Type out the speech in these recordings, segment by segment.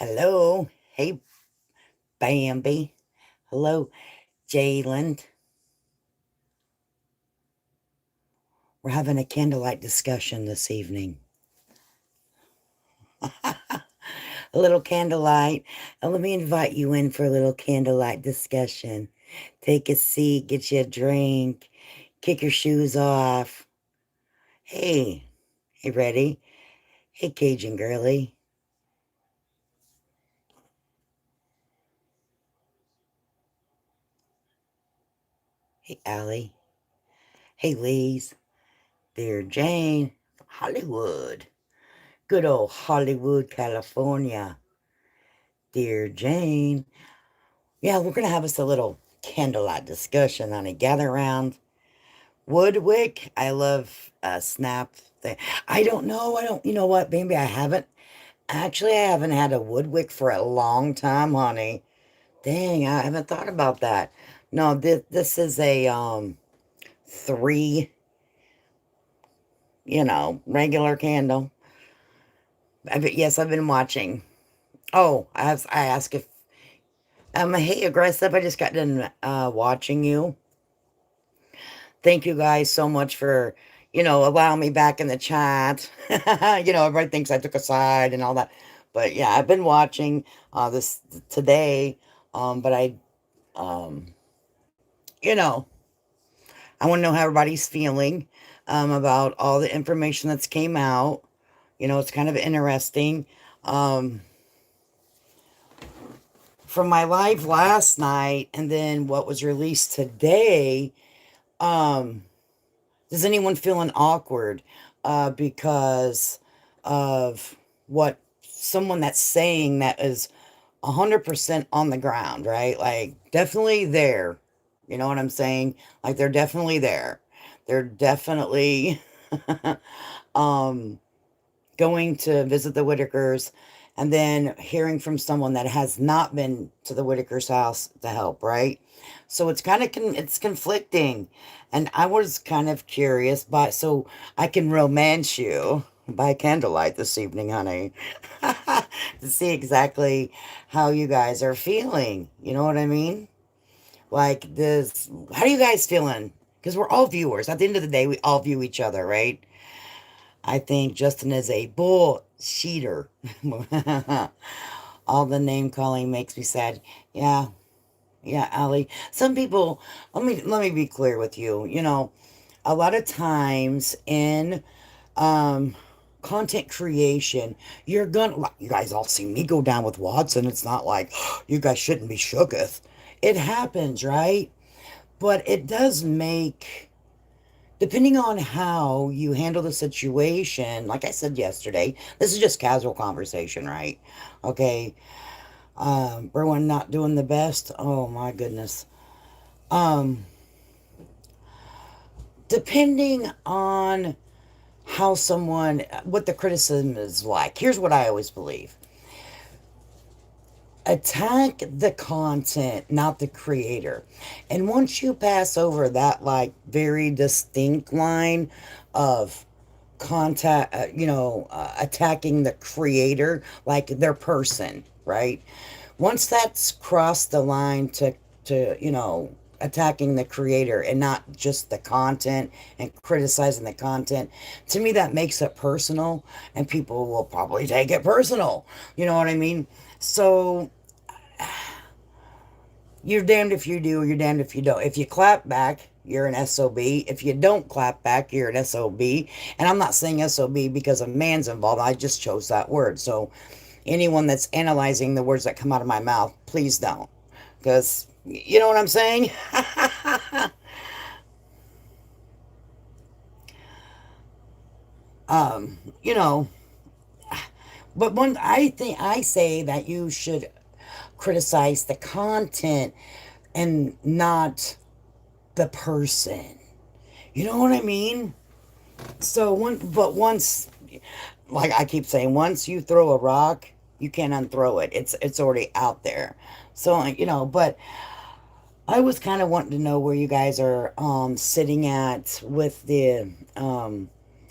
Hello. Hey, Bambi. Hello, Jalen. We're having a candlelight discussion this evening. A little candlelight. And let me invite you in for a little candlelight discussion. Take a seat, get you a drink, kick your shoes off. Hey, hey, ready? Hey, Cajun girly. Hey, Allie. Hey, Lise. Dear Jane. Hollywood. Good old Hollywood, California. Dear Jane. Yeah, we're going to have us a little candlelight discussion, honey. Gather around. Woodwick. I love snap thing. I don't know. You know what, baby? I haven't. Actually, I haven't had a Woodwick for a long time, honey. Dang, I haven't thought about that. No, this is a three, regular candle. Yes, I've been watching. Oh, I asked if hey, aggressive. I just got done watching you. Thank you guys so much for, allowing me back in the chat. Everybody thinks I took a side and all that. But yeah, I've been watching this today. But um, you know, I want to know how everybody's feeling about all the information that's came out. It's kind of interesting. Um, from my live last night and then what was released today, um, is anyone feeling awkward because of what someone that's saying that is 100% on the ground, right? Like, definitely there. You know what I'm saying? Like, they're definitely there. They're definitely um, going to visit the Whitakers and then hearing from someone that has not been to the Whitaker's house to help, right? So it's kind of it's conflicting, and I was kind of curious, but so I can romance you by candlelight this evening, honey, to see exactly how you guys are feeling. You know what I mean? Like this, how are you guys feeling? Because we're all viewers. At the end of the day, we all view each other, right? I think Justin is a bullshitter. All the name calling makes me sad. Yeah, yeah, Allie. Some people, let me be clear with you. A lot of times in um content creation, you're gonna like you guys all see me go down with Watson. It's not like you guys shouldn't be shooketh. It happens, right? But it does make, depending on how you handle the situation, like I said yesterday, this is just casual conversation, right? Okay. Everyone not doing the best. Oh my goodness. Um, depending on how someone, what the criticism is like, here's what I always believe: attack the content, not the creator. And once you pass over that, like, very distinct line of attacking the creator, like their person, right? Once that's crossed the line to attacking the creator and not just the content and criticizing the content, to me that makes it personal, and people will probably take it personal. You know what I mean? So you're damned if you do, you're damned if you don't. If you clap back, you're an SOB. If you don't clap back, you're an SOB. And I'm not saying SOB because a man's involved. I just chose that word. So anyone that's analyzing the words that come out of my mouth, please don't. Because you know what I'm saying? um, you know, but one, I think I say that you should criticize the content and not the person. You know what I mean? But once, like I keep saying, once you throw a rock, you can't unthrow it. It's already out there. So, but I was kind of wanting to know where you guys are sitting at with the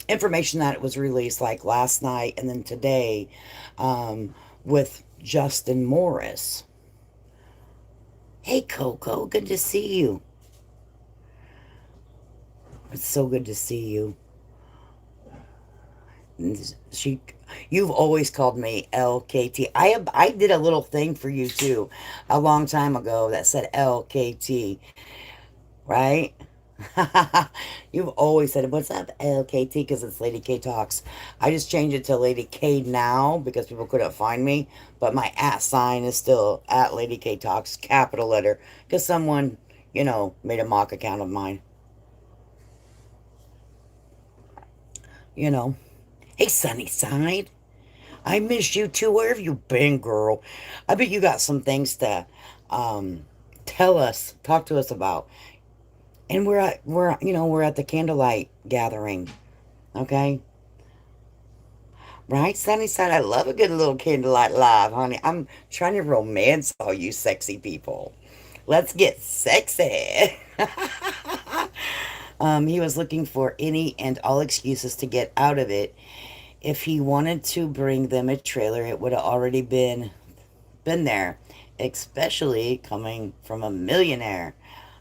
information that was released like last night and then today, with Justin Morris. Hey, Coco, good to see you. It's so good to see you. She, you've always called me LKT. I did a little thing for you too, a long time ago that said LKT, right? You've always said, "What's up, LKT?" Because it's Lady K Talks. I just changed it to Lady K now because people couldn't find me, but my at sign is still at Lady K Talks, capital letter, because someone, made a mock account of mine. You know, hey, Sunnyside. I miss you too. Where have you been, girl? I bet you got some things to um, talk to us about. And we're at the candlelight gathering, okay? Right, Sunnyside. I love a good little candlelight live, honey. I'm trying to romance all you sexy people. Let's get sexy. He was looking for any and all excuses to get out of it. If he wanted to bring them a trailer, it would have already been there, especially coming from a millionaire.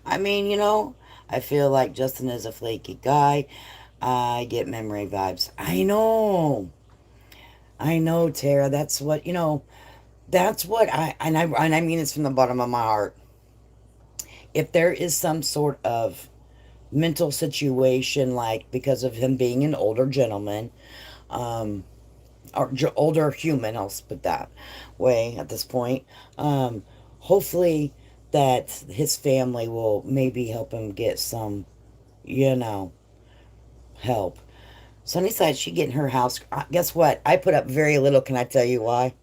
I mean, I feel like Justin is a flaky guy. I get memory vibes. I know, Tara. That's what I mean this from the bottom of my heart. If there is some sort of mental situation, like because of him being an older gentleman, um, or older human, I'll put that way at this point. Um, Hopefully that his family will maybe help him get some, you know, help. Sunnyside, she getting her house. Guess what? I put up very little. Can I tell you why?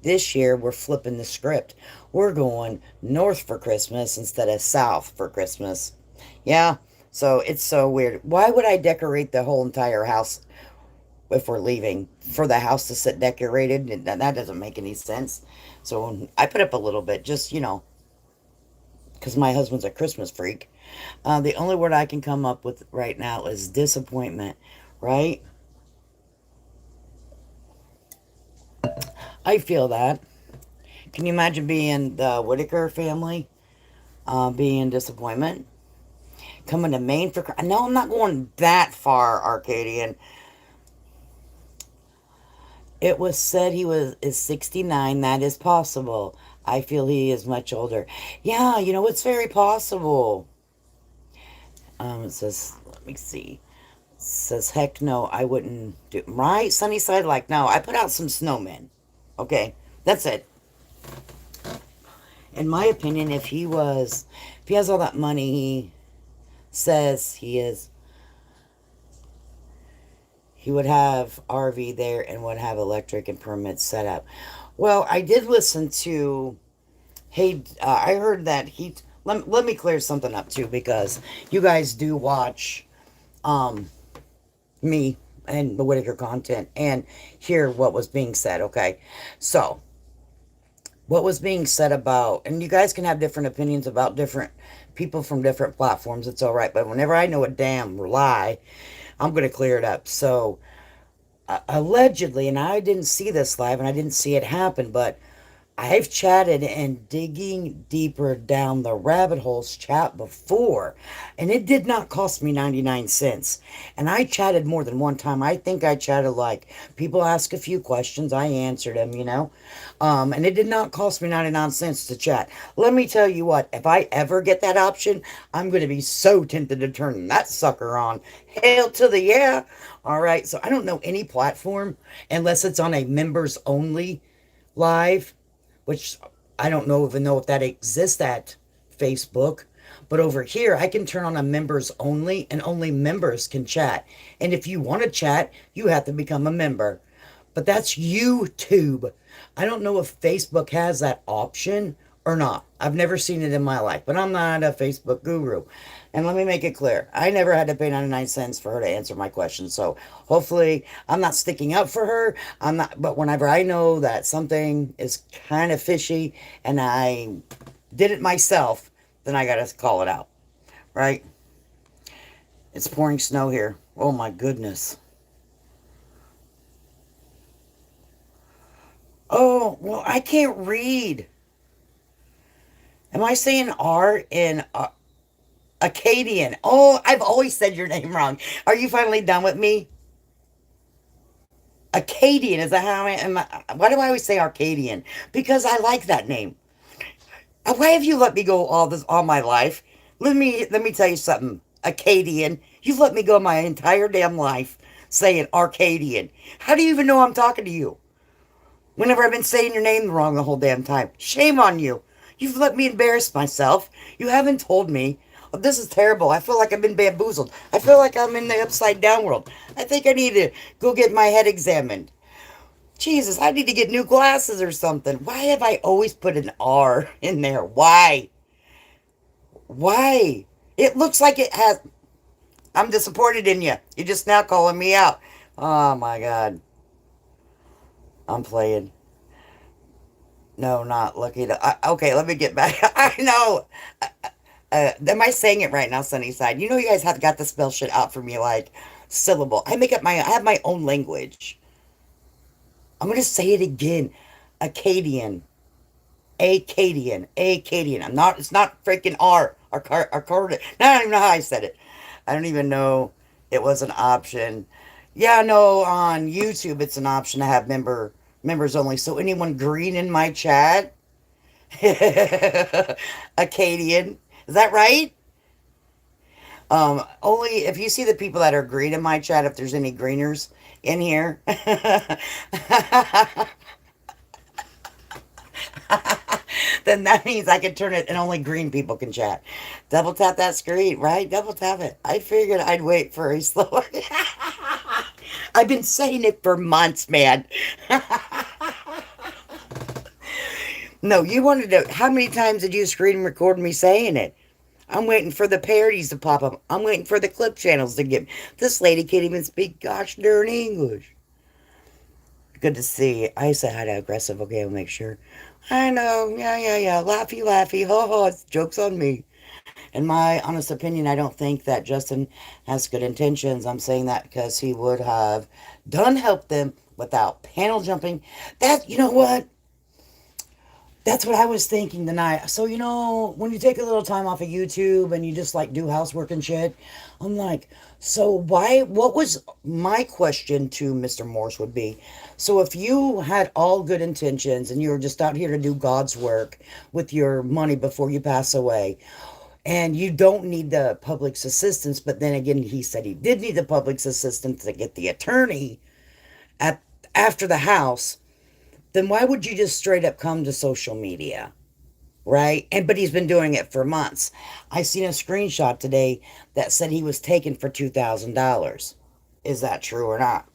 This year we're flipping the script. We're going north for Christmas instead of south for Christmas. Yeah, so it's so weird. Why would I decorate the whole entire house if we're leaving for the house to sit decorated? That doesn't make any sense. So I put up a little bit, just because my husband's a Christmas freak. The only word I can come up with right now is disappointment. Right? I feel that. Can you imagine being the Whitaker family, being disappointment? Coming to Maine for. No, I'm not going that far, Arcadian. It was said he is 69. That is possible. I feel he is much older. Yeah, it's very possible. It says, let me see. It says, heck no, I wouldn't do. Right, Sunnyside, like, no, I put out some snowmen. Okay, that's it. In my opinion, if he has all that money, he says he would have RV there and would have electric and permits set up. Well, I did listen to. Hey, I heard that he. Let me clear something up too, because you guys do watch um me and the Whitaker content and hear what was being said. Okay, so what was being said about, and you guys can have different opinions about different people from different platforms. It's all right, but whenever I know a damn lie, I'm going to clear it up. So allegedly, and I didn't see this live and I didn't see it happen, but I've chatted and digging deeper down the rabbit holes chat before, and it did not cost me 99 cents. And I chatted more than one time. I think I chatted like people ask a few questions, I answered them. And it did not cost me 99 cents to chat. Let me tell you what, if I ever get that option, I'm going to be so tempted to turn that sucker on. Hell to the yeah. All right, so I don't know any platform unless it's on a members only live, which I don't even know if that exists at Facebook. But over here, I can turn on a members only, and only members can chat. And if you want to chat, you have to become a member. But that's YouTube. I don't know if Facebook has that option or not. I've never seen it in my life, but I'm not a Facebook guru. And let me make it clear, I never had to pay 99 cents for her to answer my questions. So hopefully I'm not sticking up for her. I'm not, but whenever I know that something is kind of fishy and I did it myself, then I got to call it out, right? It's pouring snow here. Oh my goodness. Oh, Well, I can't read. Am I saying R in Acadian? Oh, I've always said your name wrong. Are you finally done with me? Acadian, is that how I am? Why do I always say Arcadian? Because I like that name. Why have you let me go all my life? Let me tell you something. Acadian, you've let me go my entire damn life saying Arcadian. How do you even know I'm talking to you? Whenever I've been saying your name wrong the whole damn time. Shame on you. You've let me embarrass myself. You haven't told me. Oh, this is terrible. I feel like I've been bamboozled. I feel like I'm in the upside down world. I think I need to go get my head examined. Jesus, I need to get new glasses or something. Why have I always put an R in there? Why? Why? It looks like it has. I'm disappointed in you. You're just now calling me out. Oh my God. I'm playing. No, not lucky. Okay, let me get back. I know. Am I saying it right now, Sunnyside? You know, you guys have got to spell shit out for me like syllable. I have my own language. I'm going to say it again. Acadian. Acadian. It's not freaking R. I don't even know how I said it. I don't even know it was an option. Yeah, no, on YouTube it's an option to have members only. So anyone green in my chat, Acadian, is that right? Only if you see the people that are green in my chat, if there's any greeners in here. Then that means I can turn it and only green people can chat. Double tap that screen, right? Double tap it. I figured I'd wait for a slower. I've been saying it for months, man. No, you wanted to. How many times did you screen record me saying it? I'm waiting for the parodies to pop up. I'm waiting for the clip channels to get. This lady can't even speak gosh darn English. Good to see. I said hi to aggressive. Okay, I'll make sure. I know. Yeah. Laughy, laughy. Ho, ho. It's jokes on me. In my honest opinion, I don't think that Justin has good intentions. I'm saying that because he would have done help them without panel jumping. You know what? That's what I was thinking tonight. So, when you take a little time off of YouTube and you just like do housework and shit, I'm like, so what was my question to Mr. Morse would be, so if you had all good intentions and you were just out here to do God's work with your money before you pass away, and you don't need the public's assistance, but then again, he said he did need the public's assistance to get the attorney at after the house, then why would you just straight up come to social media? Right? But he's been doing it for months. I seen a screenshot today that said he was taken for $2,000. Is that true or not?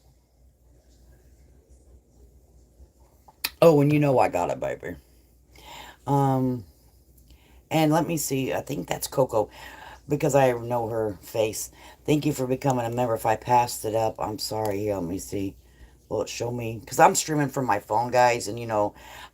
Oh, and you know I got it, baby. Um, and let me see. I think that's Coco because I know her face. Thank you for becoming a member. If I passed it up, I'm sorry. Let me see. Will it show me? Because I'm streaming from my phone, guys, and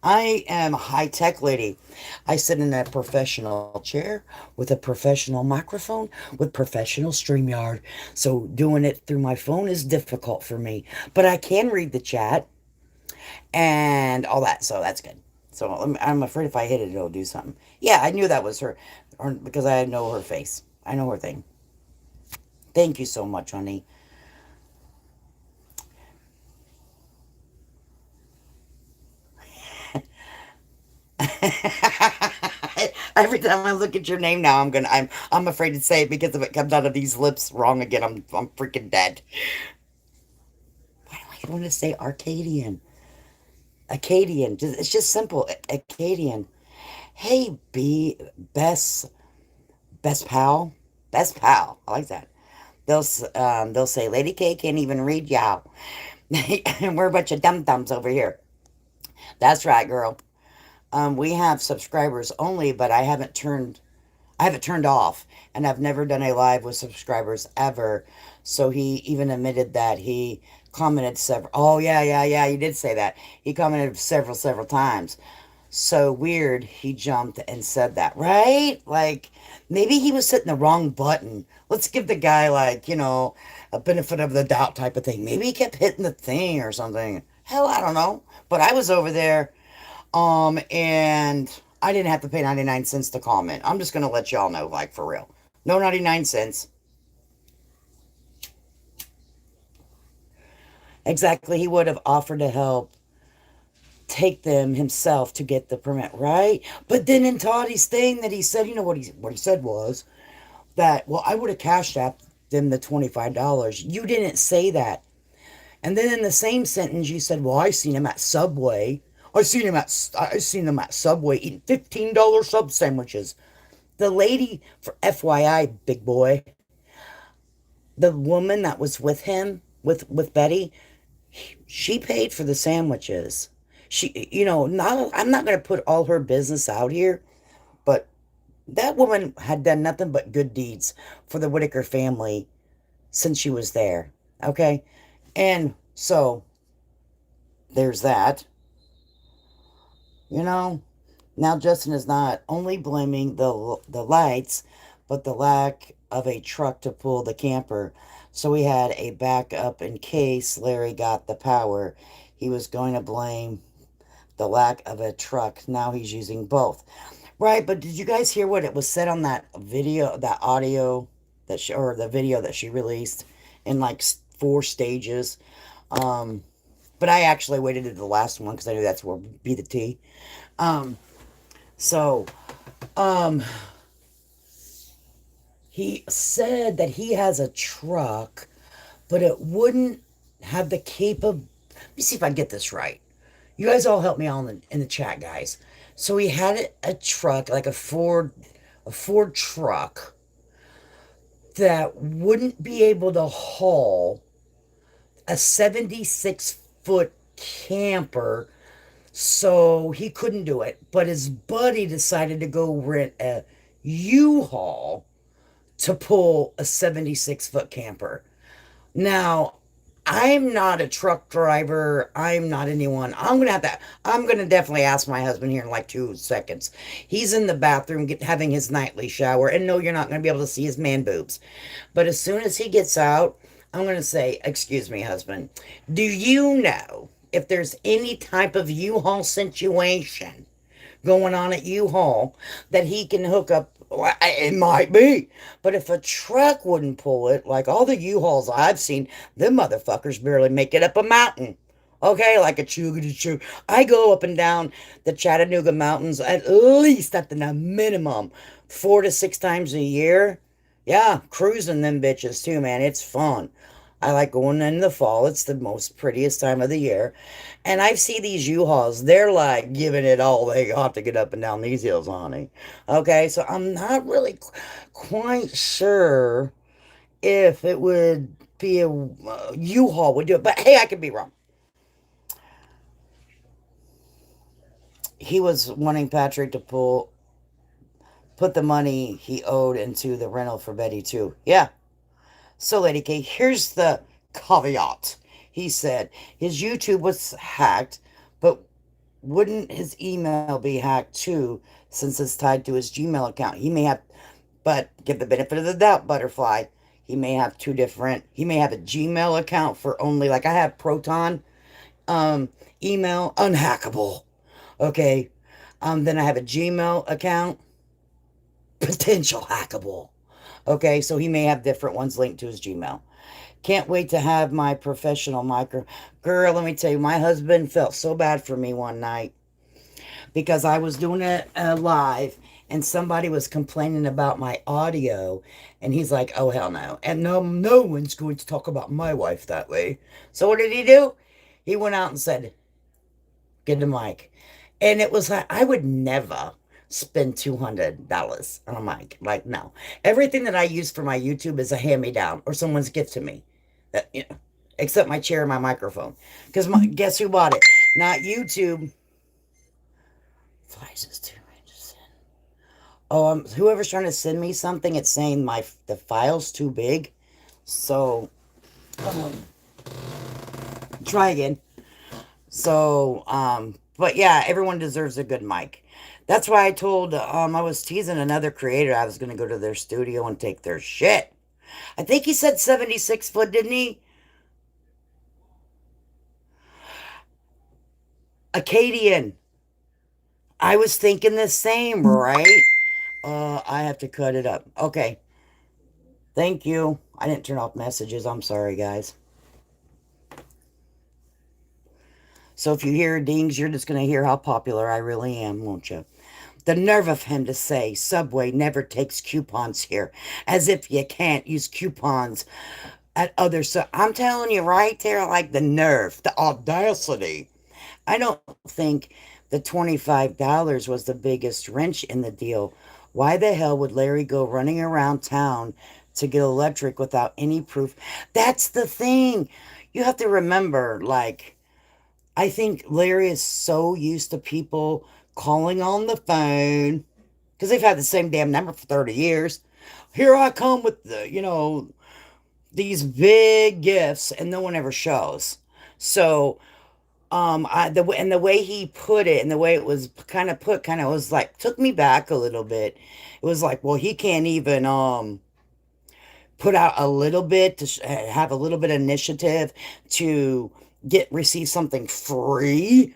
I am a high tech lady. I sit in a professional chair with a professional microphone with professional StreamYard. So doing it through my phone is difficult for me. But I can read the chat and all that, so that's good. So I'm afraid if I hit it, it'll do something. Yeah, I knew that was her, because I know her face. I know her thing. Thank you so much, honey. Every time I look at your name now, I'm afraid to say it because if it comes out of these lips wrong again, I'm freaking dead. Why do I want to say Arcadian? Acadian. It's just simple. Acadian. Hey, best pal, best pal. I like that. They'll say Lady K can't even read y'all, and we're a bunch of dum dums over here. That's right, girl. We have subscribers only, but I have it turned off, and I've never done a live with subscribers ever. So he even admitted that he commented several. Oh yeah. You did say that. He commented several times. So weird. He jumped and said that, right? Like maybe he was hitting the wrong button. Let's give the guy like a benefit of the doubt type of thing. Maybe he kept hitting the thing or something. Hell, I don't know. But I was over there. And I didn't have to pay 99 cents to comment. I'm just going to let y'all know, like, for real. No 99 cents. Exactly. He would have offered to help take them himself to get the permit, right? But then in Toddy's thing that he said, you know what he said was that, well, I would have cashed out them the $25. You didn't say that. And then in the same sentence you said, well, I seen him at Subway. I seen him at Subway eating $15 sub sandwiches. The lady, for FYI, big boy, the woman that was with him, with Betty, she paid for the sandwiches. She, not, I'm not going to put all her business out here, but that woman had done nothing but good deeds for the Whitaker family since she was there. Okay. And so there's that, you know. Now Justin is not only blaming the lights, but the lack of a truck to pull the camper. So he had a backup in case Larry got the power. He was going to blame the lack of a truck. Now he's using both. Right, but did you guys hear what it was said on that video, that audio or the video that she released in like four stages? Um, but I actually waited to the last one because I knew that's where be the tea. Um, so, um, he said that he has a truck, but it wouldn't have the capability. Let me see if I get this right. You guys all help me out in the chat, guys. So he had a truck, like a Ford truck that wouldn't be able to haul a 76-foot camper, so he couldn't do it. But his buddy decided to go rent a U-Haul to pull a 76-foot camper. Now, I'm not a truck driver. I'm not anyone. I'm gonna definitely ask my husband here in like 2 seconds. He's in the bathroom having his nightly shower, and no, you're not gonna be able to see his man boobs. But as soon as he gets out, I'm gonna say, "Excuse me, husband. Do you know if there's any type of U-Haul situation going on at U-Haul that he can hook up? Well, it might be, but if a truck wouldn't pull it, like all the U-Hauls I've seen, them motherfuckers barely make it up a mountain. Okay, like a chugga choo. I go up and down the Chattanooga mountains at least at the minimum 4 to 6 times a year. Yeah, cruising them bitches too, man. It's fun. I like going in the fall. It's the most prettiest time of the year. And I see these U-Hauls. They're like giving it all they got to get up and down these hills, honey. Okay, so I'm not really quite sure if it would be a U-Haul would do it. But hey, I could be wrong. He was wanting Patrick to put the money he owed into the rental for Betty too. Yeah. So, Lady K, here's the caveat. He said his YouTube was hacked, but wouldn't his email be hacked too, since it's tied to his Gmail account? He may have, but give the benefit of the doubt, Butterfly. He may have he may have a Gmail account for only, like I have Proton, um, email, unhackable. Okay. Then I have a Gmail account, potential hackable. Okay, so he may have different ones linked to his Gmail. Can't wait to have my professional micro. Girl, let me tell you, my husband felt so bad for me one night because I was doing a live and somebody was complaining about my audio, and he's like, "Oh hell no!" And no one's going to talk about my wife that way. So what did he do? He went out and said, "Get the mic," and it was like I would never spend $200 on a mic. Like, no. Everything that I use for my YouTube is a hand-me-down or someone's gift to me. Except my chair and my microphone. Because guess who bought it? Not YouTube. Flies is too much. Oh, whoever's trying to send me something, it's saying the file's too big. So, um, try again. So, but yeah, everyone deserves a good mic. That's why I told, I was teasing another creator I was going to go to their studio and take their shit. I think he said 76 foot, didn't he? Acadian. I was thinking the same, right? I have to cut it up. Okay. Thank you. I didn't turn off messages. I'm sorry, guys. So if you hear dings, you're just going to hear how popular I really am, won't you? The nerve of him to say Subway never takes coupons here, as if you can't use coupons at other. So I'm telling you right there, like the nerve, the audacity. I don't think the $25 was the biggest wrench in the deal. Why the hell would Larry go running around town to get electric without any proof? That's the thing. You have to remember, like, I think Larry is so used to people calling on the phone because they've had the same damn number for 30 years. Here I come with these big gifts and no one ever shows. So, and the way he put it and the way it was kind of put kind of was like, took me back a little bit. It was like, well, he can't even, put out a little bit to have a little bit of initiative to receive something free.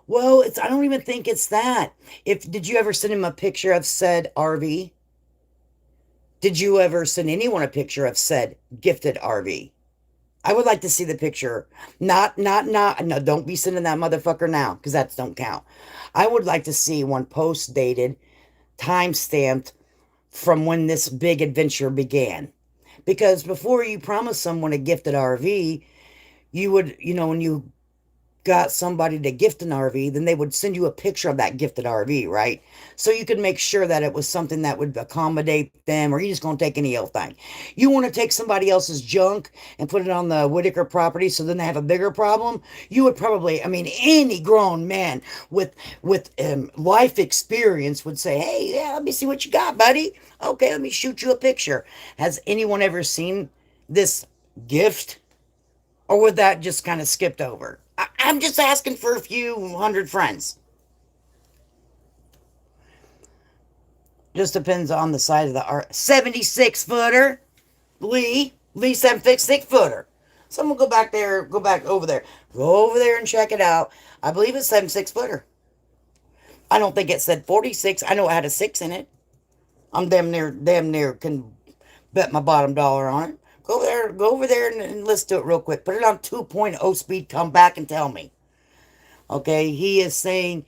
Well, it's I don't even think it's that. If did you ever send him a picture of said RV? Did you ever send anyone a picture of said gifted RV? I would like to see the picture. Not. No, don't be sending that motherfucker now because that don't count. I would like to see one post dated, time stamped from when this big adventure began. Because before you promise someone a gifted RV, you would, when you got somebody to gift an RV, then they would send you a picture of that gifted RV, right? So you could make sure that it was something that would accommodate them, or you just gonna take any old thing. You want to take somebody else's junk and put it on the Whitaker property, so then they have a bigger problem. You would probably, I mean, any grown man with life experience would say, "Hey, yeah, let me see what you got, buddy. Okay, let me shoot you a picture." Has anyone ever seen this gift? Or would that just kind of skipped over? I'm just asking for a few hundred friends. Just depends on the size of the art. 76 footer. Lee 76 footer. Someone go back there, go back over there. Go over there and check it out. I believe it's 76 footer. I don't think it said 46. I know it had a 6 in it. I'm damn near can bet my bottom dollar on it. Go over there and listen to it real quick. Put it on 2.0 speed. Come back and tell me. Okay, he is saying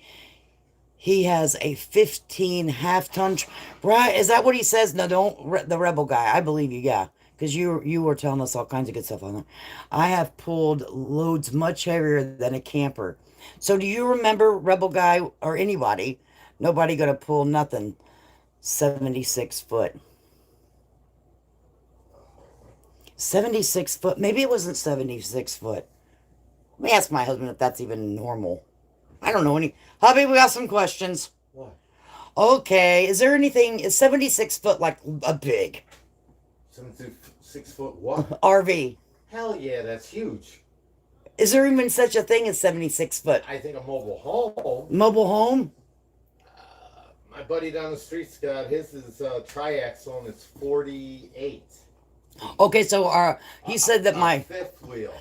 he has a 15 half-ton. Right? Is that what he says? No, don't. The rebel guy. I believe you, yeah. Because you were telling us all kinds of good stuff on there. I have pulled loads much heavier than a camper. So do you remember Rebel Guy or anybody? Nobody gonna pull nothing 76 foot. 76 foot. Maybe it wasn't 76 foot. Let me ask my husband if that's even normal. I don't know any. Hubby, we got some questions. What? Okay, is there anything? Is 76 foot like a big 76 foot what? RV? Hell yeah, that's huge. Is there even such a thing as 76 foot? I think a mobile home. Mobile home? My buddy down the street's got his is triaxle and it's 48. Okay, so he said that a fifth wheel.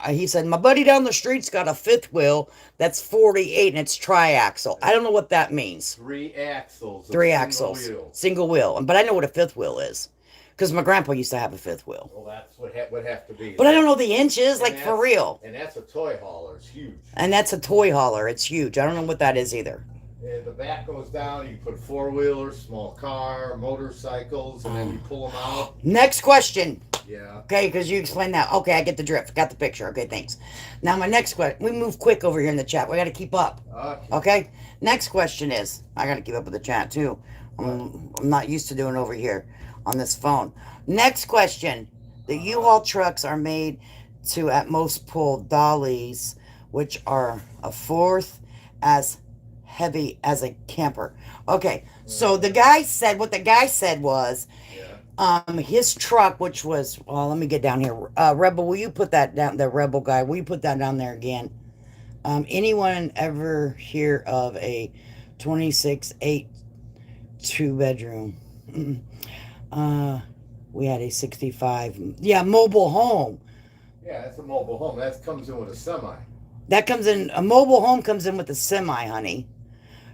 he said my buddy down the street's got a fifth wheel that's 48 and it's triaxle. I don't know what that means. 3 axles. Three axles, single wheel. But I know what a fifth wheel is, because my grandpa used to have a fifth wheel. Well, that's what would have to be. But I don't know the inches, like for real. And that's a toy hauler. It's huge. And that's a toy hauler. It's huge. I don't know what that is either. And the back goes down. You put four-wheelers, small car, motorcycles, and then you pull them out. Next question. Yeah. Okay, because you explained that. Okay, I get the drift. Got the picture. Okay, thanks. Now my next question. We move quick over here in the chat. We got to keep up. Okay. Next question is. I got to keep up with the chat too. I'm not used to doing over here on this phone. Next question. The U-Haul trucks are made to at most pull dollies, which are a fourth as heavy as a camper. Okay, so the guy said what the guy said was his truck, which was, well, let me get down here. Rebel, will you put that down? The Rebel guy, will you put that down there again? Anyone ever hear of a 26/8 2-bedroom? We had a 65. Yeah, mobile home. Yeah, that's a mobile home. That comes in with a semi. That comes in, a mobile home comes in with a semi, honey.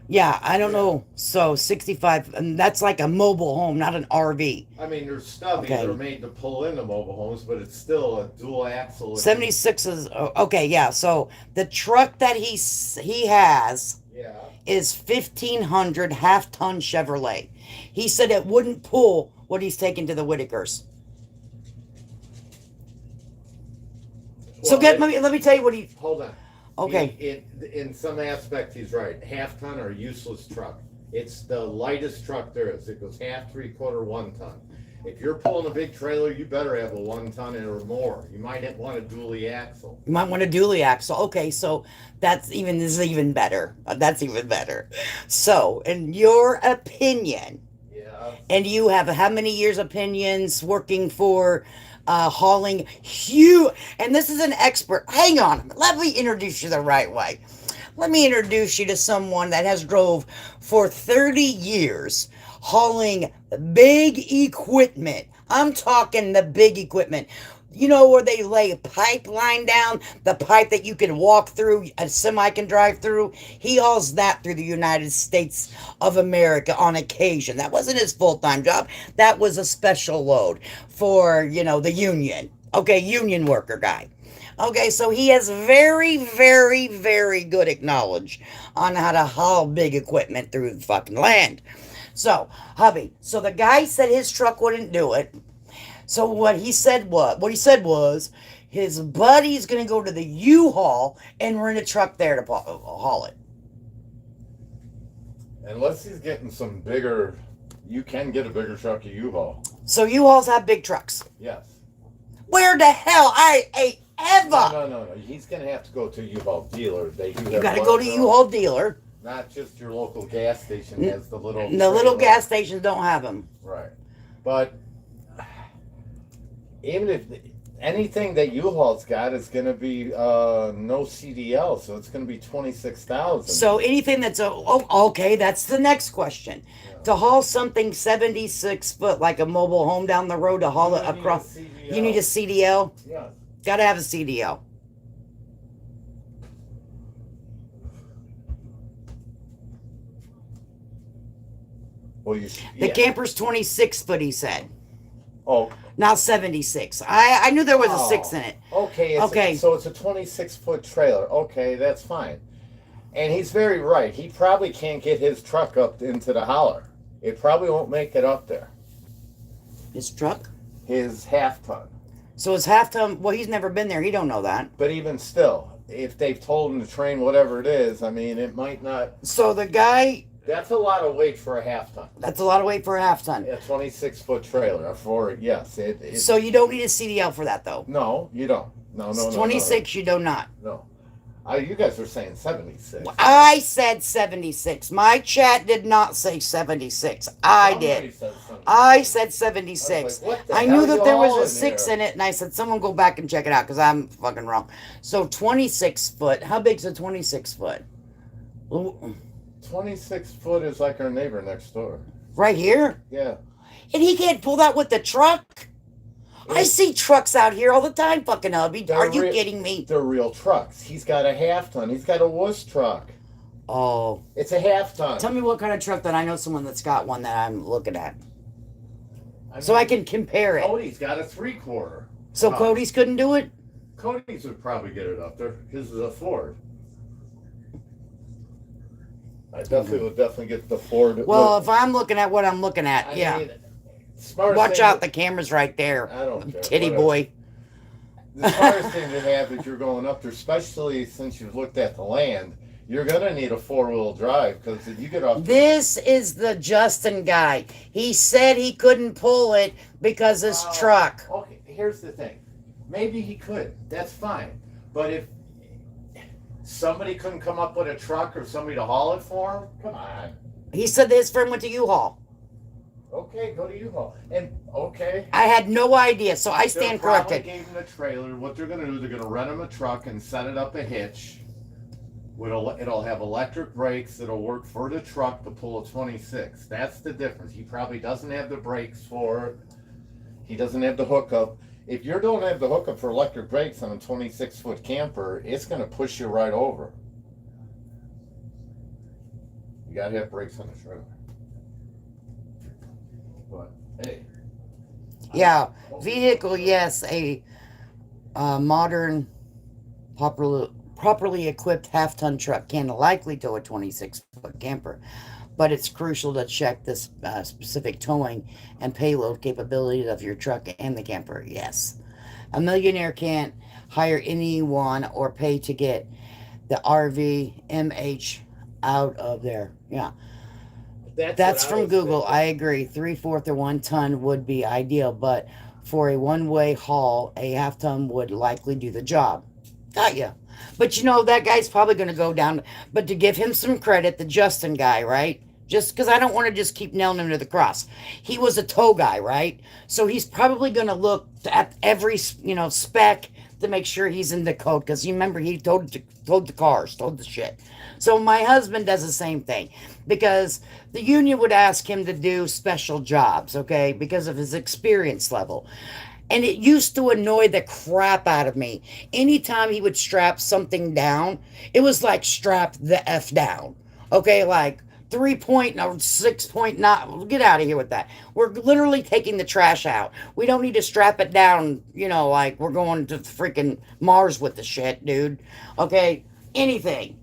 Yeah, I don't Yeah. know. So 65, and that's like a mobile home, not an RV. I mean, they're stubby. They're Okay. made to pull into mobile homes, but it's still a dual axle. It can, 76 is okay, yeah. So the truck that he has yeah. is 1500 half-ton Chevrolet. He said it wouldn't pull what he's taking to the Whitakers. So Well, get let me tell you what he hold on. okay. In some aspect, he's right. Half ton or useless truck. It's the lightest truck there is. It goes half, 3/4, 1 ton. If you're pulling a big trailer, you better have a 1 ton or more. You might want a dually axle. You might want a dually axle. Okay, so this is even better. That's even better. So, in your opinion, Yeah. and you have how many years opinions working for hauling huge, and this is an expert. Hang on, let me introduce you the right way. Let me introduce you to someone that has drove for 30 years hauling big equipment. I'm talking the big equipment. You know where they lay a pipeline down, the pipe that you can walk through, a semi can drive through. He hauls that through the United States of America on occasion. That wasn't his full-time job. That was a special load for, the union. Okay, union worker guy. Okay, so he has very, very, very good knowledge on how to haul big equipment through the fucking land. So, hubby, so the guy said his truck wouldn't do it. So what he said was his buddy's gonna go to the U-Haul and rent a truck there to haul it. Unless he's getting some bigger, you can get a bigger truck at U-Haul. So U-Hauls have big trucks. Yes. Where the hell I ain't ever? No. He's gonna have to go to a U-Haul dealer. They do. You got to go to U-Haul dealer. Not just your local gas station has the little. The little gas stations don't have them. Right, but even if anything that U-Haul's got is going to be no CDL, so it's going to be 26,000. So anything that's okay, that's the next question. Yeah. To haul something 76 foot like a mobile home down the road to haul it across, you need a CDL. Yeah, got to have a CDL. Well, the camper's 26 foot. He said. Oh. Not 76. I knew there was a 6 in it. Okay. Okay. So it's a 26-foot trailer. Okay, that's fine. And he's very right. He probably can't get his truck up into the holler. It probably won't make it up there. His truck? His half-ton. So his half-ton, well, he's never been there. He don't know that. But even still, if they've told him to train whatever it is, I mean, it might not... So the guy... That's a lot of weight for a half-ton. That's a lot of weight for a half-ton. A 26-foot trailer for, yes. So you don't need a CDL for that, though? No, you don't. No. 26, you do not. No. You guys are saying 76. I said 76. My chat did not say 76. I did. I said 76. I knew that there was a 6 in it, and I said, someone go back and check it out, because I'm fucking wrong. So 26 foot. How big's a 26 foot? 26 foot is like our neighbor next door. Right here? Yeah. And he can't pull that with the truck? I see trucks out here all the time, fucking hubby. Are you kidding me? They're real trucks. He's got a half-ton. He's got a wuss truck. Oh. It's a half-ton. Tell me what kind of truck that I know someone that's got one that I'm looking at. So I can compare it. Cody's got a 3/4. So Cody's couldn't do it? Cody's would probably get it up there. His is a Ford. I would definitely get the Ford. Well, if I'm looking at what I'm looking at, I mean, watch out, the camera's right there. I don't care. Titty boy. The smartest thing to have if you're going up there, especially since you've looked at the land, you're going to need a 4-wheel drive because if you get off... This is the Justin guy. He said he couldn't pull it because his truck. Okay, here's the thing. Maybe he could. That's fine. But if somebody couldn't come up with a truck or somebody to haul it for him, come on. He said his friend went to U-Haul. Okay, go to U-Haul. And, okay. I had no idea, so I stand corrected. They gave him a trailer. What they're going to do, they're going to rent him a truck and set it up a hitch. It'll have electric brakes that'll work for the truck to pull a 26. That's the difference. He probably doesn't have the brakes for it. He doesn't have the hookup. If you don't have the hookup for electric brakes on a 26-foot camper, it's going to push you right over. You gotta have brakes on the trailer. But hey, I Yeah, hope we don't vehicle, yes, a modern, properly equipped half-ton truck can likely tow a 26-foot camper, but it's crucial to check this specific towing and payload capabilities of your truck and the camper. Yes, a millionaire can't hire anyone or pay to get the RVMH out of there. Yeah, That's what that's I from was Google. I thinking. agree. Three-fourth or 1 ton would be ideal, but for a one-way haul, a half ton would likely do the job. Got ya. But you know, that guy's probably going to go down. But to give him some credit, the Justin guy, right? Just because I don't want to just keep nailing him to the cross. He was a tow guy, right? So he's probably going to look at every, spec to make sure he's in the code. Because you remember, he towed the cars, towed the shit. So my husband does the same thing because the union would ask him to do special jobs, okay, because of his experience level. And it used to annoy the crap out of me. Anytime he would strap something down, it was like strap the F down. Okay, like 3 point or 6 point not get out of here with that. We're literally taking the trash out. We don't need to strap it down, like we're going to freaking Mars with the shit, dude. Okay, anything.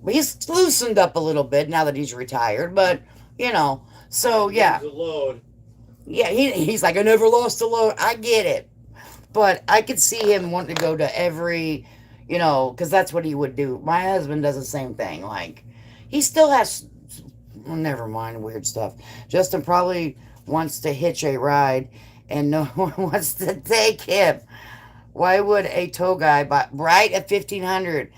He's loosened up a little bit now that he's retired, but Had so to lose yeah. a load. Yeah, he's like, I never lost a load. I get it. But I could see him wanting to go to every, because that's what he would do. My husband does the same thing. Like, he still has, well, never mind, weird stuff. Justin probably wants to hitch a ride and no one wants to take him. Why would a tow guy buy, right at 1500?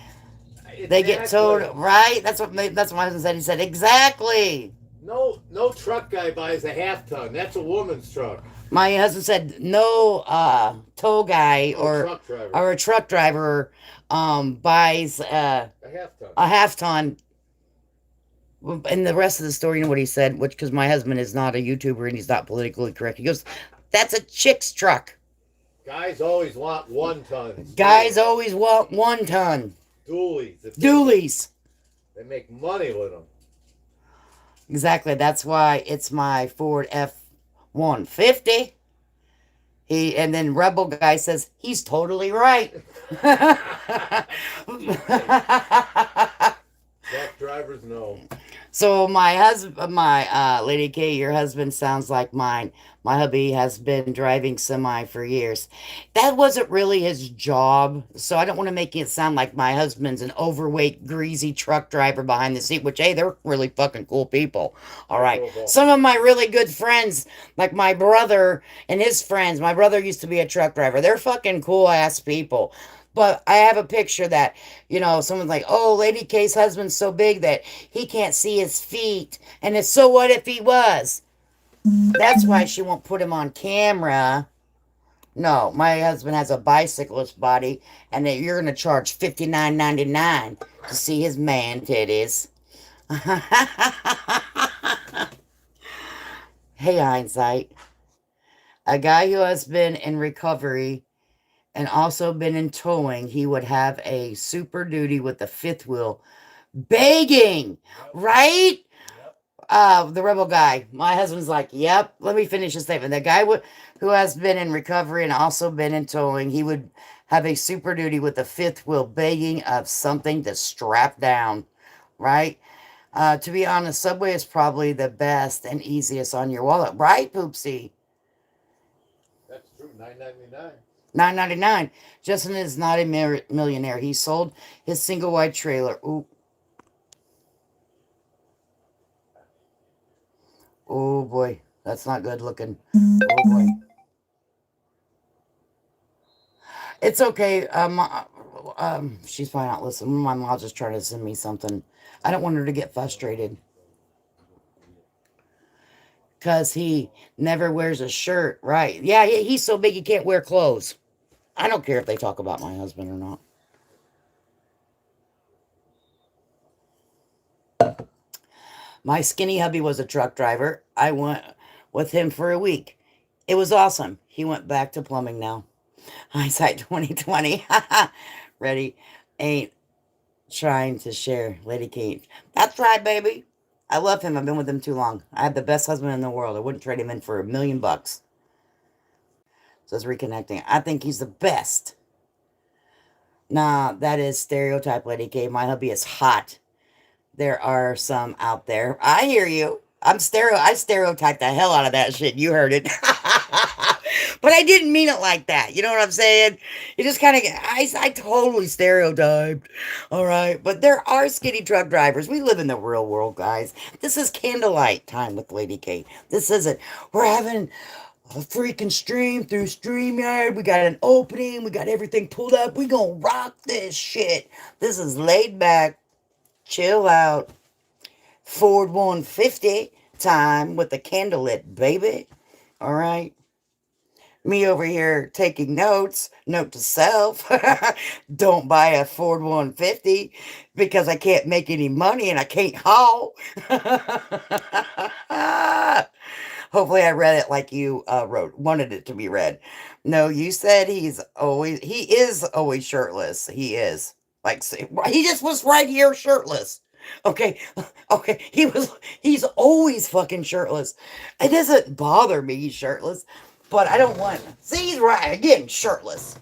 They get towed, Exactly. right? That's what my husband said. He said, exactly. No truck guy buys a half ton. That's a woman's truck. My husband said no tow guy Oh, or truck driver. or a truck driver buys A half ton. a half ton. And the rest of the story, you know what he said, which because my husband is not a YouTuber and he's not politically correct. He goes, "That's a chick's truck. Guys always want 1 tons. Guys always want 1 ton Dualies. dualies." They make money with them. Exactly. That's why it's my Ford F-150. And then Rebel guy says he's totally right. Truck drivers know. So my husband, my Lady K, your husband sounds like mine. My hubby has been driving semi for years. That wasn't really his job, so I don't want to make it sound like my husband's an overweight, greasy truck driver behind the seat. Which, hey, they're really fucking cool people. All They're right, cool. some of my really good friends, like my brother and his friends. My brother used to be a truck driver. They're fucking cool ass people. But I have a picture that, someone's like, oh, Lady K's husband's so big that he can't see his feet. And it's so what if he was? That's why she won't put him on camera. No, my husband has a bicyclist body, and that you're going to charge $59.99 to see his man titties. Hey, hindsight. A guy who has been in recovery and also been in towing, he would have a super duty with the fifth wheel begging, Yep. right? Yep. The rebel guy. My husband's like, yep. Let me finish the statement. The guy who has been in recovery and also been in towing, he would have a super duty with the fifth wheel begging of something to strap down, right? To be honest, Subway is probably the best and easiest on your wallet, right, Poopsie? That's true. 9.99. 9.99. Justin is not a millionaire. He sold his single wide trailer. Ooh. Oh boy, that's not good looking. Oh boy. It's okay. She's probably not listening. My mom's just trying to send me something. I don't want her to get frustrated because he never wears a shirt. Right? Yeah, he's so big he can't wear clothes. I don't care if they talk about my husband or not. My skinny hubby was a truck driver. I went with him for a week. It was awesome. He went back to plumbing now. Hindsight 2020. Ready? Ain't trying to share Lady Kate. That's right, baby. I love him. I've been with him too long. I have the best husband in the world. I wouldn't trade him in for $1,000,000. So it's reconnecting. I think he's the best. Nah, that is stereotype, Lady K. My hubby is hot. There are some out there. I hear you. I stereotyped the hell out of that shit. You heard it. But I didn't mean it like that. You know what I'm saying? You just kind of, I totally stereotyped. All right. But there are skinny truck drivers. We live in the real world, guys. This is candlelight time with Lady K. This isn't. We're having a freaking stream through StreamYard. We got an opening. We got everything pulled up. We gonna rock this shit. This is laid back, chill out, Ford 150 time with the candlelit, baby. All right. Me over here taking notes. Note to self. Don't buy a Ford 150 because I can't make any money and I can't haul. Hopefully, I read it like you wanted it to be read. No, you said he is always shirtless. He is. Like, he just was right here shirtless. Okay, okay, he's always fucking shirtless. It doesn't bother me he's shirtless, but I don't want, see, he's right, again, shirtless.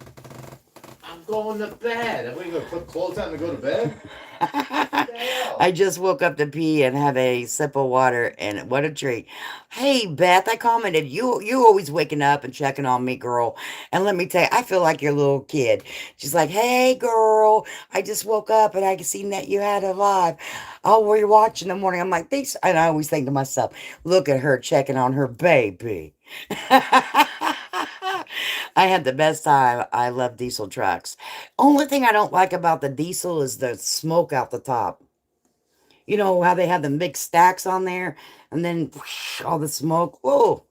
I'm going to bed. Are we going to put clothes on to go to bed? I just woke up to pee and have a sip of water, and what a treat. Hey, Beth, I commented, you always waking up and checking on me, girl. And let me tell you, I feel like your little kid. She's like, hey, girl, I just woke up and I seen that you had a live. Oh, were you watching in the morning? I'm like, thanks. And I always think to myself, look at her checking on her baby. I had the best time. I love diesel trucks. Only thing I don't like about the diesel is the smoke out the top. You know how they have the mixed stacks on there and then whoosh, all the smoke. Whoa,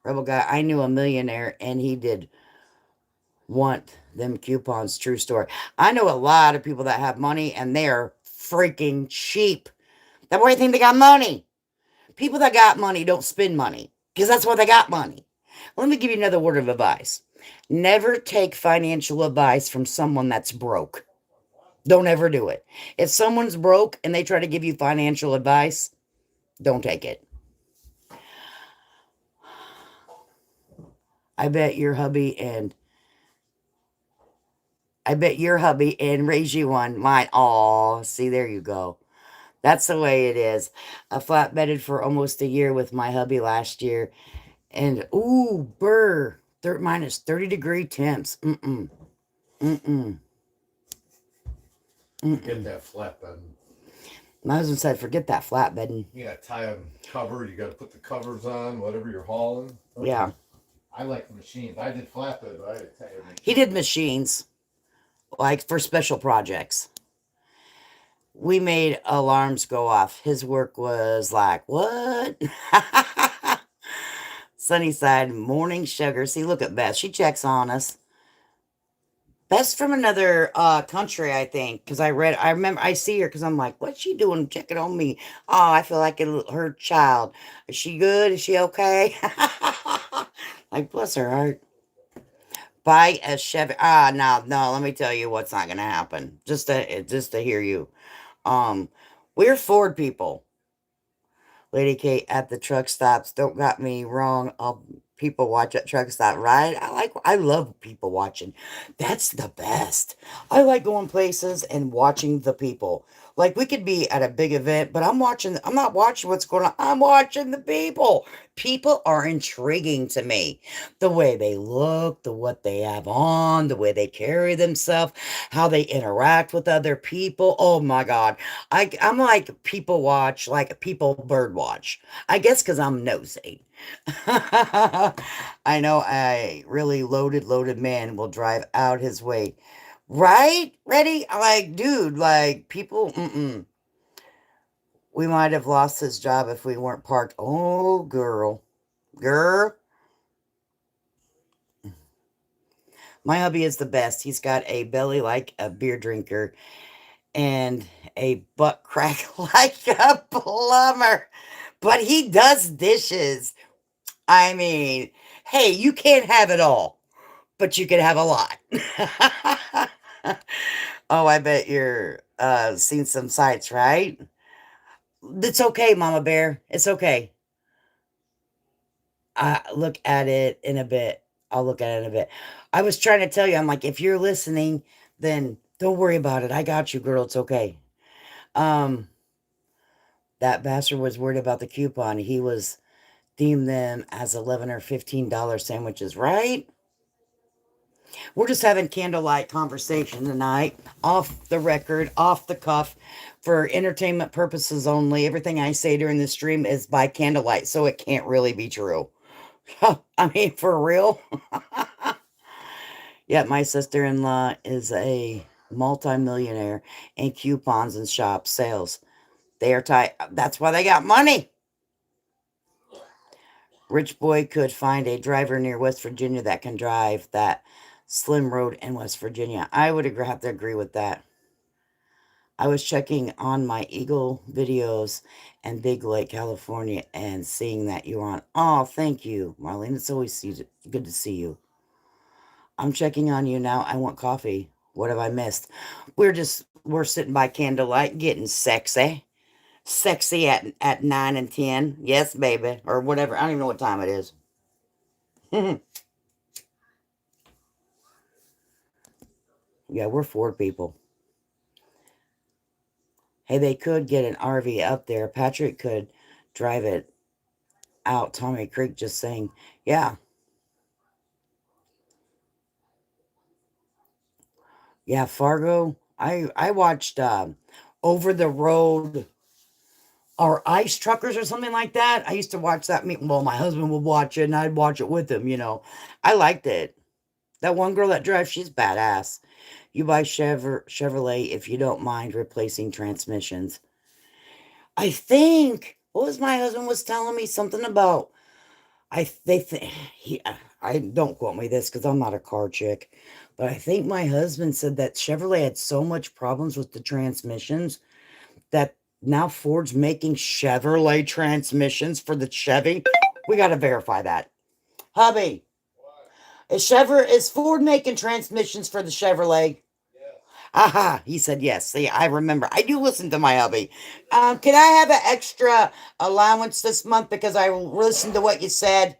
rebel guy. I knew a millionaire and he did want them coupons. True story. I know a lot of people that have money and they're freaking cheap. That's why you think they got money. People that got money don't spend money because that's why they got money. Let me give you another word of advice. Never take financial advice from someone that's broke. Don't ever do it. If someone's broke and they try to give you financial advice, don't take it. I bet your hubby and I bet your hubby and raise you one. Mine. Aw, see, there you go. That's the way it is. I flatbedded for almost a year with my hubby last year. And, ooh, burr. Minus 30-degree temps. Mm-mm. Mm-mm. Get that flatbed. My husband said, forget that flatbedding. You got to tie a cover. You got to put the covers on, whatever you're hauling. Okay. Yeah. I like machines. I did flatbed, but I did tie a machine. He did machines, like for special projects. We made alarms go off. His work was like, what? Sunnyside morning sugar. See, look at Beth. She checks on us. Beth's from another country, I think, because I remember, I see her because I'm like, what's she doing checking on me? Oh, I feel like her child. Is she good? Is she okay? Like, bless her heart. Buy a Chevy. Ah, no, no. Let me tell you what's not going to happen. Just to hear you. Um, we're Ford people. Lady Kate at the truck stops. Don't got me wrong. People watch at truck stop, right? I love people watching. That's the best. I like going places and watching the people. Like we could be at a big event, but I'm not watching what's going on. I'm watching the people. People are intriguing to me. The way they look, the what they have on, the way they carry themselves, how they interact with other people. Oh my God. I'm like people watch, like people bird watch. I guess because I'm nosy. I know a really loaded man will drive out his way. Right? Ready? Like, dude, like people, we might have lost his job if we weren't parked. Oh, girl. Girl. My hubby is the best. He's got a belly like a beer drinker and a butt crack like a plumber. But he does dishes. I mean, hey, you can't have it all, but you can have a lot. Oh, I bet you're seen some sights, right? It's okay, Mama Bear. It's okay. I look at it in a bit. I'll look at it in a bit. I was trying to tell you, I'm like, if you're listening, then don't worry about it. I got you, girl. It's okay. Um, that bastard was worried about the coupon. He was deemed them as 11 or $15 sandwiches, right? We're just having candlelight conversation tonight, off the record, off the cuff, for entertainment purposes only. Everything I say during this stream is by candlelight, so it can't really be true. I mean, for real. Yeah, my sister-in-law is a multimillionaire in coupons and shop sales. They are tight. That's why they got money. Rich boy could find a driver near West Virginia that can drive that slim road in West Virginia. I would have to agree with that. I was checking on my Eagle videos and Big Lake, California, and seeing that you're on. Oh, thank you, Marlene. It's always good to see you. I'm checking on you now. I want coffee. What have I missed? We're sitting by candlelight getting sexy. Sexy at 9 and 10. Yes, baby. Or whatever. I don't even know what time it is. Yeah, we're Ford people. Hey, they could get an RV up there. Patrick could drive it out Tommy Creek, just saying. Yeah. Yeah, Fargo. I watched Over the Road or Ice Truckers or something like that. I used to watch that. Well, my husband would watch it and I'd watch it with him. I liked it. That one girl that drives, she's badass. You buy Chevrolet if you don't mind replacing transmissions. I think what was my husband was telling me something about. I they th- he I don't quote me this because I'm not a car chick, but I think my husband said that Chevrolet had so much problems with the transmissions that now Ford's making Chevrolet transmissions for the Chevy. We got to verify that, hubby. Is Ford making transmissions for the Chevrolet? Aha, he said yes. See, I remember. I do listen to my hubby. Can I have an extra allowance this month because I listened to what you said?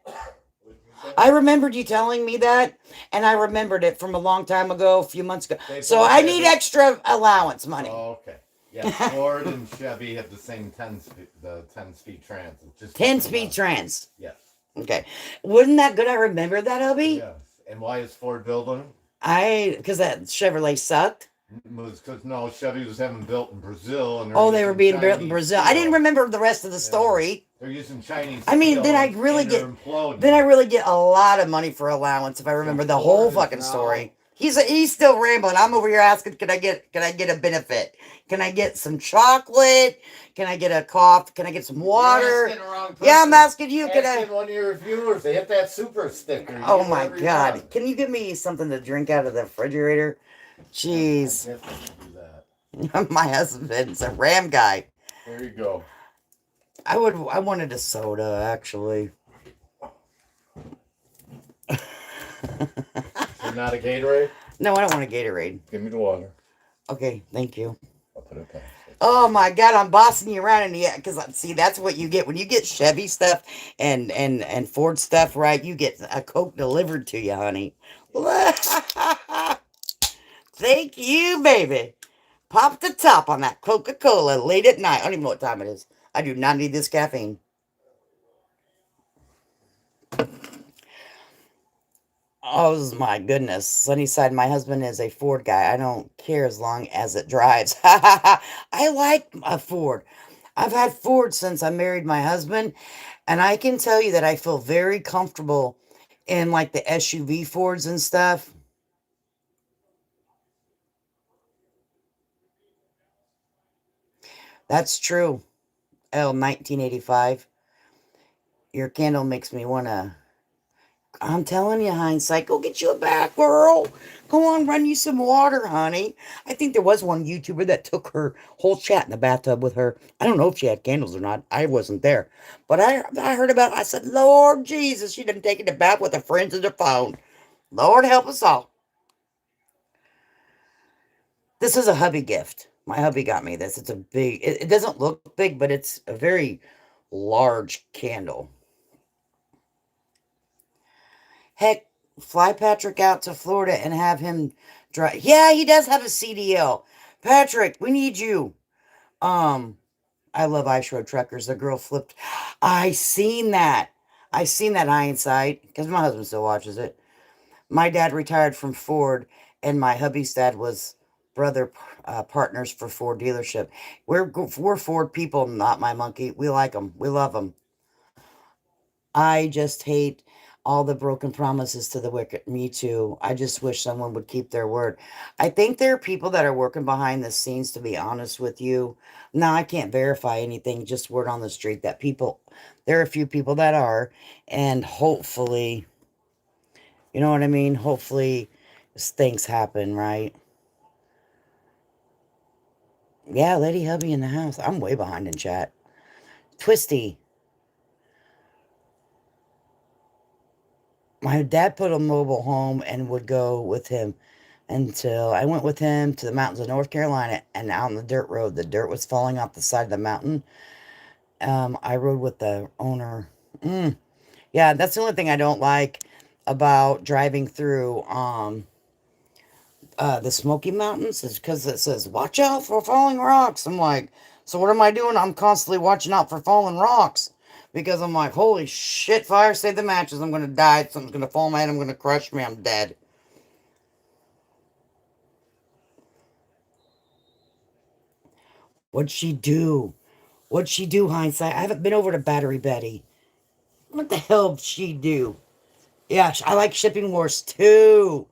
I remembered you telling me that, and I remembered it from a long time ago, a few months ago. So I need extra allowance money. Oh, okay. Yeah, Ford and Chevy have the same 10 speed, the 10-speed trans. It's just 10-speed trans. Yes. Okay. Wasn't that good? I remember that, hubby. Yes. And why is Ford building them? Because that Chevrolet sucked. Because no, Chevy was having built in Brazil, and they were being built in Brazil. I didn't remember the rest of the story. They're using Chinese. I mean, then I really get a lot of money for allowance if I remember the whole fucking story. He's still rambling. I'm over here asking, can I get a benefit? Can I get some chocolate? Can I get a coffee? Can I get some water? Yeah, I'm asking you. Can I? One of your reviewers, they hit that super sticker. Oh my god! Can you give me something to drink out of the refrigerator? Jeez. My husband's a Ram guy. There you go. I wanted a soda, actually. So not a Gatorade? No, I don't want a Gatorade. Give me the water. Okay, thank you. I'll put it back. Oh my god, I'm bossing you around in the because see that's what you get when you get Chevy stuff and Ford stuff, right? You get a Coke delivered to you, honey. Thank you, baby. Pop the top on that Coca-Cola late at night. I don't even know what time it is. I do not need this caffeine. Oh my goodness. Sunnyside, my husband is a Ford guy. I don't care as long as it drives. I like a Ford. I've had Ford since I married my husband, and I can tell you that I feel very comfortable in like the SUV Fords and stuff. That's true. L 1985. Your candle makes me want to. I'm telling you, hindsight, go get you a bath, girl. Go on, run you some water, honey. I think there was one YouTuber that took her whole chat in the bathtub with her. I don't know if she had candles or not. I wasn't there. But I heard about it. I said, Lord Jesus, she done taken a bath with her friends on the phone. Lord help us all. This is a hubby gift. My hubby got me this. It's a big, it doesn't look big, but it's a very large candle. Heck, fly Patrick out to Florida and have him drive. Yeah, he does have a CDL. Patrick, we need you. Um, I love Ice Road Truckers. The girl flipped. I seen that. I seen that hindsight because my husband still watches it. My dad retired from Ford, and my hubby's dad was brother partners for Ford dealership. We're Ford people, not my monkey. We like them. We love them. I just hate all the broken promises to the wicked. Me too. I just wish someone would keep their word. I think there are people that are working behind the scenes, to be honest with you. Now, I can't verify anything, just word on the street that people, there are a few people that are, and hopefully, you know what I mean? Hopefully, things happen, right? Yeah, Lady Hubby in the house. I'm way behind in chat. Twisty. My dad put a mobile home and would go with him until I went with him to the mountains of North Carolina and out on the dirt road. The dirt was falling off the side of the mountain. I rode with the owner. Mm. Yeah, that's the only thing I don't like about driving through the Smoky Mountains is because it says, watch out for falling rocks. I'm like, so what am I doing? I'm constantly watching out for falling rocks because I'm like, holy shit, fire, save the matches. I'm going to die. Something's going to fall on my head. I'm going to crush me. I'm dead. What'd she do? What'd she do, hindsight? I haven't been over to Battery Betty. What the hell did she do? Yeah, I like shipping wars too.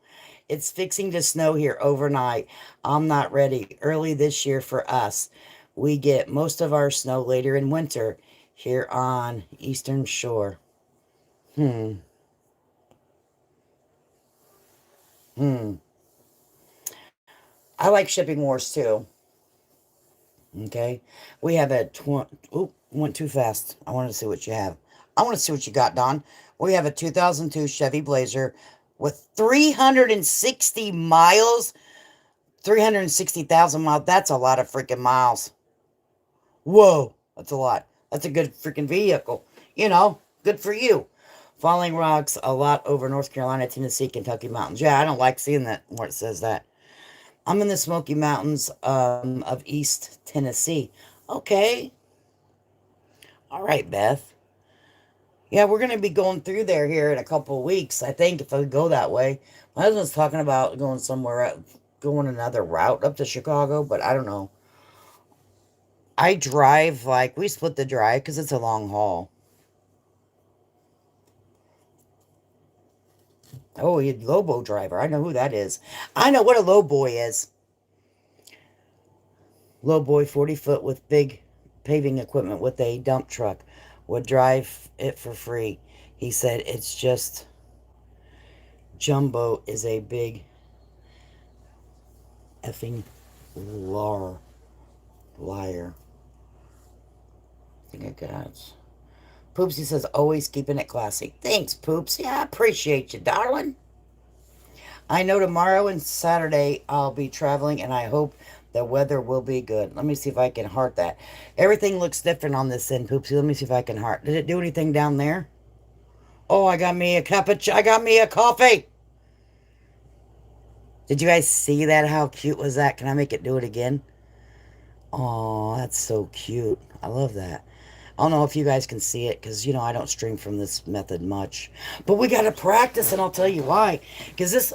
It's fixing to snow here overnight. I'm not ready. Early this year for us. We get most of our snow later in winter here on Eastern Shore. Hmm. Hmm. I like shipping wars too. Okay. We have a Oop, went too fast. I want to see what you have. I want to see what you got, Don. We have a 2002 Chevy Blazer with 360 miles, 360,000 miles. That's a lot of freaking miles. Whoa, that's a lot. That's a good freaking vehicle. Good for you. Falling rocks a lot over North Carolina, Tennessee, Kentucky mountains. Yeah, I don't like seeing that where it says that. I'm in the Smoky Mountains of East Tennessee. Okay. All right, Beth. Yeah, we're going to be going through there here in a couple of weeks, I think, if I go that way. My husband's talking about going somewhere, going another route up to Chicago, but I don't know. I drive, like, we split the drive because it's a long haul. Oh, he Lobo driver. I know who that is. I know what a low boy is. Low boy, 40 foot with big paving equipment with a dump truck. Would drive it for free. He said it's just Jumbo is a big effing lar liar. I think I got. Poopsie says always keeping it classy. Thanks, Poopsie. I appreciate you, darling. I know tomorrow and Saturday I'll be traveling and I hope the weather will be good. Let me see if I can heart that. Everything looks different on this end, Poopsie. Let me see if I can heart. Did it do anything down there? Oh, I got me a I got me a coffee. Did you guys see that? How cute was that? Can I make it do it again? Oh, that's so cute. I love that. I don't know if you guys can see it because, I don't stream from this method much. But we got to practice, and I'll tell you why. Because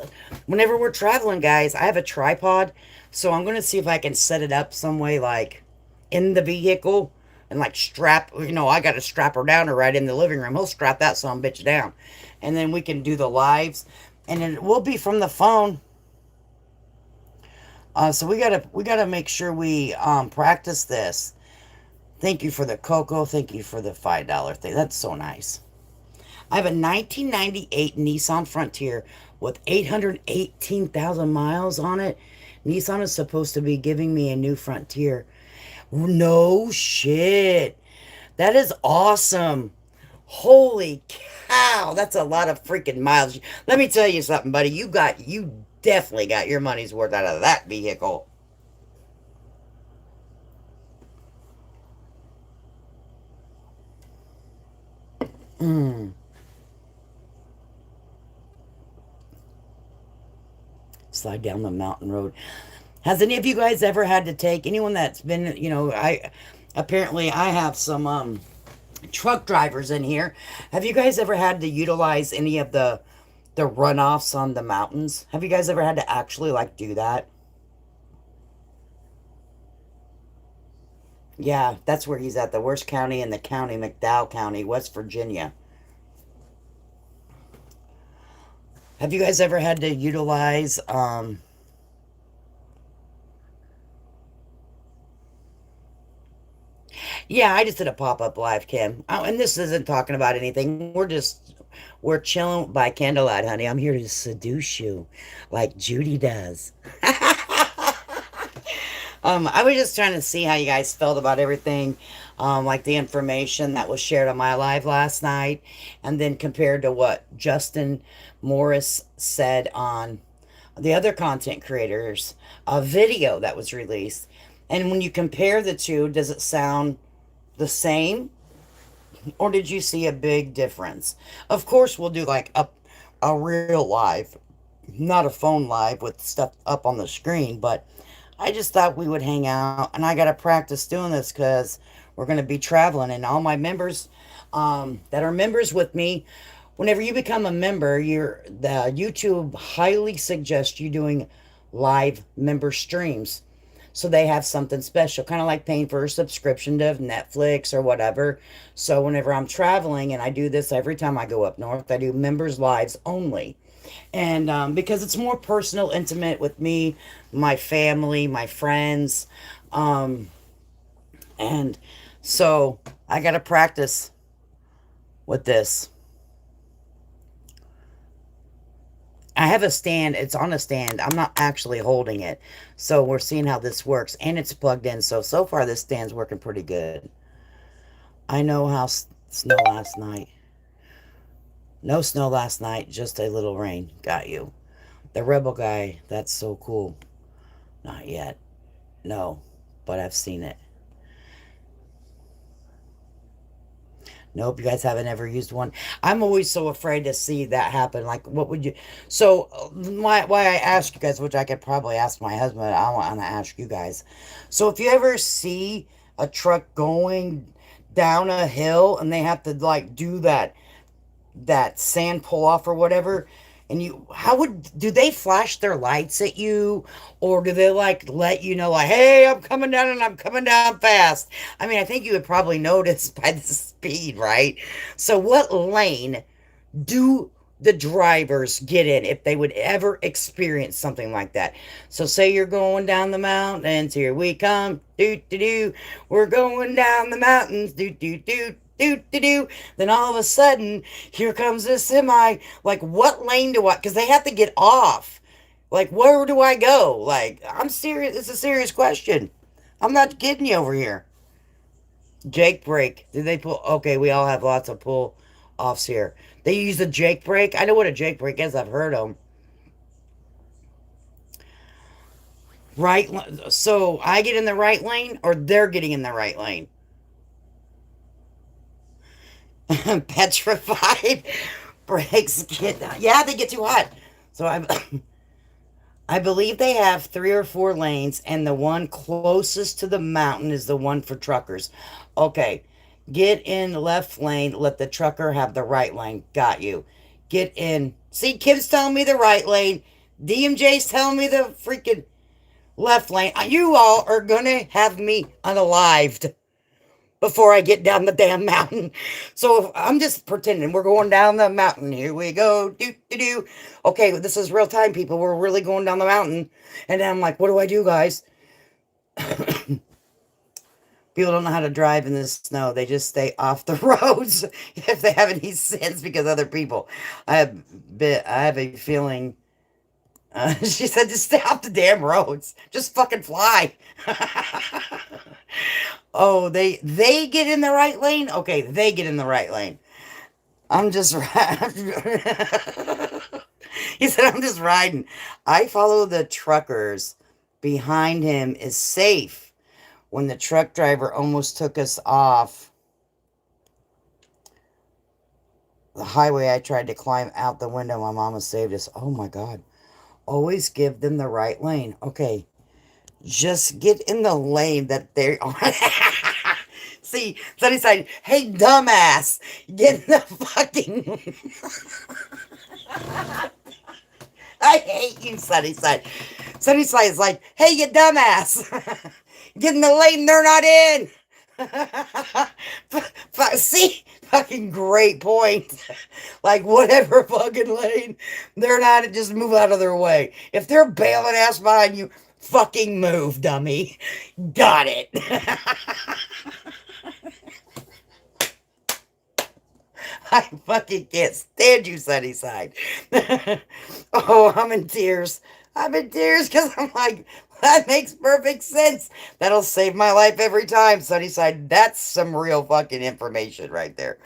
whenever we're traveling, guys, I have a tripod. So I'm going to see if I can set it up some way, like in the vehicle and like I got to strap her down or right in the living room. He'll strap that son bitch down. And then we can do the lives. And it will be from the phone. So we gotta make sure we practice this. Thank you for the cocoa. Thank you for the $5 thing. That's so nice. I have a 1998 Nissan Frontier with 818,000 miles on it. Nissan is supposed to be giving me a new Frontier. No shit. That is awesome. Holy cow. That's a lot of freaking miles. Let me tell you something, buddy. You definitely got your money's worth out of that vehicle. Mm. Slide down the mountain road. Has any of you guys ever had to take anyone that's been, I apparently I have some truck drivers in here. Have you guys ever had to utilize any of the runoffs on the mountains? Have you guys ever had to actually like do that? Yeah, that's where he's at, the worst county in the county, McDowell County, West Virginia. Have you guys ever had to utilize yeah, I just did a pop-up live, Kim. Oh, and this isn't talking about anything. We're chilling by candlelight, honey. I'm here to seduce you like Judy does. I was just trying to see how you guys felt about everything, like the information that was shared on my live last night, and then compared to what Justin Morris said on the other content creators, a video that was released. And when you compare the two, does it sound the same, or did you see a big difference? Of course, we'll do like a real live, not a phone live with stuff up on the screen, but I just thought we would hang out, and I got to practice doing this because we're going to be traveling, and all my members that are members with me. Whenever you become a member, the YouTube highly suggests you doing live member streams. So they have something special, kind of like paying for a subscription to Netflix or whatever. So whenever I'm traveling, and I do this every time I go up north, I do members lives only. And because it's more personal, intimate with me, my family, my friends. Um, and so I got to practice with this. I have a stand. It's on a stand. I'm not actually holding it. So we're seeing how this works. And it's plugged in. So far, this stand's working pretty good. I know how snow last night. No snow last night, just a little rain. Got you. The rebel guy, that's so cool. Not yet. No, but I've seen it. Nope, you guys haven't ever used one. I'm always so afraid to see that happen. Like, what would you? So, why I ask you guys, which I could probably ask my husband, I want to ask you guys. So, if you ever see a truck going down a hill and they have to like do that sand pull off or whatever, and you how would do they flash their lights at you, or do they like let you know like, hey, I'm coming down and I'm coming down fast? I mean, I think you would probably notice by the speed, right? So what lane do the drivers get in if they would ever experience something like that? So say you're going down the mountains, here we come, do do do. We're going down the mountains, do do do. Do, do, do. Then all of a sudden, here comes this semi. Like, what lane do I? Because they have to get off. Like, where do I go? Like, I'm serious. It's a serious question. I'm not kidding you over here. Jake brake. Did they pull? Okay, we all have lots of pull offs here. They use a Jake brake. I know what a Jake brake is. I've heard them. Right. So I get in the right lane, or they're getting in the right lane. Petrified. Brakes get. Yeah, they get too hot. So I believe they have 3 or 4 lanes, and the one closest to the mountain is the one for truckers. Okay, get in the left lane, let the trucker have the right lane. Got you. Get in. See, Kim's telling me the right lane. DMJ's telling me the freaking left lane. You all are gonna have me unalived before I get down the damn mountain. So I'm just pretending we're going down the mountain. Here we go. Do do do. Okay, this is real time, people. We're really going down the mountain. And then I'm like, what do I do, guys? People don't know how to drive in the snow. They just stay off the roads if they have any sense because other people. I have a feeling. She said, just stay off the damn roads. Just fucking fly. Oh, they get in the right lane? Okay, they get in the right lane. I'm just He said I'm just riding. I follow the truckers. Behind him is safe. When the truck driver almost took us off. the highway I tried to climb out the window. My mama saved us. Oh my God. Always give them the right lane. Okay. Just get in the lane that they're on. See, Sunnyside, hey, dumbass, get in the fucking. I hate you, Sunnyside. Sunnyside is like, hey, you dumbass, get in the lane they're not in. See, fucking great point. Like, whatever fucking lane they're not, just move out of their way. If they're bailing ass behind you, fucking move, dummy. Got it. I fucking can't stand you, Sunnyside. Oh, I'm in tears. I'm in tears because I'm like, that makes perfect sense. That'll save my life every time, Sunnyside. That's some real fucking information right there.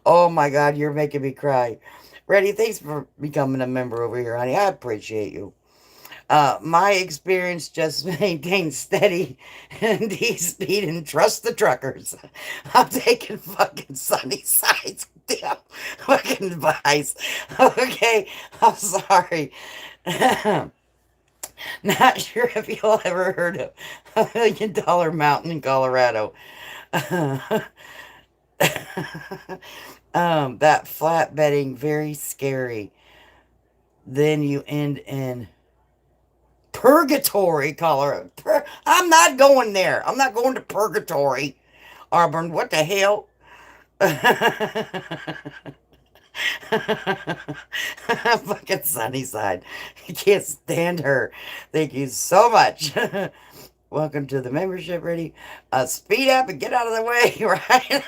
Oh my God, you're making me cry. Reddy, thanks for becoming a member over here, honey. I appreciate you. My experience, just maintain steady and speed and trust the truckers. I'm taking fucking sunny sides. Damn fucking advice. Okay, I'm sorry. Not sure if y'all ever heard of $1 million mountain in Colorado. That flatbedding, very scary. Then you end in purgatory, Colorado. I'm not going there. I'm not going to purgatory. Auburn, what the hell? Fucking Sunnyside. I can't stand her. Thank you so much. Welcome to the membership, ready? Speed up and get out of the way, right?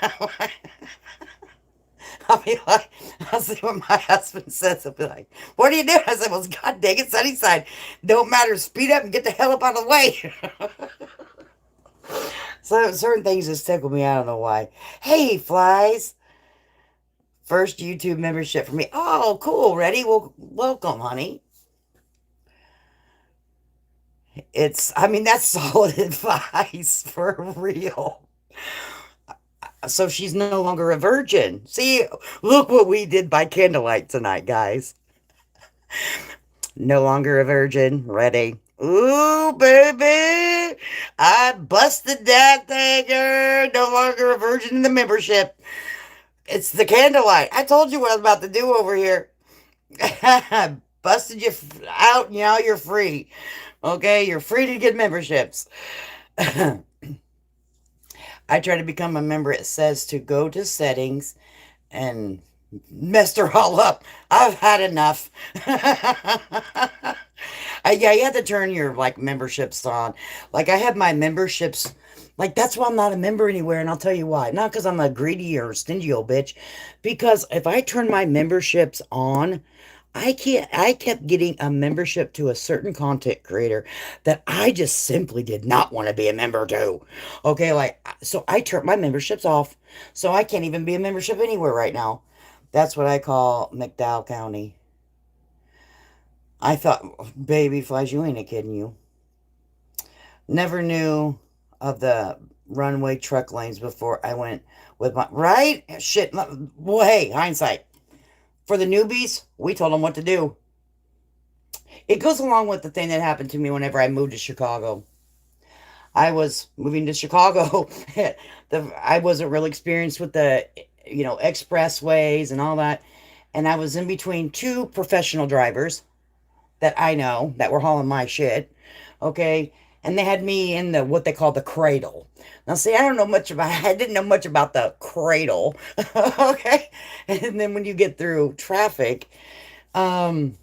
I'll be like, I'll see what my husband says. I'll be like, what are you doing? I said, well, God dang it, Sunnyside. Don't matter. Speed up and get the hell up out of the way. So certain things just tickle me. I don't know why. Hey, flies. First YouTube membership for me. Oh, cool. Ready? Well, welcome, honey. I mean, that's solid advice for real. So she's no longer a virgin. See, look what we did by candlelight tonight, guys. No longer a virgin. Ready? Ooh, baby. I busted that thing, girl. No longer a virgin in the membership. It's the candlelight. I told you what I was about to do over here. Busted you out, and now you're free. Okay, you're free to get memberships. I try to become a member. It says to go to settings and messed her all up. I've had enough. Yeah, you have to turn your like memberships on. Like I have my memberships. Like that's why I'm not a member anywhere, and I'll tell you why. Not because I'm a greedy or stingy old bitch, because if I turn my memberships on, I can't. I kept getting a membership to a certain content creator that I just simply did not want to be a member to. Okay, like so I turned my memberships off, so I can't even be a membership anywhere right now. That's what I call McDowell County. I thought, baby flies, you ain't a kidding you. Never knew of the runway truck lanes before I went with my right shit. Well, hey, hindsight. For the newbies, we told them what to do. It goes along with the thing that happened to me whenever I moved to Chicago. I was moving to Chicago. I wasn't real experienced with the expressways and all that, and I was in between two professional drivers that I know that were hauling my shit. Okay. And they had me in the what they call the cradle. Now, see, I didn't know much about the cradle. Okay. And then when you get through traffic, um,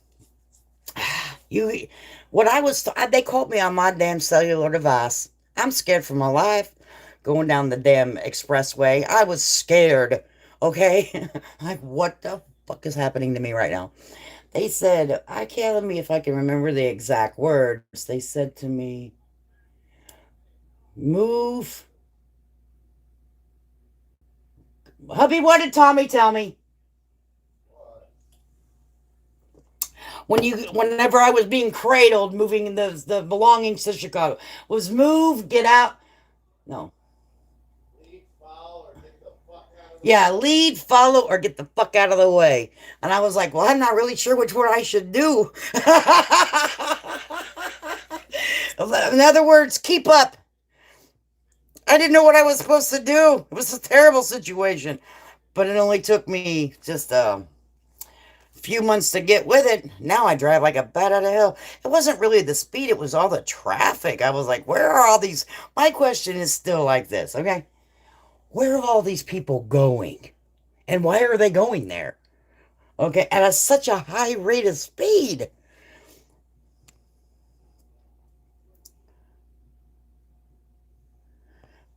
you, they called me on my damn cellular device. I'm scared for my life going down the damn expressway. I was scared. Okay. Like, what the fuck is happening to me right now? They said, I can't, let me if I can remember the exact words. They said to me, move. Hubby, what did Tommy tell me? Whenever I was being cradled, moving the belongings to Chicago, was move, get out. No. Yeah, lead, follow, or get the fuck out of the way. And I was like, well, I'm not really sure which one I should do. In other words, keep up. I didn't know what I was supposed to do. It was a terrible situation. But it only took me just a few months to get with it. Now I drive like a bat out of hell. It wasn't really the speed, it was all the traffic. I was like, where are all these? My question is still like this, okay? Where are all these people going? And why are they going there? Okay, at such a high rate of speed.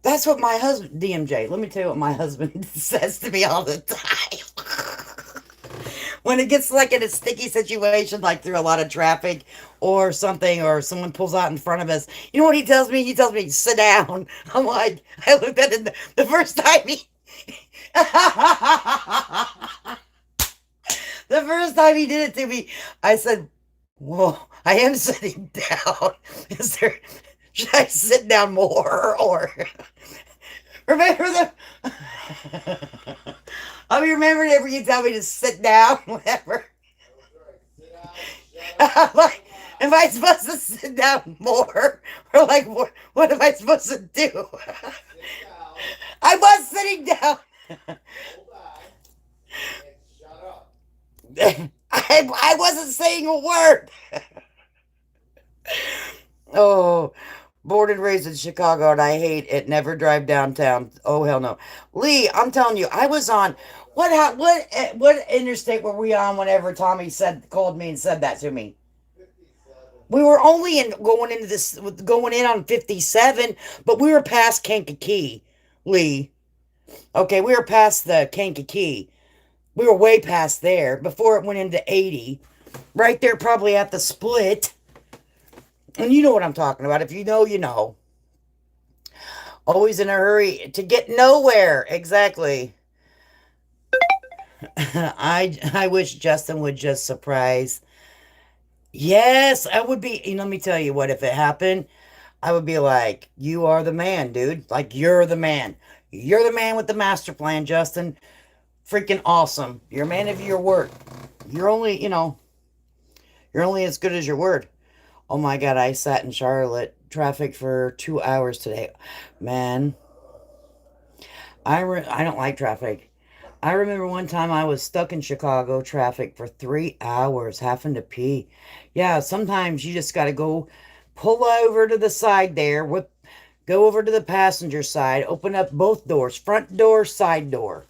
That's what my husband, DMJ, let me tell you what my husband says to me all the time. When it gets like in a sticky situation, like through a lot of traffic or something, or someone pulls out in front of us, you know what he tells me? He tells me, sit down. I'm like, I looked at it the first time he. The first time he did it to me, I said, whoa, I am sitting down. Is there, should I sit down more? Or remember the, I'll be remembering it when you tell me to sit down, whatever. I'm like, am I supposed to sit down more? Or like, what am I supposed to do? I was sitting down. I wasn't saying a word. Oh, born and raised in Chicago, and I hate it. Never drive downtown. Oh hell no, Lee. I'm telling you, I was on what interstate were we on whenever Tommy said called me and said that to me? We were only in going in on 57, but we were past Kankakee, Lee. Okay, we were past the Kankakee. We were way past there before it went into 80. Right there, probably at the split. And you know what I'm talking about. If you know, you know. Always in a hurry to get nowhere. Exactly. I wish Justin would just surprise. Yes, I would be. Let me tell you what, if it happened, I would be like, you are the man, dude. Like, you're the man. You're the man with the master plan, Justin. Freaking awesome. You're a man of your word. You're only, you're only as good as your word. Oh my God, I sat in Charlotte traffic for 2 hours today. Man, I don't like traffic. I remember one time I was stuck in Chicago traffic for 3 hours having to pee. Yeah, sometimes you just got to go pull over to the side there, go over to the passenger side, open up both doors, front door, side door,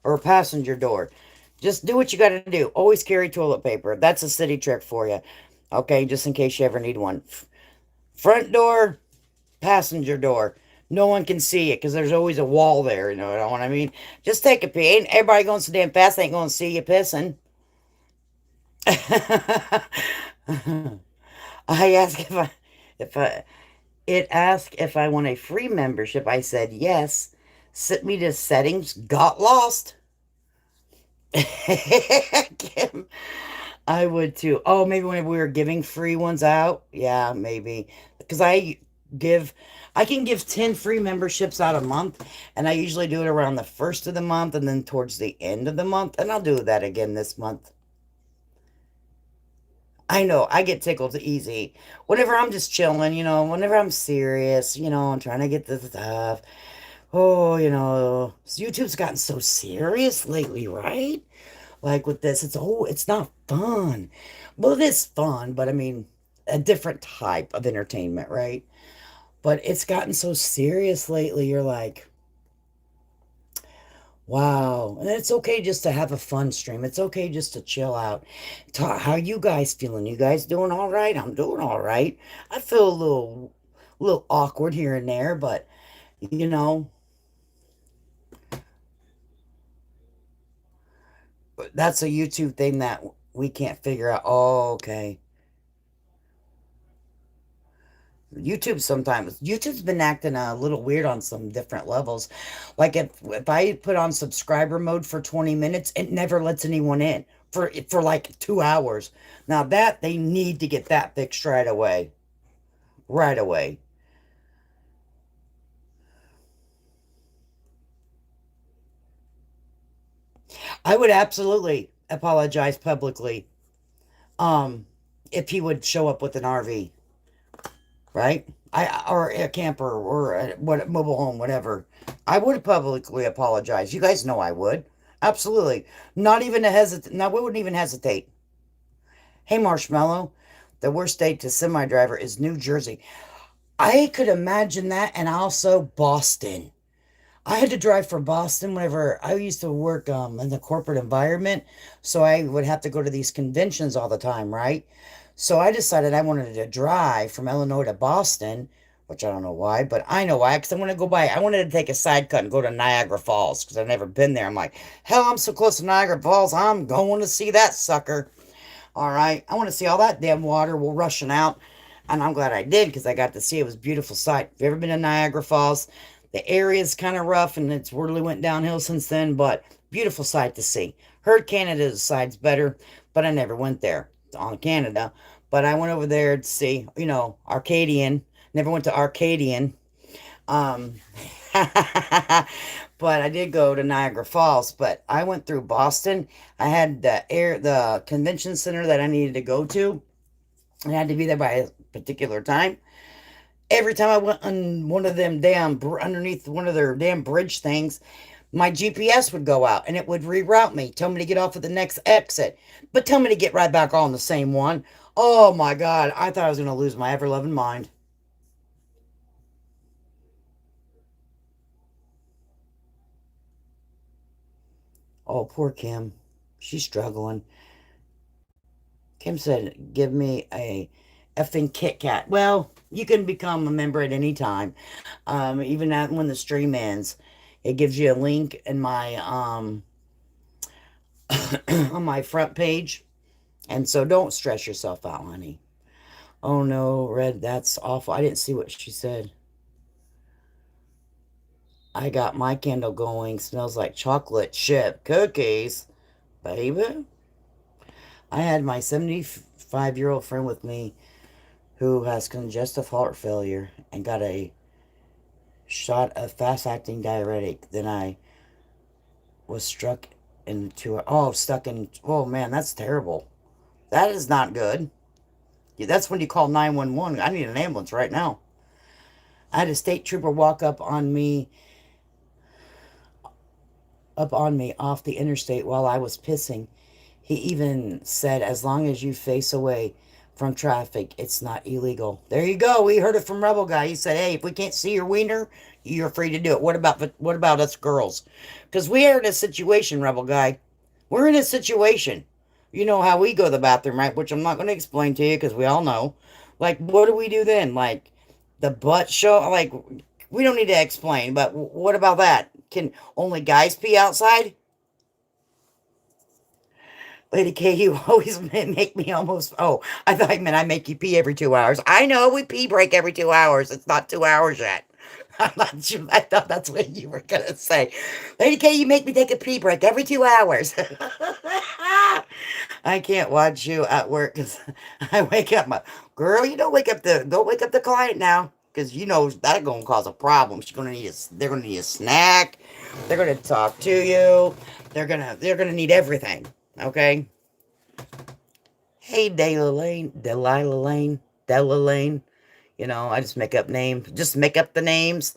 or passenger door. Just do what you got to do. Always carry toilet paper. That's a city trick for you. Okay, just in case you ever need one. Front door, passenger door. No one can see it because there's always a wall there. You know what I mean? Just take a pee. Ain't everybody going so damn fast. They ain't going to see you pissing. I asked if I, it asked if I want a free membership. I said yes. Sent me to settings. Got lost. Kim, I would too. Oh, maybe when we were giving free ones out. Yeah, maybe. Because give, I can give 10 free memberships out a month. And I usually do it around the first of the month and then towards the end of the month. And I'll do that again this month. I know, I get tickled easy. Whenever I'm just chilling, whenever I'm serious, I'm trying to get this stuff. Oh, YouTube's gotten so serious lately, right? Like with this, it's not fun. Well, it is fun, but I mean, a different type of entertainment, right? But it's gotten so serious lately. You're like, wow. And it's okay just to have a fun stream. It's okay just to chill out. How you guys feeling? You guys doing all right? I'm doing all right. I feel a little awkward here and there, but you know, that's a YouTube thing that we can't figure out. Oh, okay. YouTube's been acting a little weird on some different levels. Like if I put on subscriber mode for 20 minutes, it never lets anyone in for like 2 hours. Now that they need to get that fixed right away. Right away. I would absolutely apologize publicly. Um, if he would show up with an RV, right? Or a camper or a what mobile home, whatever. I would publicly apologize. You guys know I would. Absolutely. Not even a hesitate. No, we wouldn't even hesitate. Hey, Marshmallow, the worst state to semi driver is New Jersey. I could imagine that, and also Boston. I had to drive for Boston whenever I used to work in the corporate environment, so I would have to go to these conventions all the time, right? So I decided I wanted to drive from Illinois to Boston, which I don't know why, but I know why, because I want to go by. I wanted to take a side cut and go to Niagara Falls because I've never been there. I'm like, hell, I'm so close to Niagara Falls, I'm going to see that sucker. All right. I want to see all that damn water. We're rushing out. And I'm glad I did because I got to see it. It was a beautiful sight. If you've ever been to Niagara Falls, the area is kind of rough and it's really went downhill since then, but beautiful sight to see. Heard Canada's side's better, but I never went there on Canada. But I went over there to see, Arcadian. Never went to Arcadian. Um, but I did go to Niagara Falls. But I went through Boston. I had the convention center that I needed to go to. I had to be there by a particular time. Every time I went on one of them damn underneath one of their damn bridge things, my GPS would go out and it would reroute me, tell me to get off at the next exit, but tell me to get right back on the same one. Oh my God, I thought I was going to lose my ever loving mind. Oh, poor Kim. She's struggling. Kim said, give me a effing Kit Kat. Well, you can become a member at any time. Even when the stream ends, it gives you a link in my on my front page. And so don't stress yourself out, honey. Oh no, Red, that's awful. I didn't see what she said. I got my candle going. Smells like chocolate chip cookies. Baby. I had my 75-year-old friend with me who has congestive heart failure and got a shot of fast acting diuretic. Then I was struck into stuck in. Oh man, that's terrible. That is not good. Yeah, that's when you call 911. I need an ambulance right now. I had a state trooper walk up on me off the interstate while I was pissing. He even said, as long as you face away from traffic, it's not illegal. There you go. We heard it from Rebel Guy. He said, hey, if we can't see your wiener, you're free to do it. What about us girls? Because we are in a situation, Rebel Guy. We're in a situation. You know how we go to the bathroom, right? Which I'm not going to explain to you because we all know. Like, what do we do then? Like, the butt show? Like, we don't need to explain, but what about that? Can only guys pee outside? Lady K, you always make me almost. Oh, I thought you meant I make you pee every 2 hours. I know we pee break every 2 hours. It's not 2 hours yet. I'm not sure. I thought that's what you were going to say. Lady K, you make me take a pee break every 2 hours. I can't watch you at work because I wake up. My girl, you don't wake up the client now because you know that's gonna cause a problem. They're gonna need a snack. They're gonna talk to you. They're gonna need everything. Okay. Hey, Delilah Lane, Della Lane. I just make up names. Just make up the names.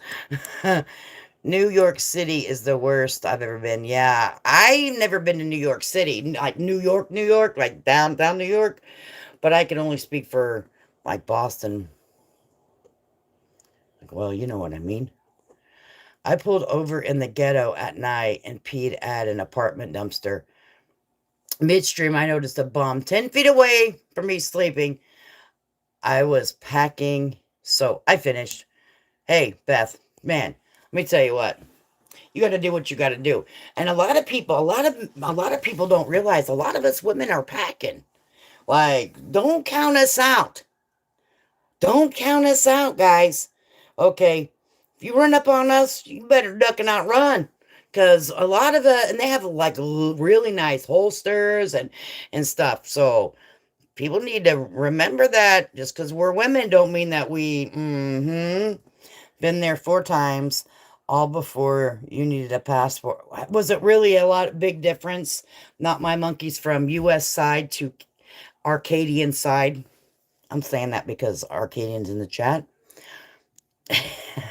New York City is the worst I've ever been. Yeah, I've never been to New York City, like New York, like downtown New York. But I can only speak for like Boston. Like, well, you know what I mean. I pulled over in the ghetto at night and peed at an apartment dumpster. Midstream, I noticed a bum 10 feet away from me sleeping. I was packing, so I finished. Hey, Beth, man, let me tell you what. You got to do what you got to do. And a lot of people don't realize a lot of us women are packing. Like, don't count us out. Don't count us out, guys. Okay, if you run up on us, you better duck and not run. Because a lot of and they have like really nice holsters and stuff. So people need to remember that just because we're women don't mean that we been there 4 times. all before you needed a passport. Was it really a lot big difference? Not my monkeys from US side to Arcadian side. I'm saying that because Arcadians in the chat.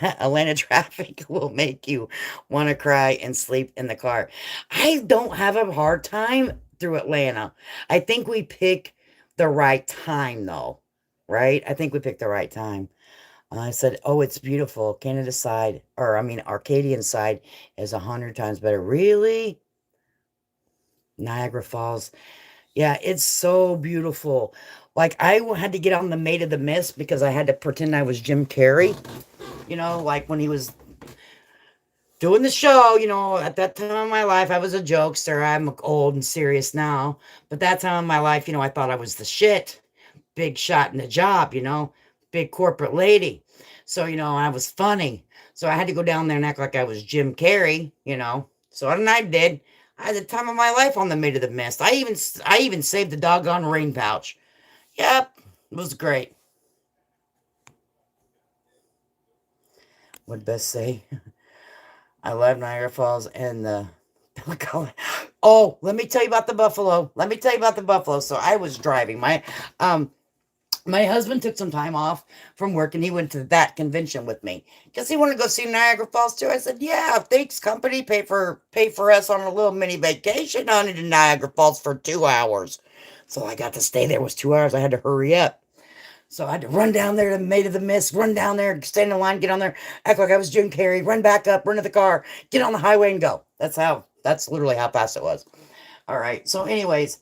Atlanta traffic will make you want to cry and sleep in the car. I don't have a hard time through Atlanta. I think we pick the right time, though, right? I think we picked the right time. I said, "Oh, it's beautiful. Canada side, or I mean, Arcadian side is 100 times better." Really? Niagara Falls. Yeah, it's so beautiful. Like had to get on the Maid of the Mist because I had to pretend I was Jim Carrey. Like when he was doing the show, at that time of my life, I was a jokester. I'm old and serious now. But that time of my life, I thought I was the shit. Big shot in the job, big corporate lady. So, I was funny. So I had to go down there and act like I was Jim Carrey. So what I did, I had the time of my life on the Maid of the Mist. I even saved the doggone rain pouch. Yep, it was great. Would best say. I love Niagara Falls and the Oh, let me tell you about the buffalo. Let me tell you about the buffalo. So I was driving. Um my husband took some time off from work and he went to that convention with me because he wanted to go see Niagara Falls too. I said, "Yeah, thanks, company. Pay for us on a little mini vacation on to Niagara Falls for 2 hours." So I got to stay there. It was 2 hours. I had to hurry up. So I had to run down there to Maid of the Mist, run down there, stand in line, get on there, act like I was Jim Carrey, run back up, run to the car, get on the highway and go. That's literally how fast it was. All right. So, anyways,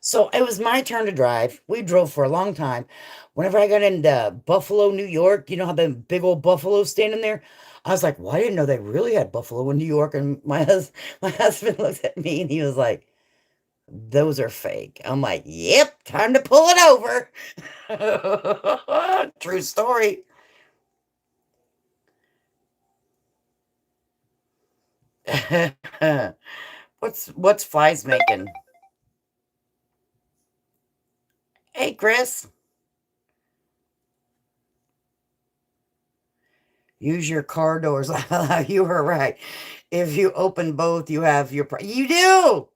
so it was my turn to drive. We drove for a long time. Whenever I got into Buffalo, New York, you know how the big old buffaloes standing there? I was like, well, I didn't know they really had buffalo in New York. And my husband looked at me and he was like, those are fake. I'm like, yep, time to pull it over. True story. What's Flies making? Hey, Chris, use your car doors. You were right. If you open both, you have you do.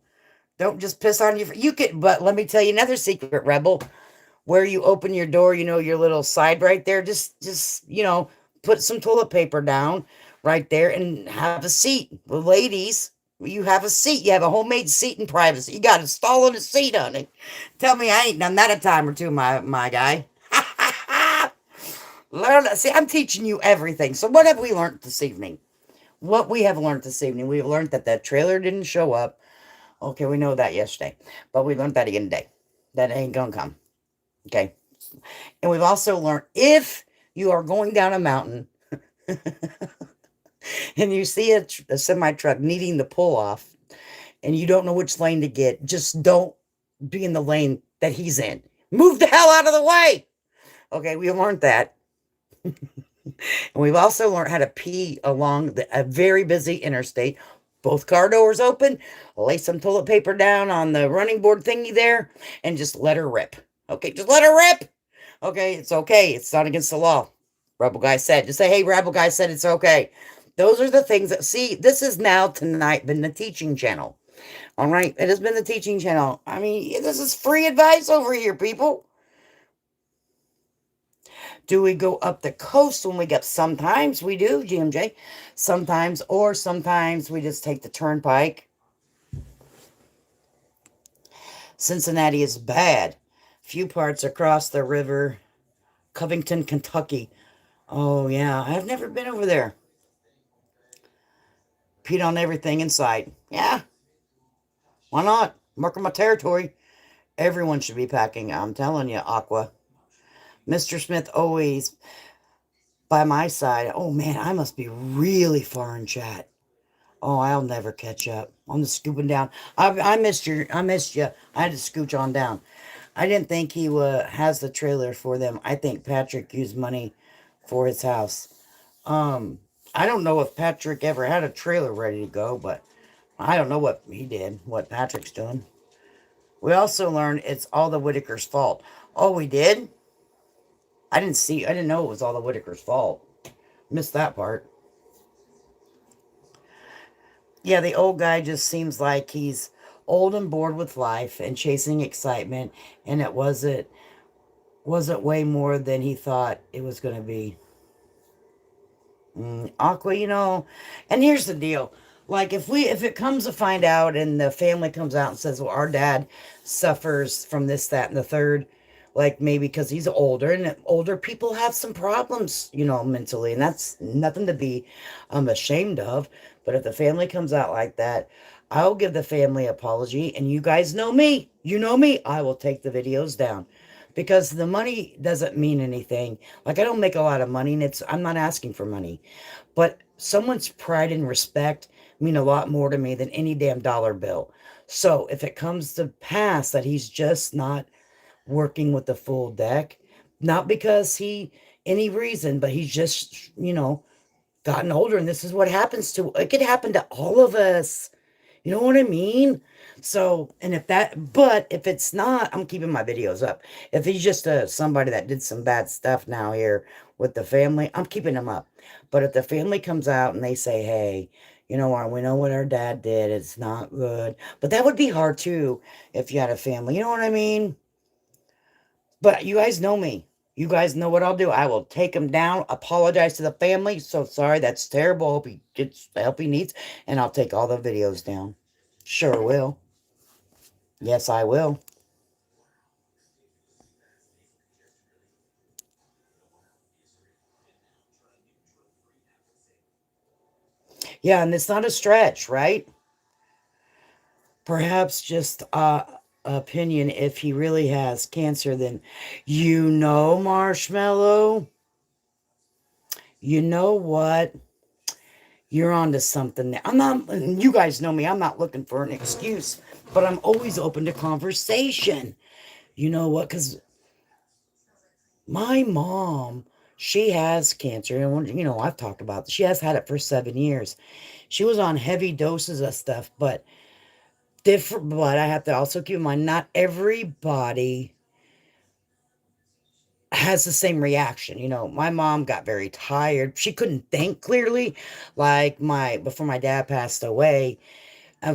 Don't just piss on your. You can, but let me tell you another secret, Rebel. Where you open your door, your little side right there. Just put some toilet paper down right there and have a seat. Well, ladies, you have a seat. You have a homemade seat in privacy. You got a stall and a seat on it. Tell me I ain't done that a time or two, my guy. Learn. See, I'm teaching you everything. So what have we learned this evening? What we have learned this evening, we've learned that that trailer didn't show up. Okay, we know that yesterday, but we learned that again today. That ain't gonna come. Okay, and we've also learned if you are going down a mountain and you see a semi truck needing to pull off, and you don't know which lane to get, just don't be in the lane that he's in. Move the hell out of the way. Okay, we learned that. And we've also learned how to pee along a very busy interstate. Both car doors open, lay some toilet paper down on the running board thingy there, and just let her rip. Okay, just let her rip. Okay, it's okay. It's not against the law. Rebel guy said, just say, hey, Rebel guy said it's okay. Those are the things that, see, this is now tonight been the teaching channel. All right, it has been the teaching channel. I mean, this is free advice over here, people. Do we go up the coast when we get? Sometimes we do, GMJ. Sometimes we just take the turnpike. Cincinnati is bad. Few parts across the river. Covington, Kentucky. Oh, yeah. I've never been over there. Peed on everything in sight. Yeah. Why not? Marking my territory. Everyone should be packing. I'm telling you, Aqua. Mr. Smith always by my side. Oh, man. I must be really far in chat. Oh, I'll never catch up. I'm just scooping down. I missed you. I missed you. I had to scooch on down. I didn't think he has the trailer for them. I think Patrick used money for his house. Um, I don't know if Patrick ever had a trailer ready to go, but I don't know what he did, what Patrick's doing. We also learned it's all the Whitaker's fault. Oh, we did? I didn't know it was all the Whitaker's fault. Missed that part. Yeah, the old guy just seems like he's old and bored with life and chasing excitement, and it wasn't way more than he thought it was going to be. Aqua, and here's the deal. Like if it comes to find out and the family comes out and says, well, our dad suffers from this, that, and the third, like maybe because he's older and older people have some problems, mentally, and that's nothing to be ashamed of. But if the family comes out like that, I'll give the family apology, and you guys know me. You know me. I will take the videos down because the money doesn't mean anything. Like I don't make a lot of money, and I'm not asking for money. But someone's pride and respect mean a lot more to me than any damn dollar bill. So if it comes to pass that he's just not working with the full deck, not because he any reason, but he's just, gotten older, and this is what happens to it could happen to all of us. You know what I mean? So, and but if it's not, I'm keeping my videos up. If he's just somebody that did some bad stuff now here with the family, I'm keeping him up. But if the family comes out and they say, hey, we know what our dad did, it's not good. But that would be hard too if you had a family. You know what I mean? But you guys know me. You guys know what I'll do. I will take him down, apologize to the family. So sorry, that's terrible. Hope he gets the help he needs. And I'll take all the videos down. Sure will. Yes, I will. Yeah, and it's not a stretch, right? Perhaps just opinion, if he really has cancer, then Marshmallow, you know what? You're onto something there. I'm not, you guys know me, I'm not looking for an excuse, but I'm always open to conversation. You know what? Because my mom, she has cancer. And, I've talked about this. She has had it for 7 years. She was on heavy doses of stuff, but different. But I have to also keep in mind, not everybody has the same reaction. My mom got very tired. She couldn't think clearly, like before my dad passed away.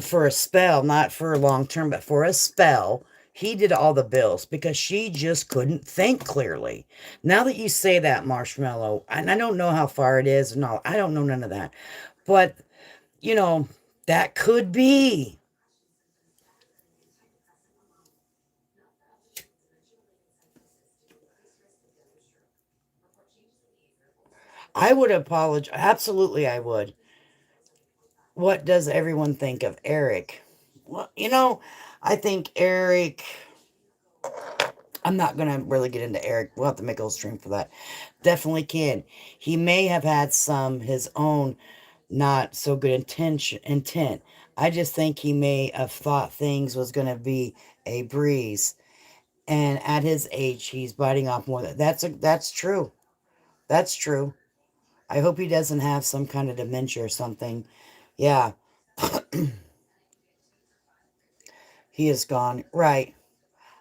For a spell, not for a long term, but for a spell, he did all the bills because she just couldn't think clearly. Now that you say that, Marshmallow, and I don't know how far it is, and all, I don't know none of that, but you know, that could be. I would apologize. Absolutely, I would. What does everyone think of Eric? Well, I think Eric. I'm not going to really get into Eric. We'll have to make a whole stream for that. Definitely can. He may have had some his own not so good intent. I just think he may have thought things was going to be a breeze. And at his age, he's biting off more. That's true. That's true. I hope he doesn't have some kind of dementia or something. Yeah, he is gone. Right.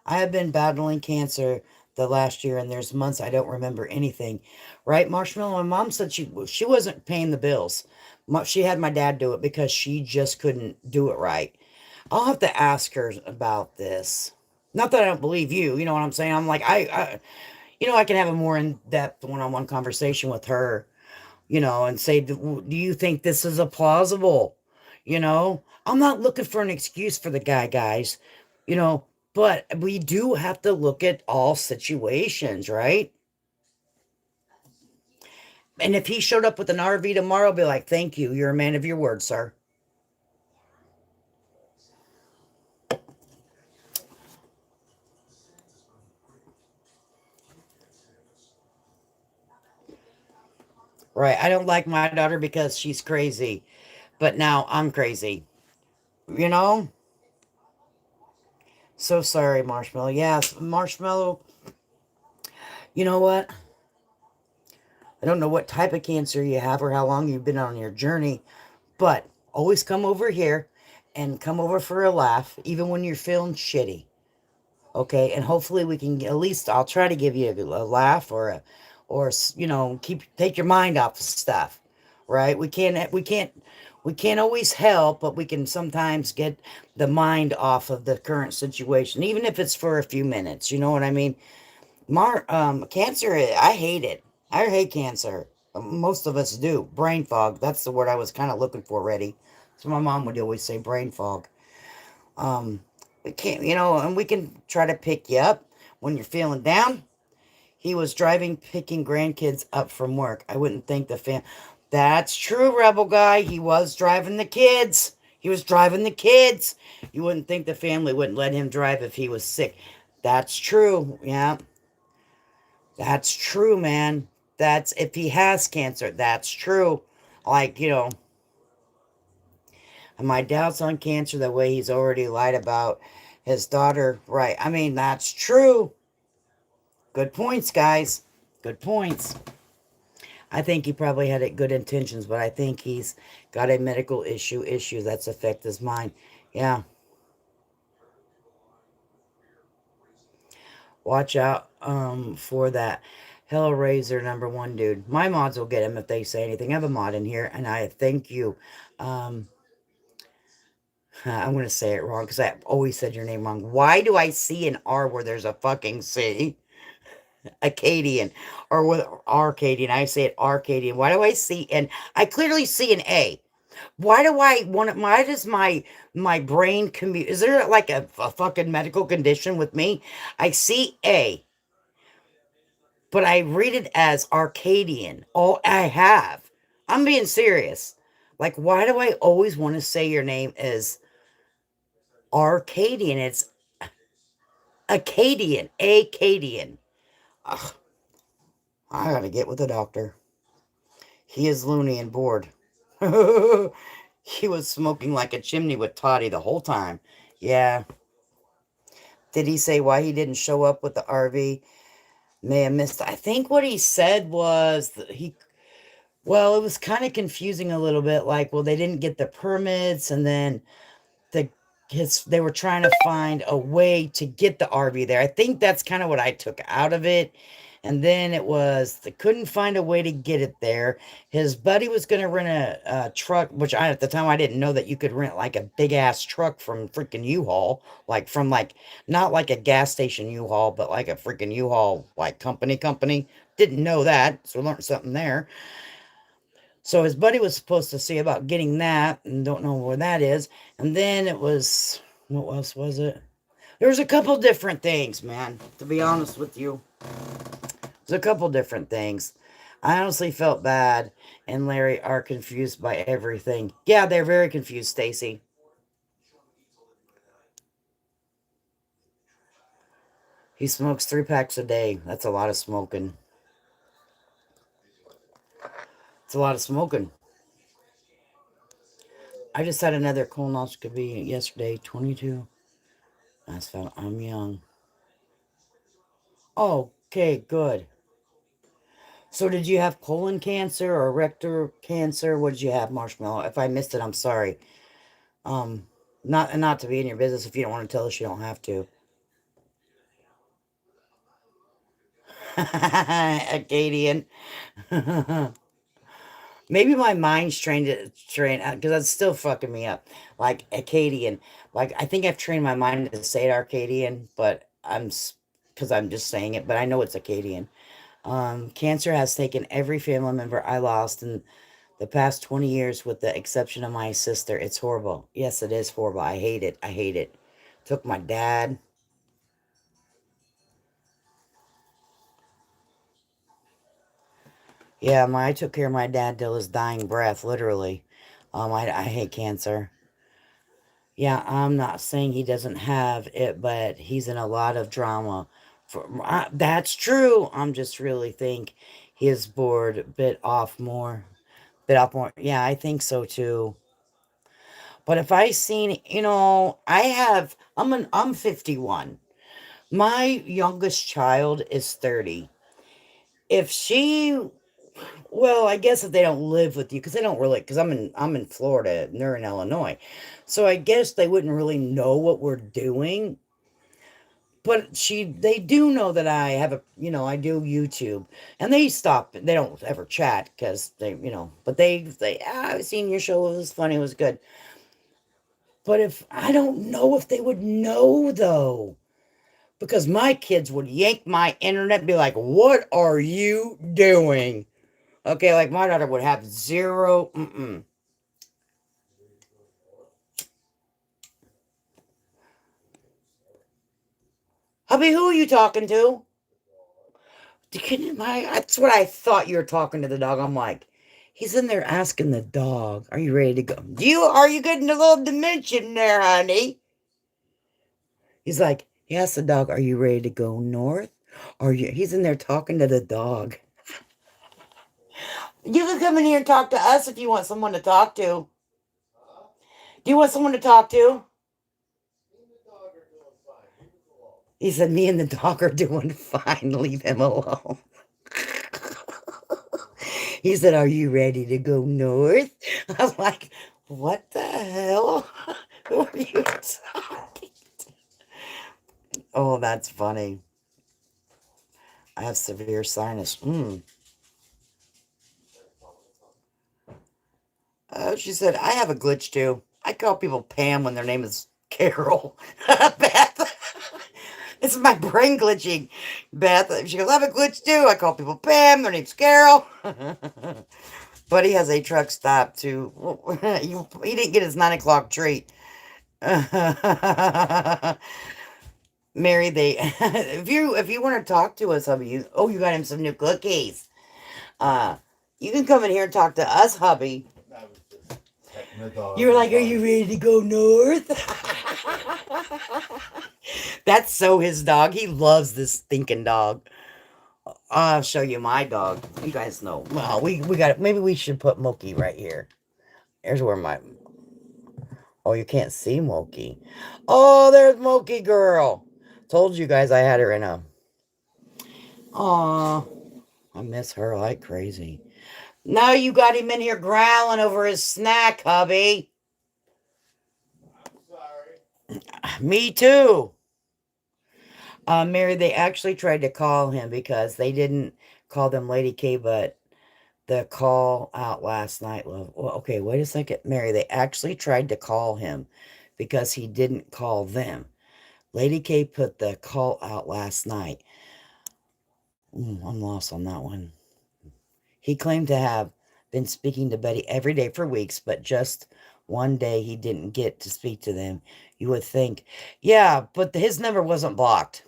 I have been battling cancer the last year, and there's months I don't remember anything. Right, Marshmallow? My mom said she wasn't paying the bills. She had my dad do it because she just couldn't do it right. I'll have to ask her about this. Not that I don't believe you. You know what I'm saying? I'm like I can have a more in depth one-on-one conversation with her, and say, do you think this is a plausible? I'm not looking for an excuse for the guy, guys, you know, but we do have to look at all situations, right? And if he showed up with an RV tomorrow, I'll be like, thank you. You're a man of your word, sir. Right. I don't like my daughter because she's crazy, but now I'm crazy, you know? So sorry, Marshmallow. Yes, Marshmallow, you know what? I don't know what type of cancer you have or how long you've been on your journey, but always come over here and come over for a laugh, even when you're feeling shitty. Okay, and hopefully we can at least I'll try to give you a laugh or keep take your mind off of stuff. Right? We can't. We can't always help, but we can sometimes get the mind off of the current situation, even if it's for a few minutes. You know what I mean? Cancer, I hate it. I hate cancer. Most of us do. Brain fog. That's the word I was kind of looking for, Ready. So my mom would always say brain fog. Um, we can't, and we can try to pick you up when you're feeling down. He was driving, picking grandkids up from work. I wouldn't think the fam. That's true, rebel guy. He was driving the kids. He was driving the kids. You wouldn't think the family wouldn't let him drive if he was sick. That's true. Yeah, that's true, man. That's if he has cancer. That's true. Like, and my doubts on cancer, the way he's already lied about his daughter. Right. I mean, that's true. Good points, guys. Good points. I think he probably had good intentions, but I think he's got a medical issue that's affect his mind. Yeah, watch out for that Hellraiser number one dude. My mods will get him if they say anything. I have a mod in here, and I thank you. Um, I'm gonna say it wrong because I always said your name wrong. Why do I see an R where there's a fucking C? Acadian or with Arcadian. I say it Arcadian. Why do I see and I clearly see an A? Why do I want it? Why does my brain commute? Is there like a fucking medical condition with me? I see A, but I read it as Arcadian. Oh, I have. I'm being serious. Like, why do I always want to say your name as Arcadian? It's Acadian, Acadian. Ugh, I gotta get with the doctor. He is loony and bored. He was smoking like a chimney with Toddy the whole time. Yeah. Did he say why he didn't show up with the RV? May have missed. I think what he said was that well, it was kind of confusing a little bit. Like, well, they didn't get the permits, and then the they were trying to find a way to get the RV there. I think that's kind of what I took out of it. And then it was they couldn't find a way to get it there. His buddy was going to rent a truck, which at the time I didn't know that you could rent like a big ass truck from freaking U-Haul, like from like not like a gas station U-Haul, but like a freaking U-Haul like company. Didn't know that, so learned something there. So his buddy was supposed to see about getting that, and don't know where that is. And then it was, what else was it? There was a couple different things, man. To be honest with you, there's a couple different things. I honestly felt bad, and Larry are confused by everything. Yeah, they're very confused, Stacy. He smokes 3 packs a day. That's a lot of smoking. It's a lot of smoking. I just had another colonoscopy yesterday, 22. That's fine. I'm young. Okay, good. So did you have colon cancer or rectal cancer? What did you have, Marshmallow? If I missed it, I'm sorry. Um, not to be in your business. If you don't want to tell us, you don't have to. Acadian. Maybe my mind's trained because that's still fucking me up. Like Acadian. Like I think I've trained my mind to say it Arcadian, but because I'm just saying it, but I know it's Acadian. Cancer has taken every family member I lost in the past 20 years, with the exception of my sister. It's horrible. Yes, it is horrible. I hate it. I hate it. Took my dad. Yeah, I took care of my dad till his dying breath, literally. I hate cancer. Yeah, I'm not saying he doesn't have it, but he's in a lot of drama. That's true. I'm just really think he is bored, bit off more. Yeah, I think so too. But if I seen, I'm 51. My youngest child is 30. If she, well, I guess if they don't live with you, because they don't really, because I'm in Florida, and they're in Illinois, so I guess they wouldn't really know what we're doing. But they do know that I have a, I do YouTube, and they stop. They don't ever chat because but I've seen your show. It was funny. It was good. But if I don't know if they would know though, because my kids would yank my internet, and be like, "What are you doing?" Okay, like my daughter would have zero. Hubby, who are you talking to? That's what I thought you were talking to the dog. I'm like, he's in there asking the dog, "Are you ready to go? Are you getting a little dimension there, honey?" He's like, he asked the dog, "Are you ready to go north?" He's in there talking to the dog. You can come in here and talk to us if you want someone to talk to. Do you want someone to talk to? He said, "Me and the dog are doing fine. Leave him alone." He said, "Are you ready to go north?" I was like, "What the hell? Who are you talking?" Oh, that's funny. I have severe sinus. She said, "I have a glitch too. I call people Pam when their name is Carol." Beth. This is my brain glitching. Beth. She goes, "I have a glitch too. I call people Pam. Their name's Carol." Buddy has a truck stop too. He didn't get his 9 o'clock treat. Mary, they if you want to talk to us, hubby, you got him some new cookies. Uh, you can come in here and talk to us, hubby. You're like, "Are you ready to go north?" That's so his dog. He loves this stinking dog. I'll show you my dog. You guys know. Well, we got it. Maybe we should put Moki right here. Here's where my. Oh, you can't see Moki. Oh, there's Moki girl. Told you guys I had her in a. Aw, I miss her like crazy. Now you got him in here growling over his snack, hubby. Me too. Mary, they actually tried to call him because they didn't call them Lady K, but the call out last night. Well, okay, wait a second. Mary, they actually tried to call him because he didn't call them. Lady K put the call out last night. I'm lost on that one. He claimed to have been speaking to Betty every day for weeks, but just one day he didn't get to speak to them. You would think, yeah, but his number wasn't blocked.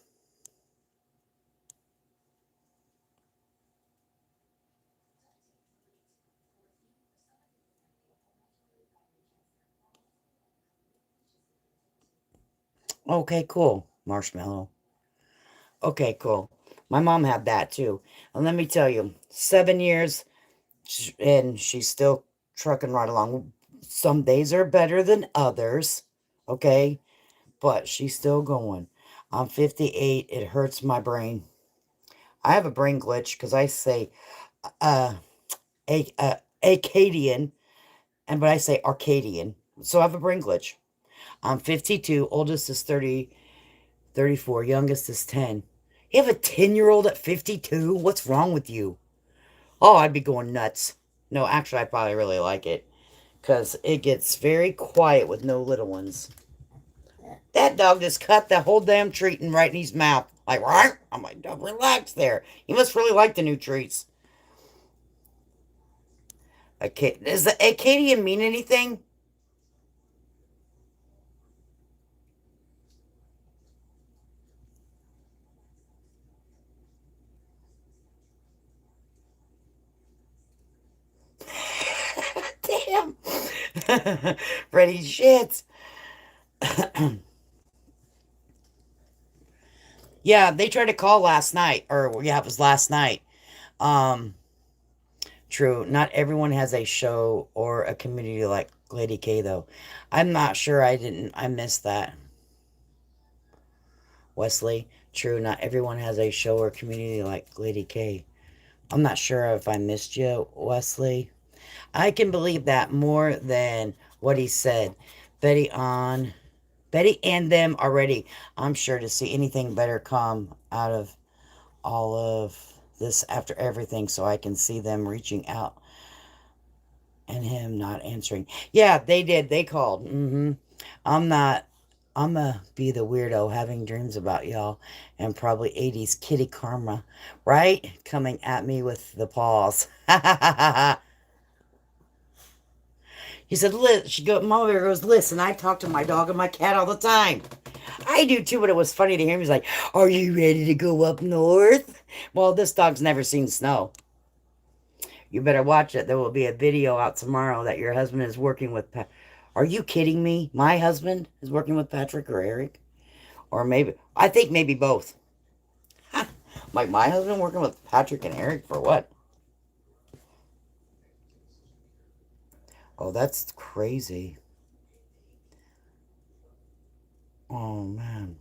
Okay, cool. Marshmallow. Okay, cool. My mom had that too. And let me tell you, 7 years and she's still trucking right along. Some days are better than others, okay? But she's still going. I'm 58. It hurts my brain. I have a brain glitch because I say uh, Acadian, but I say Arcadian. So I have a brain glitch. I'm 52. Oldest is 34. Youngest is 10. You have a 10-year-old at 52? What's wrong with you? Oh, I'd be going nuts. No, actually, I probably really like it because it gets very quiet with no little ones. That dog just cut the whole damn treat and right in his mouth. Like, right? I'm like, dog, relax there. You must really like the new treats. Okay, does the Acadian mean anything? Damn. Ready shit. Yeah, they tried to call last night, or yeah, it was last night. Um, True. Not everyone has a show or a community like Lady K, though. I'm not sure. I missed that. Wesley. True. Not everyone has a show or community like Lady K. I'm not sure if I missed you, Wesley. I can believe that more than what he said. Betty on. Betty and them are ready, I'm sure, to see anything better come out of all of this after everything, so I can see them reaching out and him not answering. Yeah, they did. They called. I'm not. I'm gonna be the weirdo having dreams about y'all and probably 80s kitty karma, right? Coming at me with the paws. He said, Mama Bear goes, listen, I talk to my dog and my cat all the time. I do too, but it was funny to hear him. He's like, are you ready to go up north? Well, this dog's never seen snow. You better watch it. There will be a video out tomorrow that your husband is working with. Are you kidding me? My husband is working with Patrick or Eric? Or maybe, I think maybe both. Like my husband working with Patrick and Eric for what? Oh, that's crazy. Oh, man.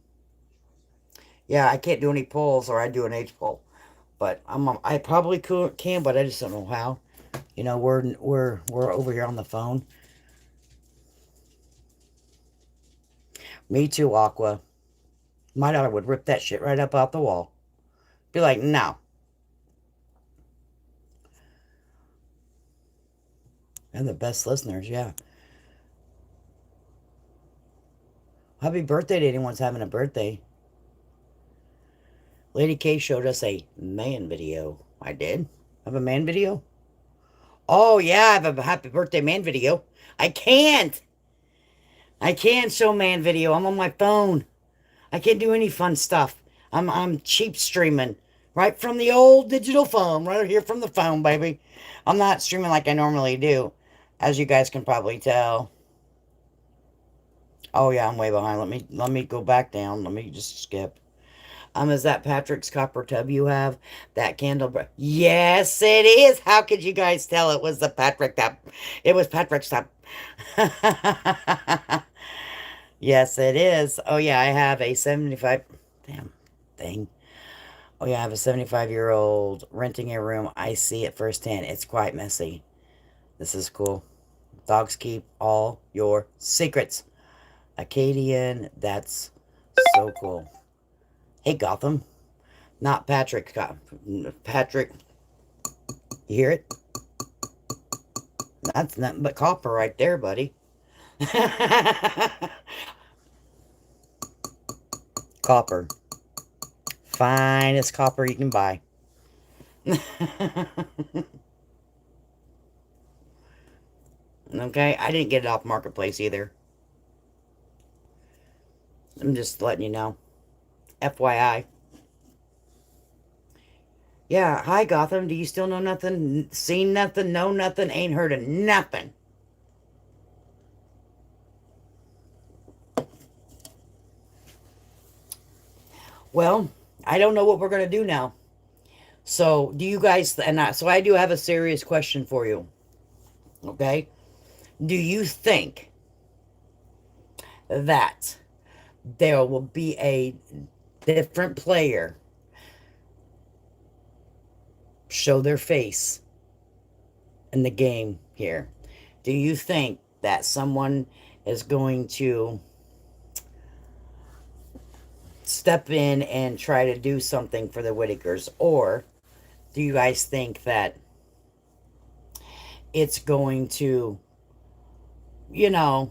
Yeah, I can't do any polls or I do an H poll. But I probably can, but I just don't know how. We're over here on the phone. Me too, Aqua. My daughter would rip that shit right up out the wall. Be like, no. And the best listeners, yeah. Happy birthday to anyone's having a birthday. Lady K showed us a man video. I did. I have a man video? Oh, yeah, I have a happy birthday man video. I can't. I can't show man video. I'm on my phone. I can't do any fun stuff. I'm cheap streaming right from the old digital phone, right here from the phone, baby. I'm not streaming like I normally do, as you guys can probably tell. Oh yeah, I'm way behind. Let me go back down. Let me just skip. Is that Patrick's copper tub you have? That candle? Yes, it is. How could you guys tell it was the Patrick tub? It was Patrick's tub. Yes, it is. Oh yeah, I have a 75. Damn thing. Oh yeah, I have a 75-year-old renting a room. I see it firsthand. It's quite messy. This is cool. Dogs keep all your secrets. Acadian, that's so cool. Hey, Gotham. Not Patrick. Patrick, you hear it? That's nothing but copper right there, buddy. Copper. Finest copper you can buy. Okay, I didn't get it off Marketplace either. I'm just letting you know. FYI. Yeah, hi Gotham. Do you still know nothing? Seen nothing? Know nothing? Ain't heard of nothing. Well, I don't know what we're gonna do now. So, do you guys? So I do have a serious question for you. Okay, do you think that there will be a different player show their face in the game here? Do you think that someone is going to step in and try to do something for the Whitakers? Or do you guys think that it's going to, you know,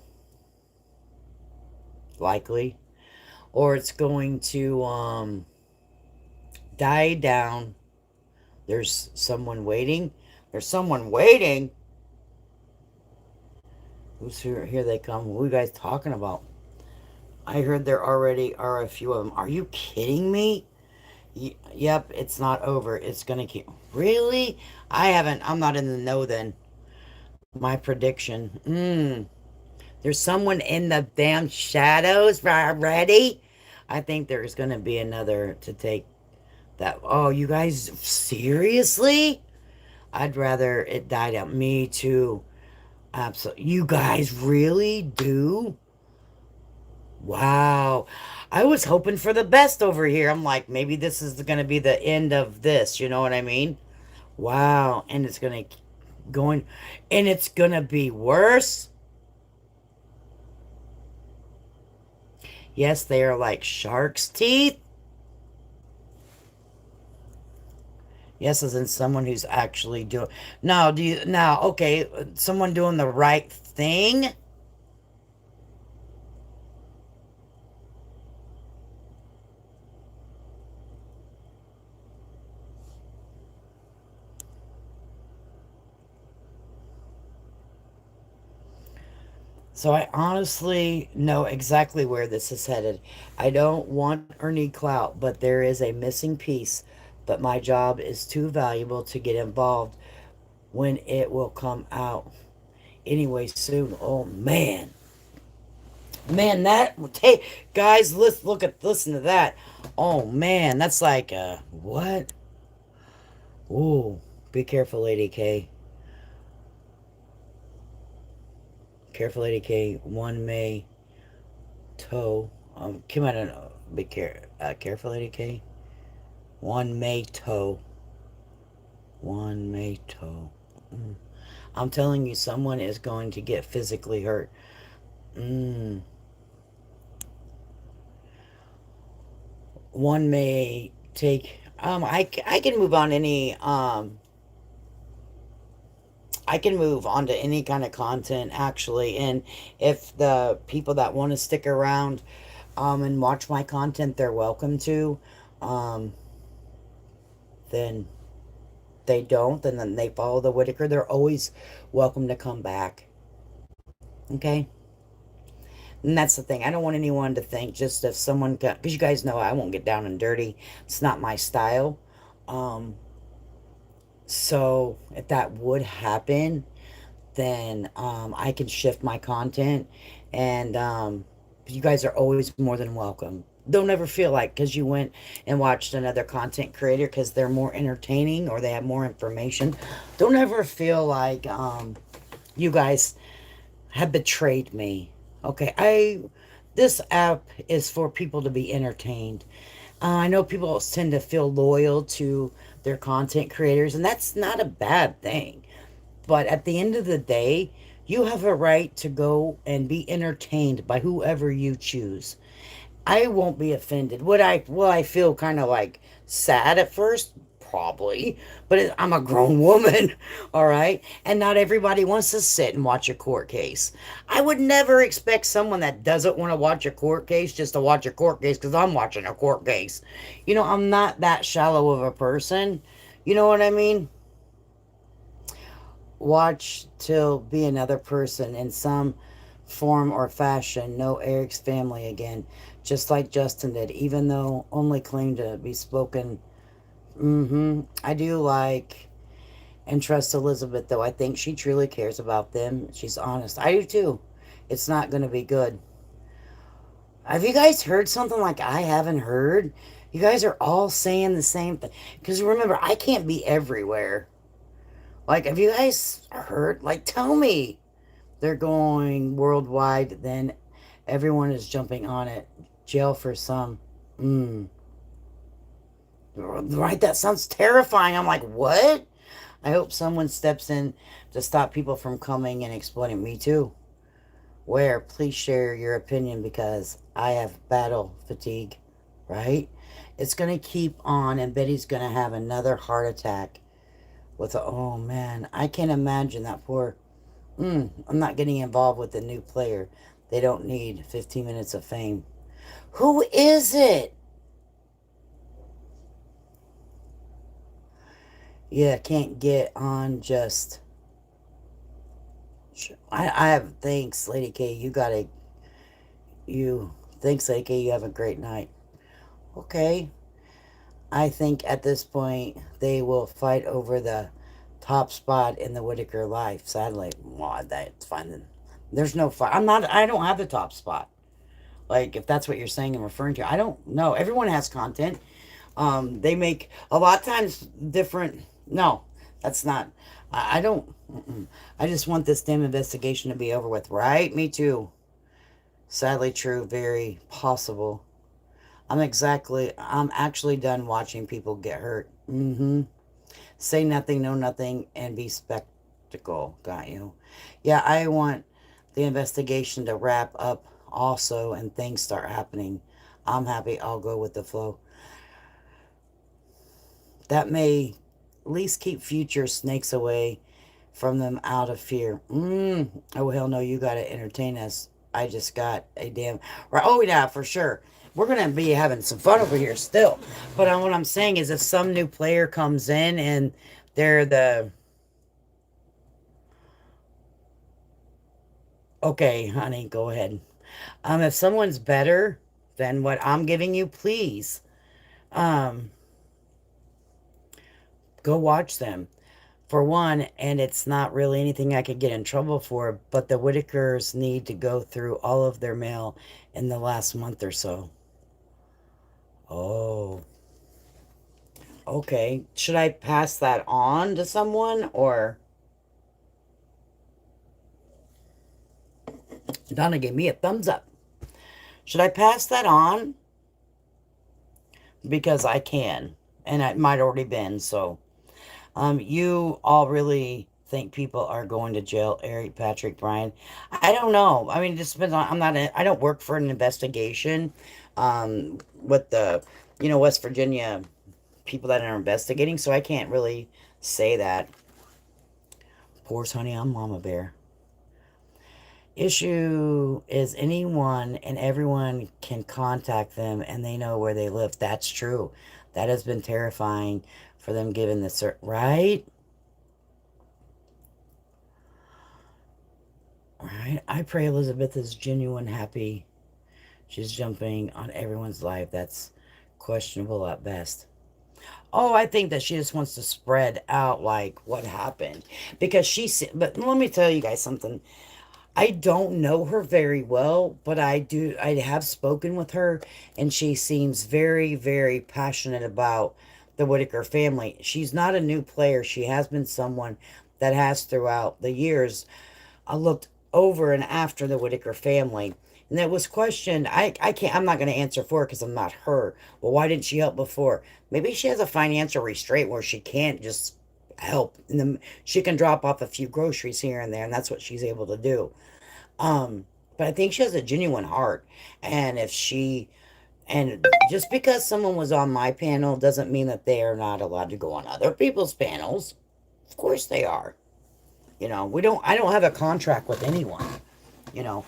likely, or it's going to die down? There's someone waiting. There's someone waiting. Who's here? Here they come. Who are you guys talking about? I heard there already are a few of them. Are you kidding me? Yep, it's not over. It's gonna keep. Really? I haven't. I'm not in the know then. My prediction. There's someone in the damn shadows already. I think there's gonna be another to take that. Oh, you guys, seriously? I'd rather it died out. Me too. Absolutely. You guys really do? Wow. I was hoping for the best over here. I'm like, maybe this is going to be the end of this. You know what I mean? Wow. And it's going to going and it's going to be worse. Yes, they are like shark's teeth. Yes, as in someone who's actually doing. No, do you now? Okay, someone doing the right thing. So I honestly know exactly where this is headed. I don't want or need clout, but there is a missing piece. But my job is too valuable to get involved when it will come out anyway soon. Oh man, man, that hey guys, let's listen to that. Oh man, that's like what? Ooh, be careful, Lady K. Careful, Lady K. One may toe. Come on, careful, Lady K. One may toe. One may toe. Mm. I'm telling you, someone is going to get physically hurt. Mm. One may take. I can move on any. I can move on to any kind of content actually, and if the people that want to stick around, and watch my content, they're welcome to. Um, then they don't, and then they follow the Whitaker. They're always welcome to come back. Okay. And that's the thing. I don't want anyone to think just if someone, because you guys know I won't get down and dirty. It's not my style. Um, so if that would happen, then I can shift my content. And you guys are always more than welcome. Don't ever feel like because you went and watched another content creator because they're more entertaining or they have more information. Don't ever feel like you guys have betrayed me. Okay, this app is for people to be entertained. I know people tend to feel loyal to their content creators, and that's not a bad thing. But at the end of the day, you have a right to go and be entertained by whoever you choose. I won't be offended. Will I feel kind of like sad at first? Probably, but I'm a grown woman, all right? And not everybody wants to sit and watch a court case. I would never expect someone that doesn't want to watch a court case just to watch a court case because I'm watching a court case. I'm not that shallow of a person. You know what I mean? Watch till be another person in some form or fashion. Know Eric's family again, just like Justin did, even though only claimed to be spoken. I do like and trust Elizabeth, though. I think she truly cares about them. She's honest. I do too. It's not going to be good. Have you guys heard something like I haven't heard? You guys are all saying the same thing. Because remember, I can't be everywhere. Like, have you guys heard? Like, tell me. They're going worldwide, then everyone is jumping on it. Jail for some. Mm. Right? That sounds terrifying. I'm like, what? I hope someone steps in to stop people from coming and exploiting me too. Where? Please share your opinion because I have battle fatigue. Right? It's going to keep on, and Betty's going to have another heart attack with a. Oh man, I can't imagine that poor. I'm not getting involved with the new player. They don't need 15 minutes of fame. Who is it? Yeah, can't get on just. I have. Thanks, Lady K. You got a. You. Thanks, Lady K. You have a great night. Okay. I think at this point they will fight over the top spot in the Whitaker life. Sadly, well, that's fine. Then. There's no fight. I'm not. I don't have the top spot. Like if that's what you're saying and referring to, I don't know. Everyone has content. They make a lot of times different. No, that's not. I don't. I just want this damn investigation to be over with, right? Me too. Sadly, true. Very possible. I'm actually done watching people get hurt. Say nothing, know nothing, and be spectacle. Got you. Yeah, I want the investigation to wrap up also and things start happening, I'm happy. I'll go with the flow. That may at least keep future snakes away from them out of fear. Oh, hell no, you got to entertain us. I just got a damn. Right. Oh, yeah, for sure. We're going to be having some fun over here still. But what I'm saying is if some new player comes in and they're the. Okay, honey, go ahead. If someone's better than what I'm giving you, please, um, go watch them. For one, and it's not really anything I could get in trouble for, but the Whitakers need to go through all of their mail in the last month or so. Oh, okay. Should I pass that on to someone or Donna gave me a thumbs up? Should I pass that on? Because I can, and it might already been. So, you all really think people are going to jail, Eric, Patrick, Brian? I don't know. I mean, it just depends on. I'm not. I don't work for an investigation. With the, West Virginia people that are investigating, so I can't really say that. Poor honey, I'm Mama Bear. Issue is anyone and everyone can contact them and they know where they live. That's true. That has been terrifying for them given the right? Right. I pray Elizabeth is genuine happy. She's jumping on everyone's life. That's questionable at best. Oh, I think that she just wants to spread out like what happened because but let me tell you guys something. I don't know her very well, but I have spoken with her and she seems very, very passionate about the Whitaker family. She's not a new player. She has been someone that has throughout the years looked over and after the Whitaker family. And that was questioned. I'm not going to answer for her because I'm not her. Well, why didn't she help before? Maybe she has a financial restraint where she can't just help. And then she can drop off a few groceries here and there, and that's what she's able to do. Um, but I think she has a genuine heart. And and just because someone was on my panel doesn't mean that they are not allowed to go on other people's panels. Of course they are. I don't have a contract with anyone, you know.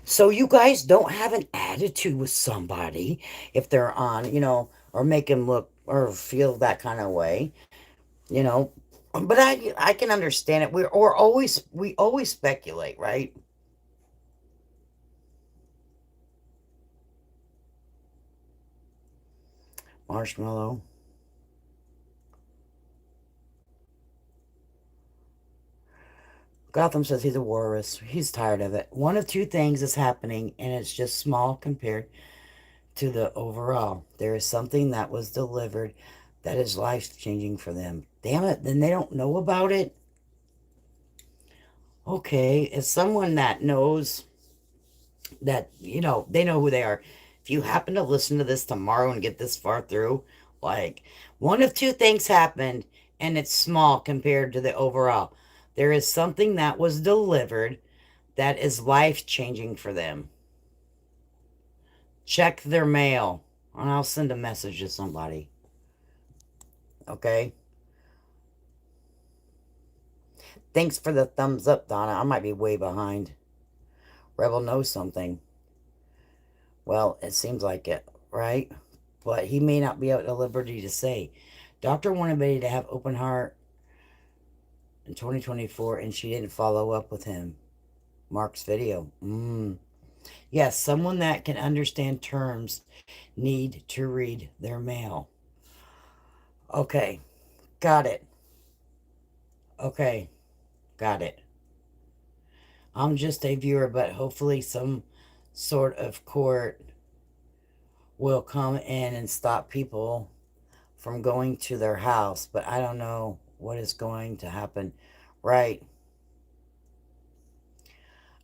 So you guys don't have an attitude with somebody if they're on, or make them look or feel that kind of way, you know. But I can understand it. We always speculate, right? Marshmallow. Gotham says he's a walrus. He's tired of it. One of two things is happening, and it's just small compared to the overall. There is something that was delivered that is life changing for them. Damn it, then they don't know about it? Okay, as someone that knows that, they know who they are. If you happen to listen to this tomorrow and get this far through, like, one of two things happened, and it's small compared to the overall. There is something that was delivered that is life changing for them. Check their mail, and I'll send a message to somebody. Okay? Thanks for the thumbs up, Donna. I might be way behind. Rebel knows something. Well, it seems like it, right? But he may not be at liberty to say. Doctor wanted Betty to have open heart in 2024, and she didn't follow up with him. Mark's video. Yes, someone that can understand terms need to read their mail. Okay, got it. Okay, got it. I'm just a viewer, but hopefully some sort of court will come in and stop people from going to their house, but I don't know what is going to happen. Right.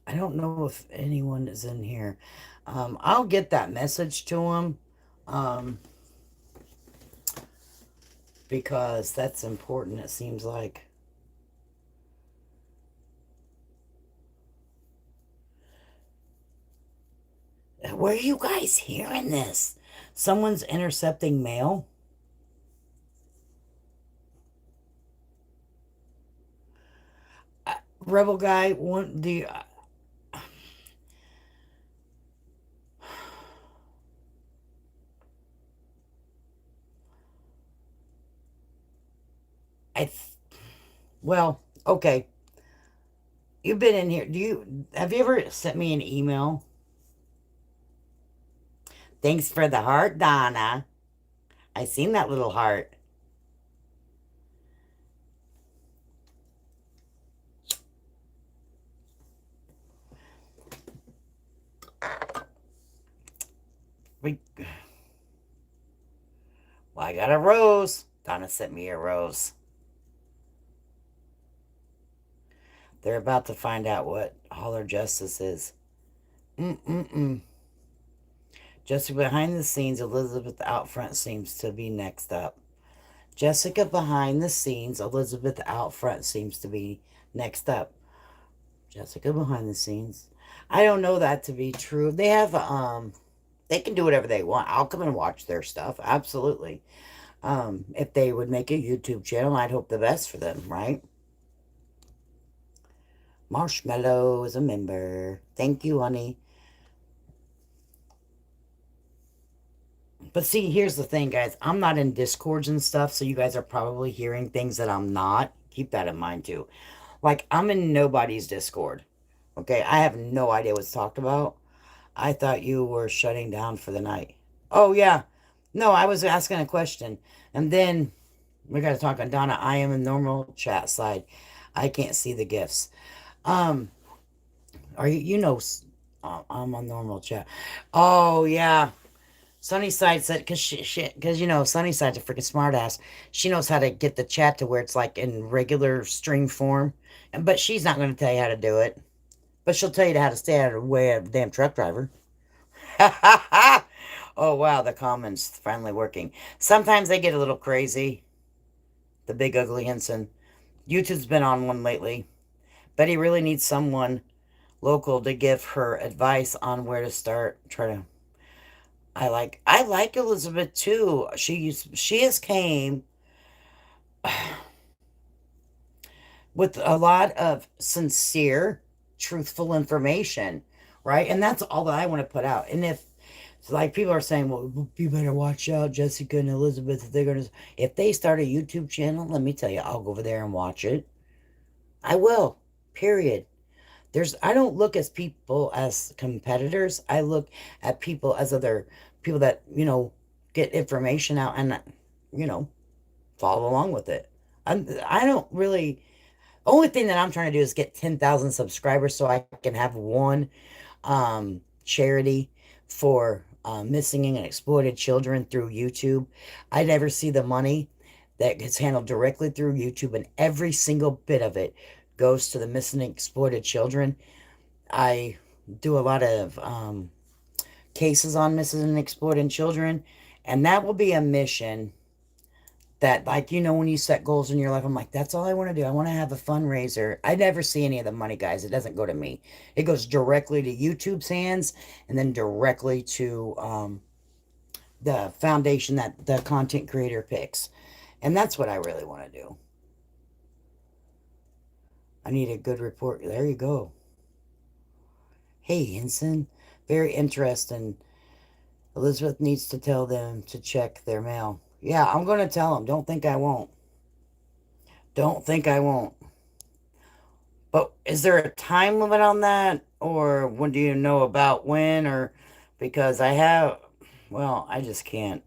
I don't know if anyone is in here. I'll get that message to them because that's important, it seems like. Where are you guys hearing this? Someone's intercepting mail? Rebel guy, one, do you, I, well, okay. You've been in here. Have you ever sent me an email? Thanks for the heart, Donna. I seen that little heart. We, well, I got a rose. Donna sent me a rose. They're about to find out what Holler Justice is. Mm-mm-mm. Jessica behind the scenes, Elizabeth out front seems to be next up. Jessica behind the scenes, Elizabeth out front seems to be next up. Jessica behind the scenes. I don't know that to be true. They can do whatever they want. I'll come and watch their stuff. Absolutely. If they would make a YouTube channel, I'd hope the best for them, right? Marshmallow is a member. Thank you, honey. But see, here's the thing, guys. I'm not in Discords and stuff, so you guys are probably hearing things that I'm not. Keep that in mind, too. Like, I'm in nobody's Discord. Okay, I have no idea what's talked about. I thought you were shutting down for the night. Oh, yeah. No, I was asking a question. And then we got to talk on Donna. I am in normal chat side. I can't see the gifts. Um, are you, I'm on normal chat. Oh, yeah. Sunnyside said, because Sunnyside's a freaking smartass. She knows how to get the chat to where it's like in regular stream form, but she's not going to tell you how to do it. But she'll tell you how to stay out of the way of a damn truck driver. Oh wow, the comments finally working. Sometimes they get a little crazy. The big ugly Henson. YouTube's been on one lately. Betty really needs someone local to give her advice on where to start. Try to. I like Elizabeth too. She has came with a lot of sincere, truthful information, right? And that's all that I want to put out. And if so, like people are saying, well, you better watch out, Jessica and Elizabeth. If they start a YouTube channel, let me tell you, I'll go over there and watch it. I will. Period. I don't look as people as competitors. I look at people as other people that get information out and you know follow along with it. I don't really. Only thing that I'm trying to do is get 10,000 subscribers so I can have one charity for missing and exploited children through YouTube. I never see the money that gets handled directly through YouTube, and every single bit of it goes to the missing and exploited children. I do a lot of cases on missing and exploited children, and that will be a mission that, like, when you set goals in your life, I'm like, that's all I want to do. I want to have a fundraiser. I never see any of the money, guys. It doesn't go to me. It goes directly to YouTube's hands and then directly to the foundation that the content creator picks. And that's what I really want to do. I need a good report. There you go. Hey, Henson. Very interesting. Elizabeth needs to tell them to check their mail. Yeah, I'm going to tell them. Don't think I won't. Don't think I won't. But is there a time limit on that? Or when do you know about when? Or because I just can't.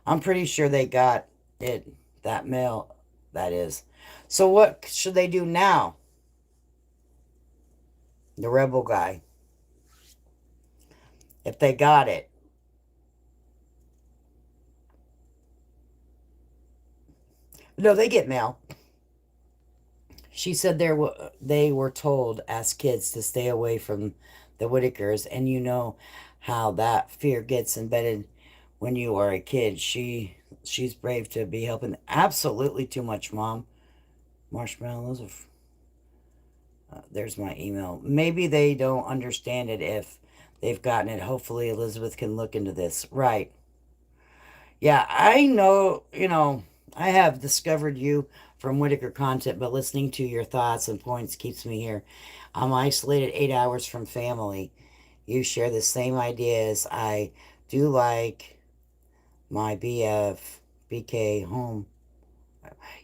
I'm pretty sure they got that mail, that is. So what should they do now? The rebel guy. If they got it. No, they get mail. She said they were told as kids to stay away from the Whitakers, and you know how that fear gets embedded when you are a kid. She's brave to be helping. Absolutely too much, Mom. Marshmallows. There's my email. Maybe they don't understand it if They've gotten it. Hopefully, Elizabeth can look into this. Right. Yeah, I know, I have discovered you from Whitaker content, but listening to your thoughts and points keeps me here. I'm isolated 8 hours from family. You share the same ideas. I do like my BK home.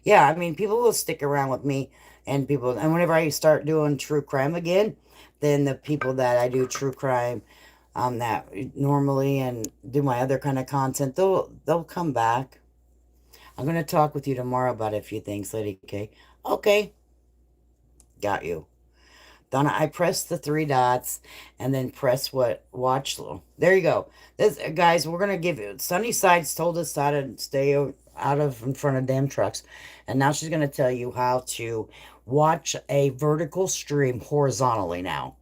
Yeah, I mean, people will stick around with me, and whenever I start doing true crime again, then the people that I do true crime that normally and do my other kind of content, they'll come back. I'm gonna talk with you tomorrow about a few things, Lady K. Okay, got you. Donna, I press the three dots and then press what watch. There you go. This guys, we're gonna give you. Sunnyside's told us how to stay out of in front of damn trucks, and now she's gonna tell you how to watch a vertical stream horizontally. Now,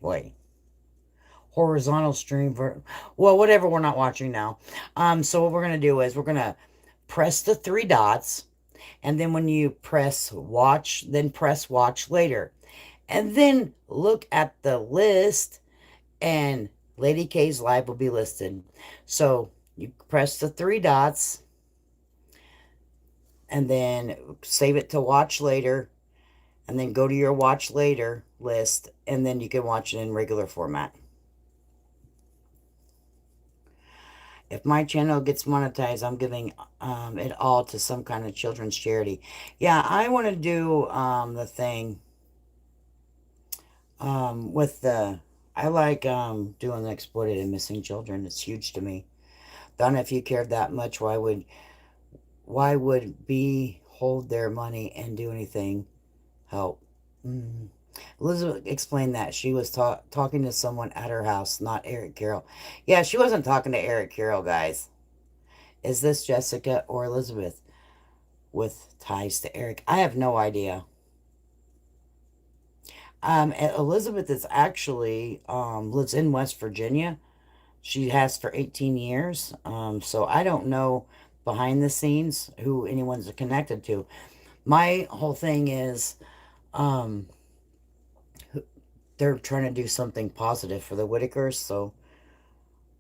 wait, horizontal stream. Well, whatever. We're not watching now. So what we're gonna do is we're gonna press the three dots, and then when you press watch, then press watch later. And then look at the list, and Lady K's live will be listed. So you press the three dots and then save it to watch later, and then go to your watch later list, and then you can watch it in regular format. If my channel gets monetized, I'm giving it all to some kind of children's charity. Yeah, I want to do the thing with the. I like doing the exploited and missing children. It's huge to me. Donna, if you cared that much, why would B hold their money and do anything? Help. Mm. Elizabeth explained that she was talking to someone at her house, not Eric Carroll. Yeah, she wasn't talking to Eric Carroll, guys. Is this Jessica or Elizabeth with ties to Eric? I have no idea. Elizabeth is actually lives in West Virginia. She has for 18 years. So I don't know behind the scenes who anyone's connected to. My whole thing is um, they're trying to do something positive for the Whitakers. So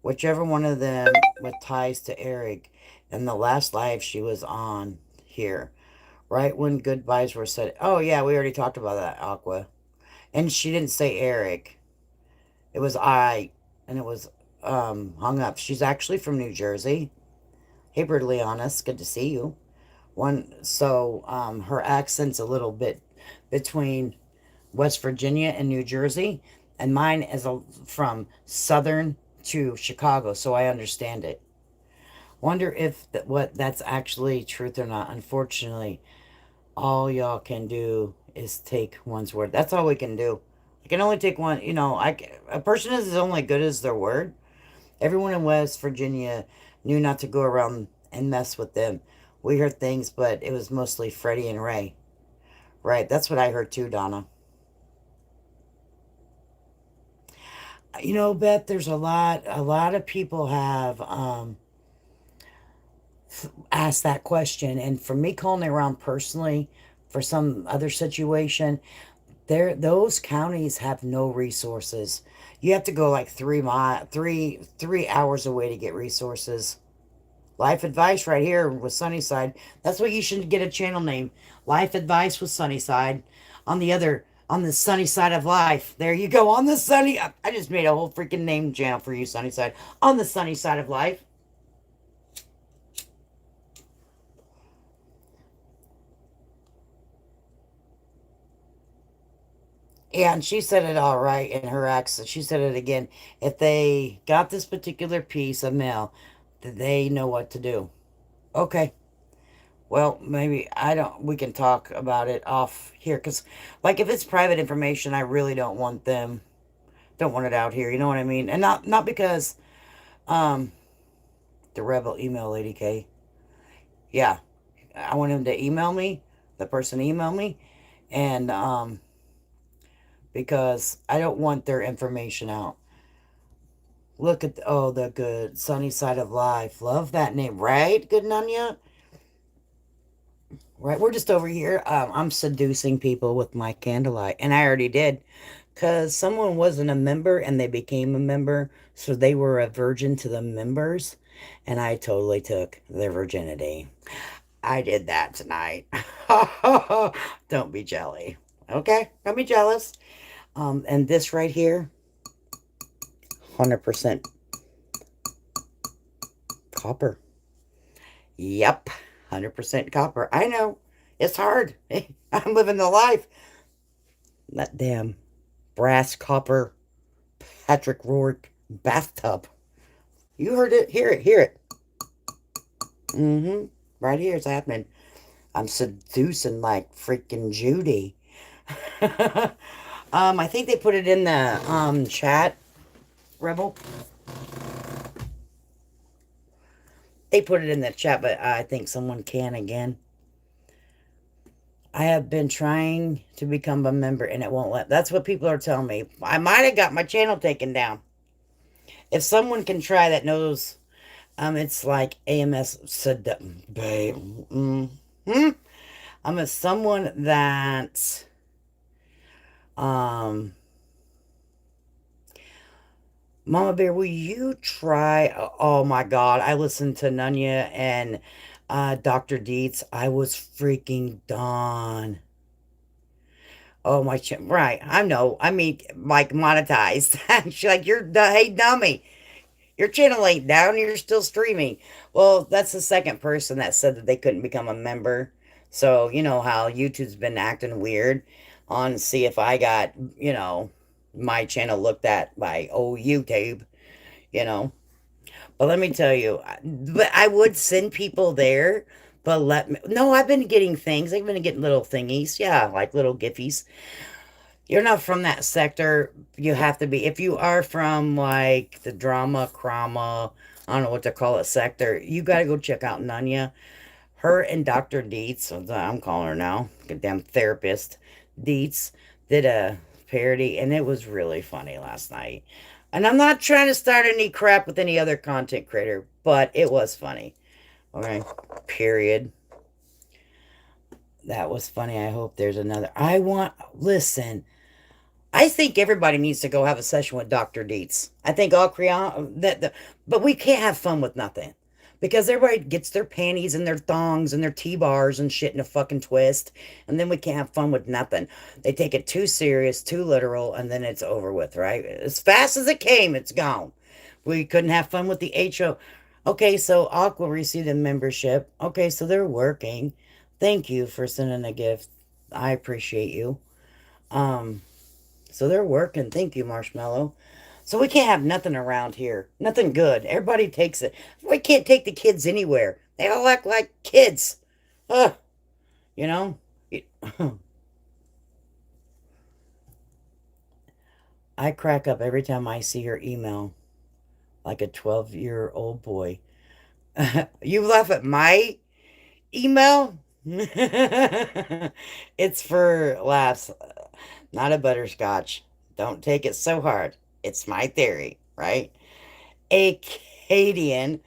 whichever one of them with ties to Eric, and the last live she was on here, right when goodbyes were said. Oh yeah, we already talked about that, Aqua. And she didn't say Eric. It was I, and it was hung up. She's actually from New Jersey. Hey, brutally honest, good to see you. Her accent's a little bit between West Virginia and New Jersey, and mine is from southern to Chicago, so I understand it. Wonder if what that's actually truth or not. Unfortunately, all y'all can do is take one's word. That's all we can do. I can only take one. A person is only good as their word. Everyone in West Virginia knew not to go around and mess with them. We heard things, but it was mostly Freddie and Ray. Right, that's what I heard too, Donna. Beth, there's a lot of people have asked that question, and for me calling it around personally, for some other situation, those counties have no resources. You have to go like 3 hours away to get resources. Life advice right here with Sunnyside. That's what you should get a channel name. Life advice with Sunnyside. On the sunny side of life. There you go. On the sunny. I just made a whole freaking name channel for you, Sunnyside. On the sunny side of life. Yeah, and she said it all right in her accent. She said it again. If they got this particular piece of mail, they know what to do. Okay. Well, maybe I don't. We can talk about it off here, because, like, if it's private information, I really don't want it out here. You know what I mean? And not because um the rebel email Lady K. Yeah, I want him to email me. The person email me, and because I don't want their information out. Look at the good sunny side of life. Love that name, right? Good Nunya. Right, we're just over here. I'm seducing people with my candlelight, and I already did. because someone wasn't a member and they became a member, so they were a virgin to the members, and I totally took their virginity. I did that tonight. Don't be jelly. Okay? Don't be jealous. And this right here, 100% copper. Yep, 100% copper. I know. It's hard. I'm living the life. That damn brass copper Patrick Rourke bathtub. You heard it. Hear it. Hear it. Mm-hmm. Right here it's happening. I'm seducing like freaking Judy. I think they put it in the chat, Rebel. They put it in the chat, but I think someone can again. I have been trying to become a member and it won't let. That's what people are telling me. I might have got my channel taken down. If someone can try that knows, it's like AMS said that, babe. I'm a someone that, um, Mama Bear, will you try? Oh my God, I listened to Nunya and Dr. Dietz. I was freaking done. Oh my, right. I know. I mean, like monetized. She's like, hey dummy, your channel ain't down. You're still streaming. Well, that's the second person that said that they couldn't become a member. So you know how YouTube's been acting weird on see if I got my channel looked at by YouTube. You know. But let me tell you, but I would send people there. But let me, no, I've been getting things. I've been getting little thingies. Yeah, like little giffies. You're not from that sector. You have to be. If you are from like the drama, crama, I don't know what to call it sector, you got to go check out Nunya. Her and Dr. Dietz, I'm calling her now, goddamn therapist, Dietz, did a parody and it was really funny last night. And I'm not trying to start any crap with any other content creator, but it was funny. Okay, period. That was funny. I hope there's another. Listen, I think everybody needs to go have a session with Dr. Dietz. I think all creon but we can't have fun with nothing. Because everybody gets their panties and their thongs and their T-bars and shit in a fucking twist. And then we can't have fun with nothing. They take it too serious, too literal, and then it's over with, right? As fast as it came, it's gone. We couldn't have fun with the HO. Okay, so Aqua received a membership. Okay, so they're working. Thank you for sending a gift. I appreciate you. Um, so they're working. Thank you, Marshmallow. So we can't have nothing around here. Nothing good. Everybody takes it. We can't take the kids anywhere. They all act like kids. Ugh. You know? I crack up every time I see her email like a 12-year-old boy. You laugh at my email? It's for laughs, not a butterscotch. Don't take it so hard. It's my theory, right? Acadian.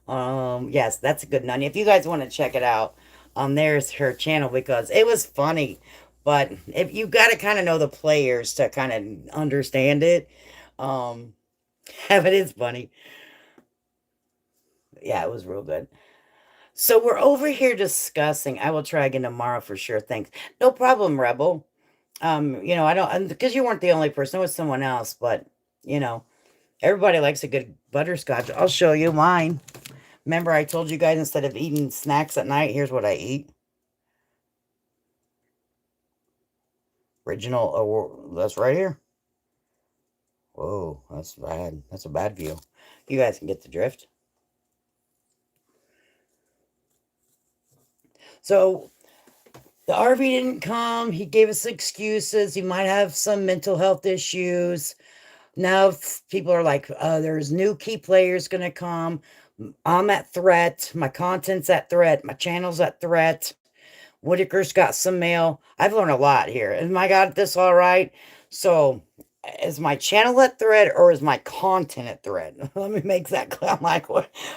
Yes, that's a good nun. If you guys want to check it out, there's her channel because it was funny. But if you got to kind of know the players to kind of understand it, um, but it is funny. Yeah, it was real good. So we're over here discussing. I will try again tomorrow for sure. Thanks. No problem, Rebel. I don't because you weren't the only person. It was someone else, but you know, everybody likes a good butterscotch. I'll show you mine. Remember, I told you guys instead of eating snacks at night, here's what I eat. Original, that's right here. Whoa, that's bad. That's a bad view. You guys can get the drift. So the RV didn't come. He gave us excuses. He might have some mental health issues. Now people are like, there's new key players going to come. I'm at threat. My content's at threat. My channel's at threat. Whitaker's got some mail. I've learned a lot here. Am I got this all right? So, is my channel at threat or is my content at threat? Let me make that clear. I'm like,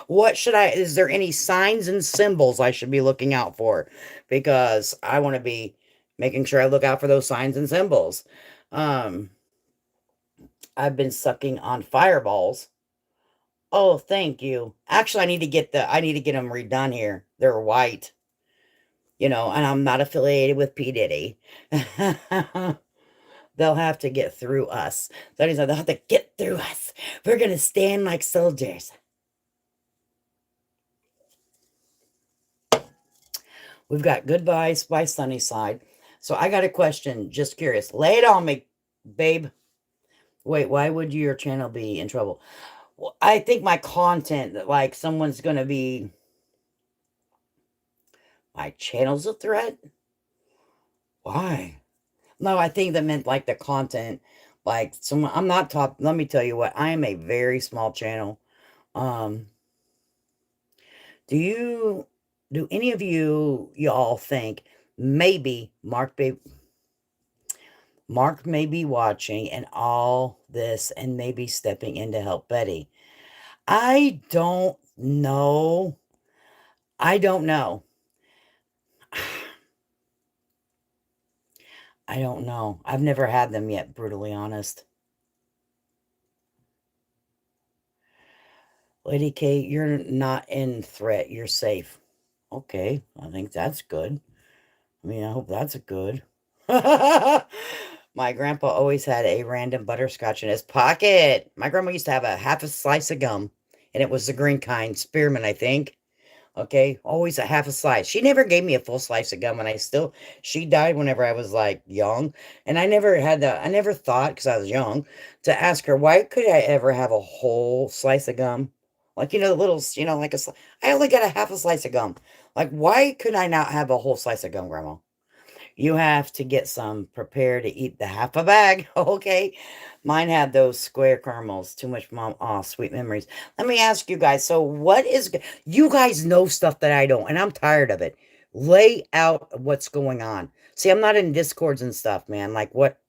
what should I? Is there any signs and symbols I should be looking out for? Because I want to be making sure I look out for those signs and symbols. Um, I've been sucking on fireballs. Oh, thank you. Actually, I need to get them redone here. They're white, and I'm not affiliated with P. Diddy. They'll have to get through us. That is, they'll have to get through us. We're gonna stand like soldiers. We've got Goodbyes by Sunnyside. So I got a question. Just curious. Lay it on me, babe. Wait, why would your channel be in trouble? Well, I think my content, like someone's gonna be my channel's a threat. Why? No, I think that meant like the content. Like someone, I'm not top. Let me tell you what. I am a very small channel. Um, do you, do any of y'all think maybe Mark may be watching and all this and maybe stepping in to help Betty? I don't know. I don't know. I don't know. I've never had them yet, brutally honest. Lady K, you're not in threat. You're safe. Okay, I think that's good. I mean, I hope that's good. My grandpa always had a random butterscotch in his pocket. My grandma used to have a half a slice of gum, and it was the green kind, spearmint, I think. Okay, always a half a slice. She never gave me a full slice of gum, and she died whenever I was like young, and I never thought, because I was young, to ask her, why could I ever have a whole slice of gum? Like, the little, like I only got a half a slice of gum. Like, why could I not have a whole slice of gum, Grandma? You have to get some prepared to eat the half a bag. Okay. Mine had those square caramels. Too much mom. Oh, sweet memories. Let me ask you guys. So, you guys know stuff that I don't, and I'm tired of it. Lay out what's going on. See, I'm not in discords and stuff, man. Like, what?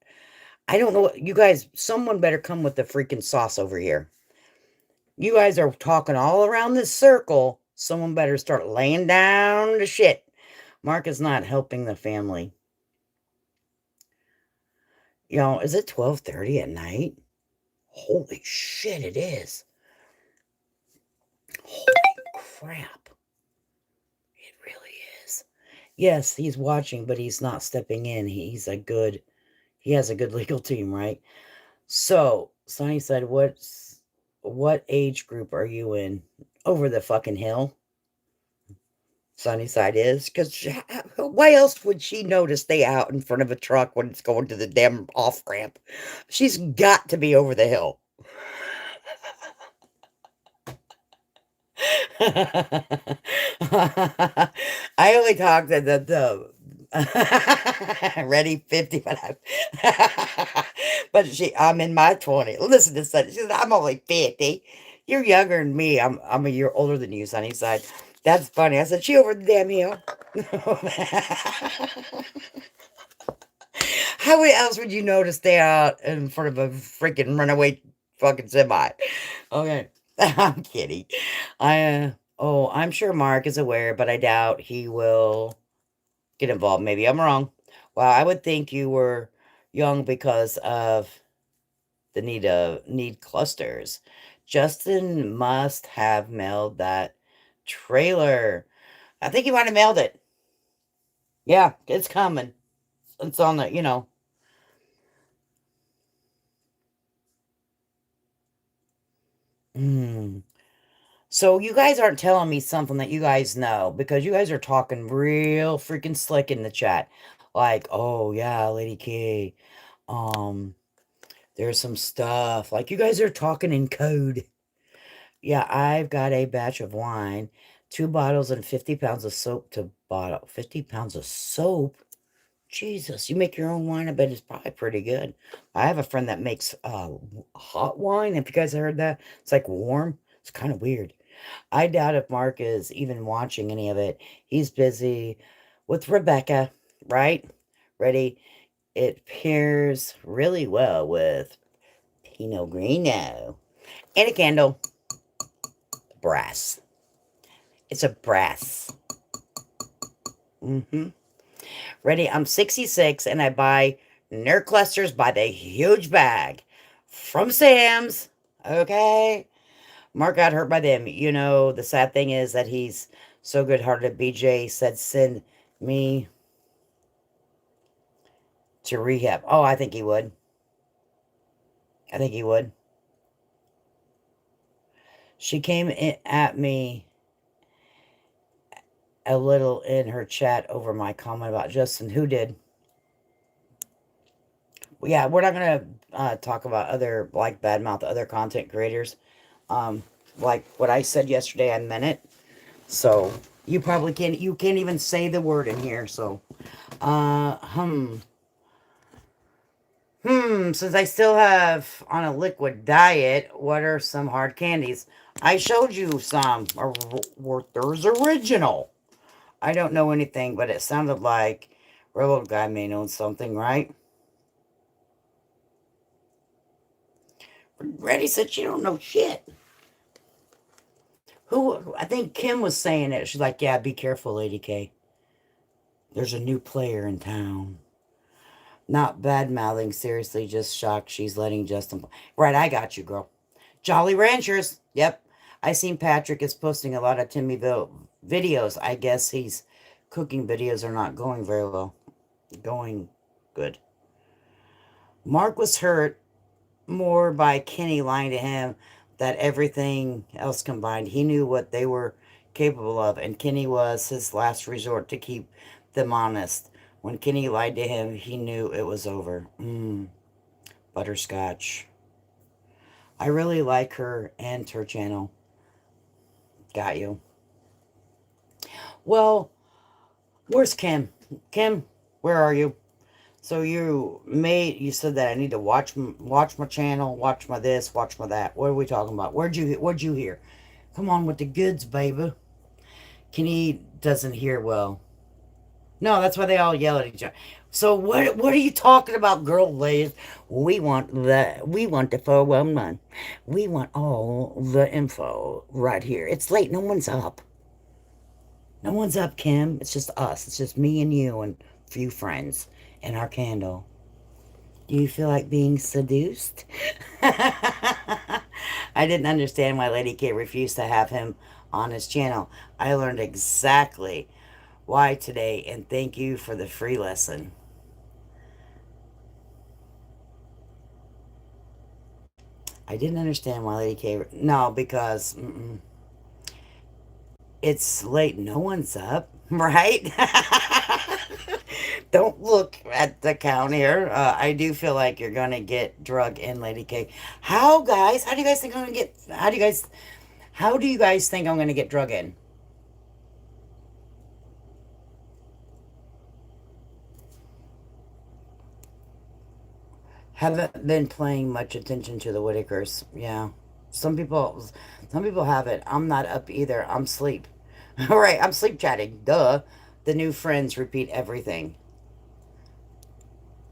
I don't know. You guys, someone better come with the freaking sauce over here. You guys are talking all around this circle. Someone better start laying down the shit. Mark is not helping the family. Is it 12:30 at night? Holy shit, it is. Holy crap. It really is. Yes, he's watching, but he's not stepping in. He has a good legal team, right? So, Sonny said, what age group are you in? Over the fucking hill? Sunnyside is, because why else would she know to stay out in front of a truck when it's going to the damn off ramp? She's got to be over the hill. I only talk to the ready 50, but I'm in my 20s. Listen to Sunny. She said, I'm only 50. You're younger than me. I'm a year older than you, Sunnyside. That's funny. I said, she over the damn hill. How else would you know to stay out in front of a freaking runaway fucking semi? Okay. I'm kidding. I'm sure Mark is aware, but I doubt he will get involved. Maybe I'm wrong. Well, I would think you were young because of the need clusters. Justin must have mailed that trailer. I think he might have mailed it. Yeah, it's coming. It's on the. Hmm. So you guys aren't telling me something that you guys know, because you guys are talking real freaking slick in the chat. Like, oh yeah, Lady K. Um, there's some stuff. Like you guys are talking in code. Yeah, I've got a batch of wine, 2 bottles and 50 pounds of soap to bottle. 50 pounds of soap? Jesus, you make your own wine. I bet it's probably pretty good. I have a friend that makes hot wine. Have you guys heard that? It's like warm. It's kind of weird. I doubt if Mark is even watching any of it. He's busy with Rebecca, right? Ready? It pairs really well with Pinot Grigio. And a candle. Brass. It's a brass. Mm-hmm. Ready? I'm 66 and I buy Nerd clusters by the huge bag from Sam's. Okay. Mark got hurt by them. The sad thing is that he's so good hearted. BJ said, send me to rehab. Oh, I think he would. I think he would. She came in at me a little in her chat over my comment about Justin. Who did? Well, yeah, we're not going to talk about other, like, badmouth other content creators. Um, like what I said yesterday, I meant it. So you probably can't even say the word in here. So, uh, hmm. Since I still have on a liquid diet, what are some hard candies? I showed you some. Werther's Original. I don't know anything, but it sounded like Railroad Guy may know something, right? Reddy said she don't know shit. Who? I think Kim was saying it. She's like, yeah, be careful, Lady K. There's a new player in town. Not bad mouthing, seriously, just shocked she's letting Justin. Right, I got you, girl. Jolly Ranchers. Yep. I seen Patrick is posting a lot of Timmyville videos. I guess he's cooking videos are not going very well. Going good. Mark was hurt more by Kenny lying to him that everything else combined. He knew what they were capable of, and Kenny was his last resort to keep them honest. When Kenny lied to him, he knew it was over. Butterscotch. I really like her and her channel. Got you. Well, where's Kim? Kim, where are you? So you said that I need to watch my channel, watch my this, watch my that. What are we talking about? What'd you hear? Come on with the goods, baby. Kenny doesn't hear well. No, that's why they all yell at each other. So what are you talking about, girl ladies? We want the 411. We want all the info right here. It's late, no one's up. No one's up, Kim. It's just us. It's just me and you and a few friends and our candle. Do you feel like being seduced? I didn't understand why Lady K refused to have him on his channel. I learned exactly why today, and thank you for the free lesson. I didn't understand why Lady K. No, because it's late. No one's up, right? Don't look at the count here. I do feel like you're gonna get drug in, Lady K. How, guys? How do you guys think I'm gonna get? How do you guys think I'm gonna get drug in? Haven't been paying much attention to the Whitakers. Yeah, some people, some people have it. I'm not up either. I'm sleep. All right, I'm sleep chatting. Duh. The new friends repeat everything.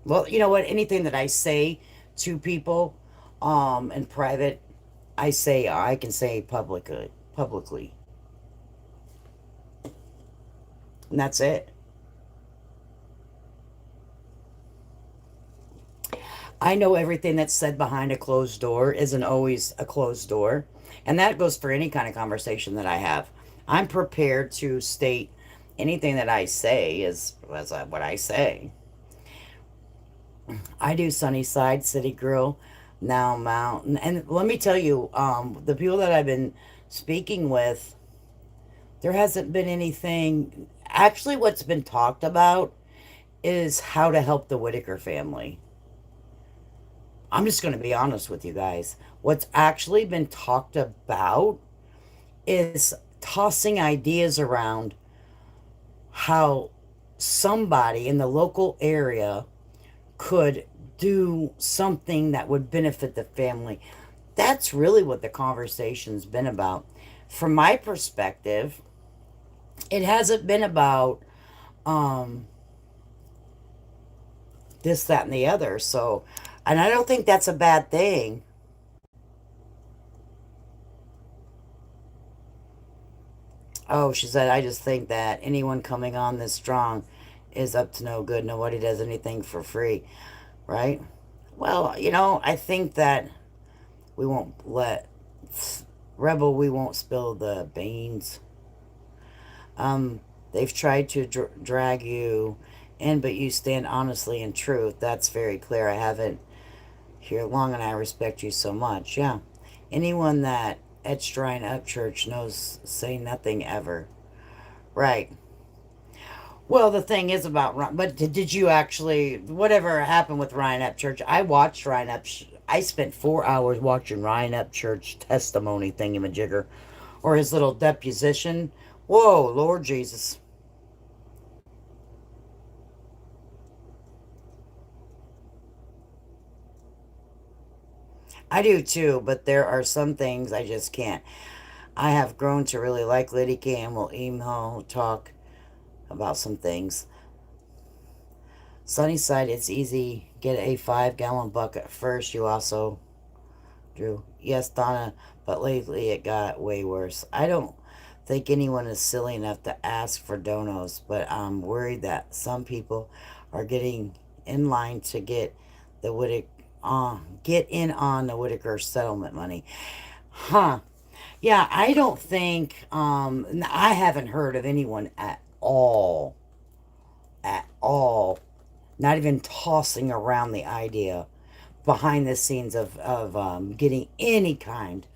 Well, you know what? Anything that I say to people, in private, I can say publicly. Publicly, and that's it. I know everything that's said behind a closed door isn't always a closed door. And that goes for any kind of conversation that I have. I'm prepared to state anything that I say is what I say. I do Sunnyside, City Girl, now Mountain. And let me tell you, the people that I've been speaking with, there hasn't been anything. Actually, what's been talked about is how to help the Whitaker family. I'm just going to be honest with you guys. What's actually been talked about is tossing ideas around how somebody in the local area could do something that would benefit the family. That's really what the conversation's been about. From my perspective, it hasn't been about um, this, that, and the other. So, and I don't think that's a bad thing. Oh, she said, I just think that anyone coming on this strong is up to no good. Nobody does anything for free, right? Well, I think that we won't let Rebel, we won't spill the beans. Um, they've tried to drag you in, but you stand honestly in truth. That's very clear. I haven't here long, and I respect you so much. Yeah. Anyone that at Shrine Up Church knows say nothing ever. Right. Well, the thing is about but did you actually whatever happened with Ryan Upchurch? I watched Ryan Up. I spent 4 hours watching Ryan Upchurch testimony thingamajigger, or his little deposition. Whoa, Lord Jesus! I do too, but there are some things I just can't. I have grown to really like Liddy K and will email talk about some things. Sunnyside, it's easy. Get a 5 gallon bucket first. You also Drew. Yes, Donna, but lately it got way worse. I don't think anyone is silly enough to ask for donos, but I'm worried that some people are getting in line to the Whittaker get in on the Whittaker settlement money. Huh. Yeah, I don't think I haven't heard of anyone at all, not even tossing around the idea behind the scenes of getting any kind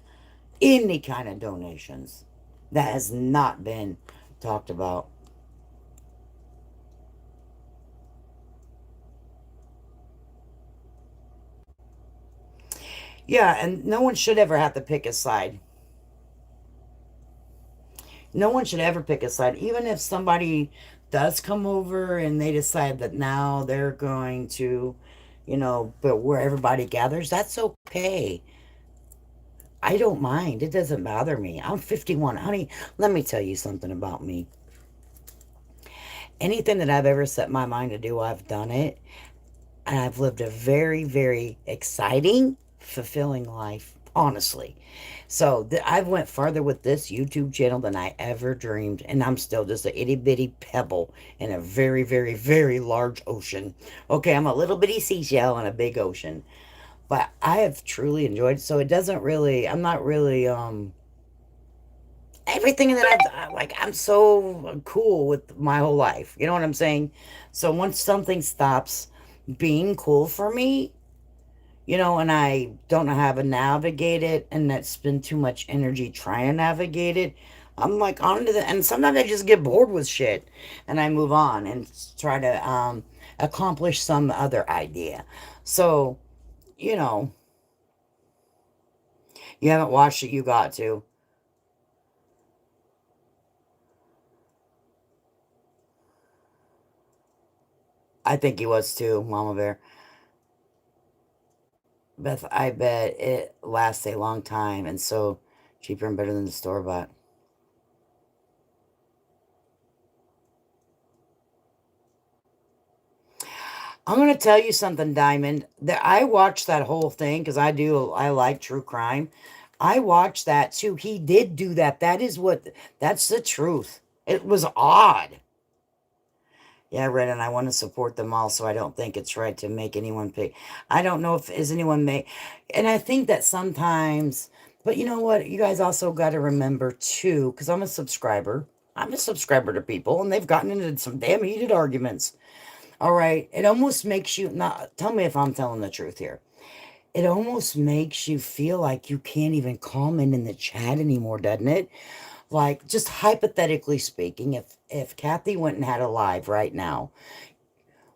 of donations. That has not been talked about. Yeah, and no one should ever have to pick a side. No one should ever pick a side. Even if somebody does come over and they decide that now they're going to, but where everybody gathers, that's okay. I don't mind. It doesn't bother me. I'm 51. Honey, let me tell you something about me. Anything that I've ever set my mind to do, I've done it. And I've lived a very, very exciting, fulfilling life, honestly. So I've went farther with this YouTube channel than I ever dreamed, and I'm still just a itty bitty pebble in a very, very, very large ocean. Okay, I'm a little bitty seashell in a big ocean, but I have truly enjoyed it. So it doesn't really, I'm not really everything that like I'm so cool with my whole life. You know what I'm saying? So once something stops being cool for me, and I don't know how to navigate it, and that's been too much energy trying to navigate it. I'm like on to the, and sometimes I just get bored with shit, and I move on and try to accomplish some other idea. So, you know, you haven't watched it, you got to. I think he was too, Mama Bear. Beth, I bet it lasts a long time, and so cheaper and better than the store bought. I'm gonna tell you something, Diamond. That I watched that whole thing because I like true crime. I watched that too. He did do that. That's the truth. It was odd. Yeah, I read, and I want to support them all, so I don't think it's right to make anyone pick. I don't know if is anyone make, and I think that sometimes, but you know what? You guys also got to remember too, because I'm a subscriber. I'm a subscriber to people, and they've gotten into some damn heated arguments. All right. It almost makes you not tell me if I'm telling the truth here. It almost makes you feel like you can't even comment in the chat anymore, doesn't it? Like just hypothetically speaking, if Kathy went and had a live right now,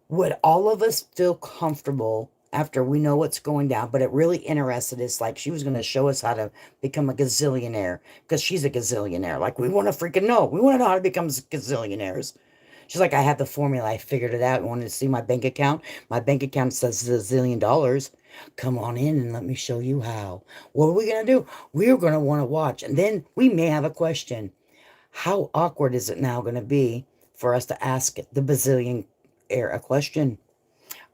would all of us feel comfortable after we know what's going down? But it really interested us, like she was going to show us how to become a gazillionaire because she's a gazillionaire. Like we want to freaking know. We want to know how to become gazillionaires. She's like, I have the formula. I figured it out. I wanted to see my bank account. My bank account says $1 zillion. Come on in and let me show you how. What are we going to do? We're going to want to watch. And then we may have a question. How awkward is it now going to be for us to ask the bazillion air a question?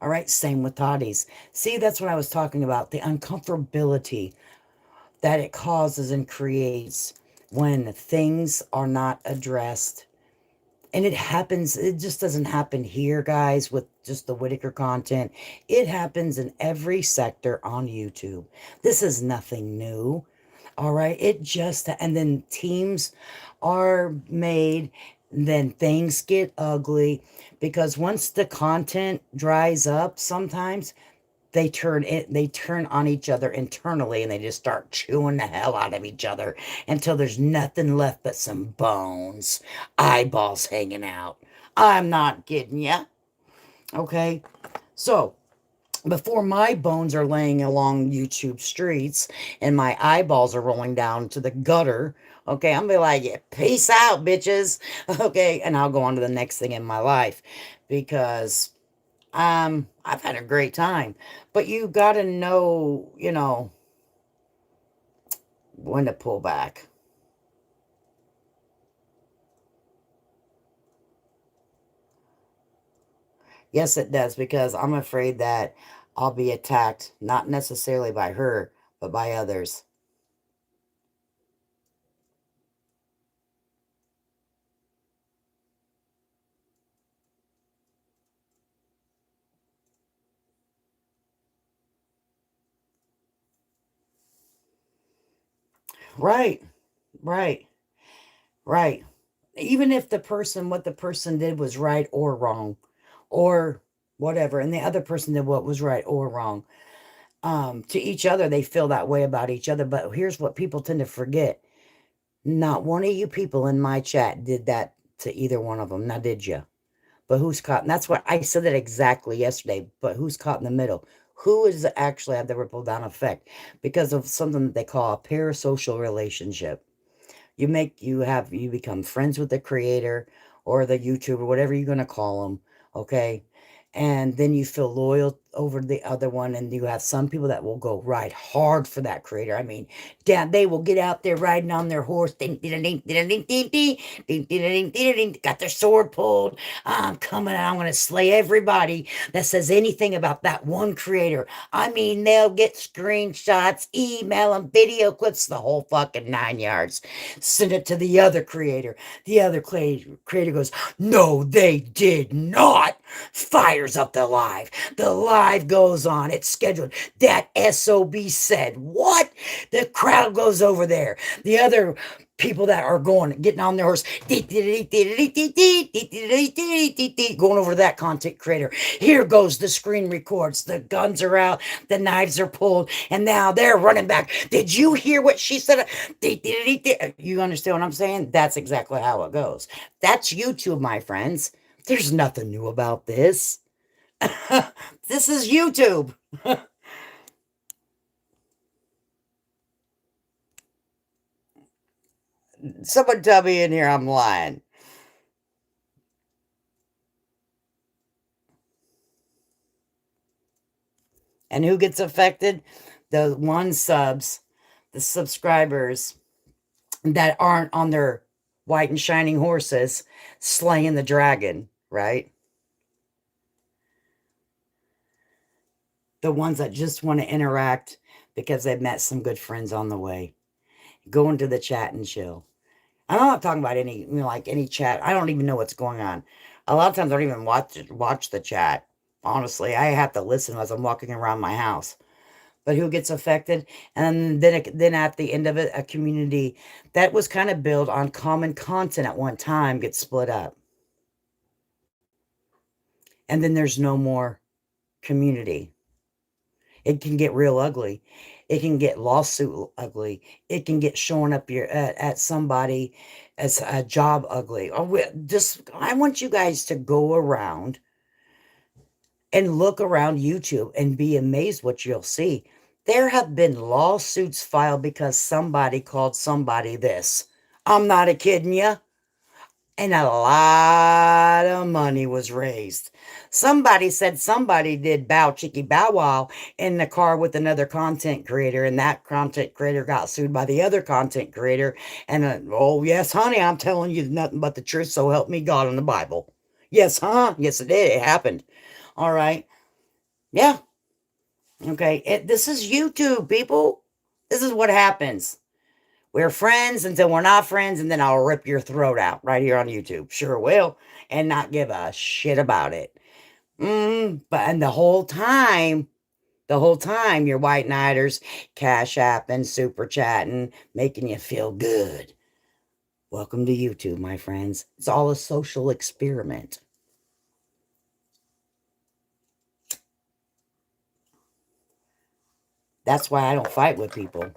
All right, same with Toddy's. See, that's what I was talking about. The uncomfortability that it causes and creates when things are not addressed And it happens, it just doesn't happen here, guys, with just the Whitaker content. It happens in every sector on YouTube. This is nothing new. All right. It just, and then teams are made, then things get ugly because once the content dries up, sometimes they turn on each other internally and they just start chewing the hell out of each other until there's nothing left but some bones, eyeballs hanging out. I'm not kidding ya. Okay. So before my bones are laying along YouTube streets and my eyeballs are rolling down to the gutter, okay, I'm gonna be like, yeah, peace out, bitches. Okay, and I'll go on to the next thing in my life because I've had a great time. But you gotta know, when to pull back. Yes, it does, because I'm afraid that I'll be attacked, not necessarily by her, but by others. Right, right, right. Even if what the person did was right or wrong, or whatever, and the other person did what was right or wrong. To each other, they feel that way about each other. But here's what people tend to forget: not one of you people in my chat did that to either one of them. Now, did you? But who's caught? And that's what I said that exactly yesterday. But who's caught in the middle? Who is actually had the ripple down effect because of something that they call a parasocial relationship? You become friends with the creator or the YouTuber, whatever you're going to call them. Okay. And then you feel loyal over the other one. And you have some people that will go ride hard for that creator. I mean, damn, they will get out there riding on their horse. Ding, ding, ding, ding, ding, ding, ding, ding, ding, ding, ding, ding, got their sword pulled. I'm coming and I'm going to slay everybody that says anything about that one creator. I mean, they'll get screenshots, email them, video clips, the whole fucking 9 yards. Send it to the other creator. The other creator goes, no, they did not. Fires up the live. The live goes on. It's scheduled. That SOB said, what? The crowd goes over there. The other people that are getting on their horse, going over to that content creator. Here goes the screen records. The guns are out. The knives are pulled. And now they're running back. Did you hear what she said? You understand what I'm saying? That's exactly how it goes. That's YouTube, my friends. There's nothing new about this. This is YouTube. Someone tell me in here I'm lying. And who gets affected? The the subscribers that aren't on their white and shining horses slaying the dragon, right? The ones that just want to interact because they've met some good friends on the way. Go into the chat and chill. I'm not talking about any, like any chat. I don't even know what's going on. A lot of times I don't even watch the chat. Honestly, I have to listen as I'm walking around my house. But who gets affected? And then at the end of it, a community that was kind of built on common content at one time gets split up. And then there's no more community. It can get real ugly. It can get lawsuit ugly. It can get showing up at somebody as a job ugly. I want you guys to go around and look around YouTube and be amazed what you'll see. There have been lawsuits filed because somebody called somebody this. I'm not a kidding you. And a lot of money was raised. Somebody said somebody did bow chicky bow wow in the car with another content creator, and that content creator got sued by the other content creator. And oh yes, honey, I'm telling you nothing but the truth. So help me God in the Bible. Yes, huh? Yes, it did. It happened. All right. Yeah. Okay. This is YouTube, people. This is what happens We're friends until we're not friends, and then I'll rip your throat out right here on YouTube. Sure will, and not give a shit about it. But and the whole time, you're white knighters, cash app and super chatting, making you feel good. Welcome to YouTube, my friends. It's all a social experiment. That's why I don't fight with people.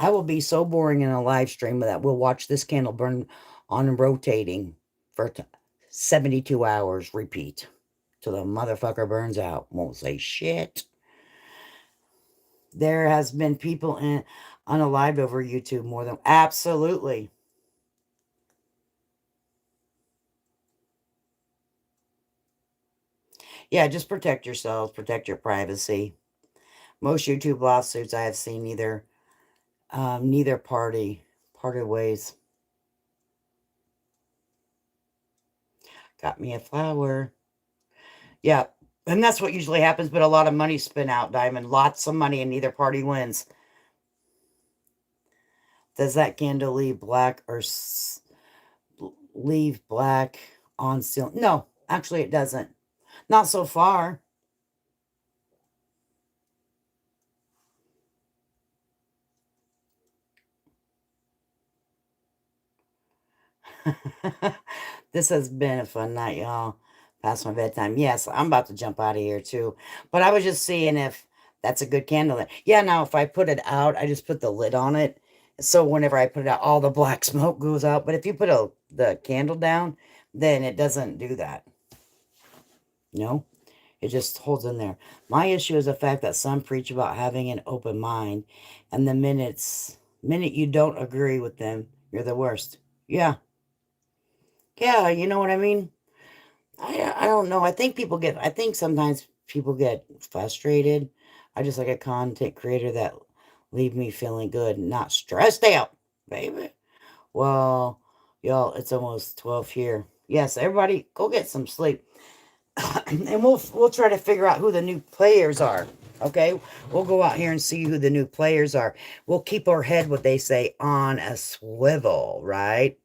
I will be so boring in a live stream that we'll watch this candle burn on and rotating for 72 hours, repeat, till the motherfucker burns out. Won't say shit. There has been people unalived over YouTube more than absolutely. Yeah, just protect yourselves, protect your privacy. Most YouTube lawsuits I have seen neither party parted ways. Got me a flower. Yeah, and that's what usually happens, but a lot of money spent out, Diamond. Lots of money, and neither party wins. Does that candle leave black or leave black on seal? No, actually, it doesn't. Not so far. This has been a fun night, y'all. Past my bedtime. Yes, I'm about to jump out of here too. But I was just seeing if that's a good candle. Yeah, now if I put it out, I just put the lid on it. So whenever I put it out, all the black smoke goes out. But if you put the candle down, then it doesn't do that. No, it just holds in there. My issue is the fact that some preach about having an open mind, and the minute you don't agree with them, you're the worst. Yeah, yeah, you know what I mean? I don't know. I think sometimes people get frustrated. I just like a content creator that leave me feeling good, not stressed out, baby. Well, y'all, it's almost 12 here. Yes, everybody go get some sleep. And we'll try to figure out who the new players are. Okay? We'll go out here and see who the new players are. We'll keep our head, what they say, on a swivel, right?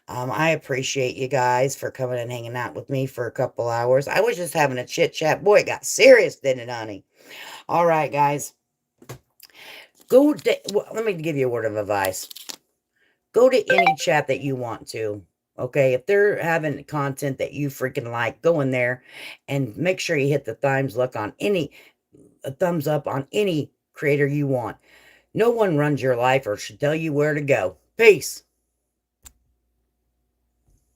I appreciate you guys for coming and hanging out with me for a couple hours. I was just having a chit chat. Boy, it got serious, didn't it, honey? All right, guys. Let me give you a word of advice. Go to any chat that you want to. Okay, if they're having content that you freaking like, go in there and make sure you hit the thumbs up on any creator you want. No one runs your life or should tell you where to go. Peace.